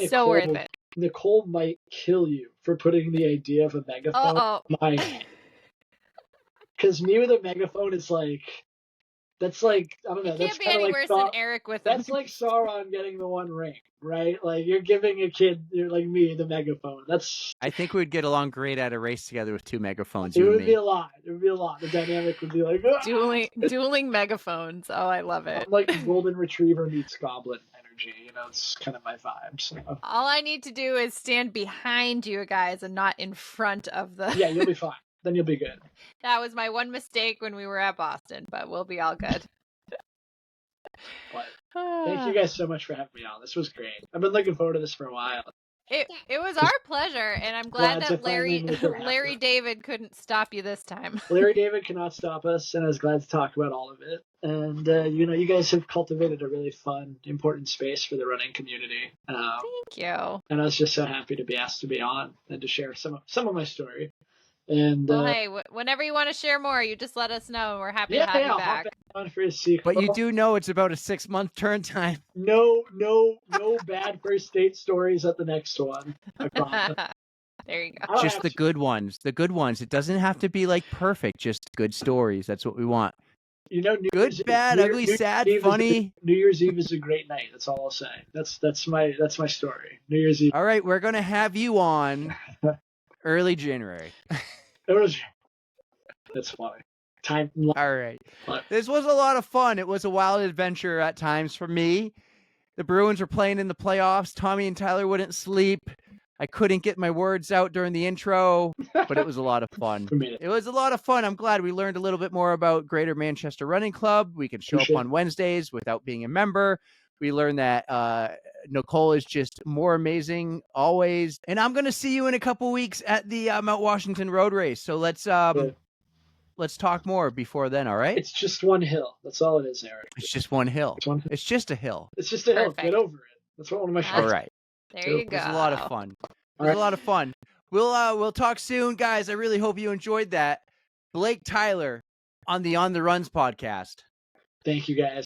[SPEAKER 2] Nicole might kill you for putting the idea of a megaphone in my head. Because me with a megaphone is like, that's like, I don't know.
[SPEAKER 3] It can't be any worse than Eric with it.
[SPEAKER 2] That's like Sauron getting the One Ring, right? Like you're giving a kid, you're like me, the megaphone.
[SPEAKER 1] I think we'd get along great at a race together with two megaphones.
[SPEAKER 2] It would be a lot. It would be a lot. The dynamic would be like
[SPEAKER 3] dueling megaphones. Oh, I love it.
[SPEAKER 2] I'm like Golden Retriever meets Goblin energy. It's kind of my vibe. So.
[SPEAKER 3] All I need to do is stand behind you guys and not in front of the.
[SPEAKER 2] Yeah, you'll be fine. Then you'll be good.
[SPEAKER 3] That was my one mistake when we were at Boston, but we'll be all good.
[SPEAKER 2] But thank you guys so much for having me on. This was great. I've been looking forward to this for a while.
[SPEAKER 3] It was our pleasure, and I'm glad that Larry David couldn't stop you this time.
[SPEAKER 2] Larry David cannot stop us, and I was glad to talk about all of it. And you guys have cultivated a really fun, important space for the running community.
[SPEAKER 3] Thank you.
[SPEAKER 2] And I was just so happy to be asked to be on and to share some of my story. And
[SPEAKER 3] hey, whenever you want to share more, you just let us know. We're happy to have you back.
[SPEAKER 2] On for a sequel.
[SPEAKER 1] But you do know it's about a 6-month turn time.
[SPEAKER 2] No bad first date stories at the next one. I promise.
[SPEAKER 3] There you go.
[SPEAKER 1] Just the good ones. The good ones. It doesn't have to be like perfect. Just good stories. That's what we want. Good, bad, ugly, sad, funny.
[SPEAKER 2] New Year's Eve is a great night. That's all I'll say. That's my story. New Year's Eve.
[SPEAKER 1] All right, we're gonna have you on early January.
[SPEAKER 2] That's funny.
[SPEAKER 1] All right. This was a lot of fun. It was a wild adventure at times for me. The Bruins were playing in the playoffs. Tommy and Tyler wouldn't sleep. I couldn't get my words out during the intro, but it was a lot of fun. It was a lot of fun. I'm glad we learned a little bit more about Greater Manchester Running Club. We can show up on Wednesdays without being a member. We learned that Nicole is just more amazing always. And I'm going to see you in a couple weeks at the Mount Washington Road Race. So let's talk more before then, all right?
[SPEAKER 2] It's just one hill. That's all it is, Eric.
[SPEAKER 1] It's just one hill. It's just a hill.
[SPEAKER 2] It's just a hill. Get over it. That's what one of my friends.
[SPEAKER 1] All right.
[SPEAKER 3] There you go.
[SPEAKER 1] It was a lot of fun. A lot of fun. We'll talk soon, guys. I really hope you enjoyed that. Blake Tyler on the On the Runs podcast.
[SPEAKER 2] Thank you, guys.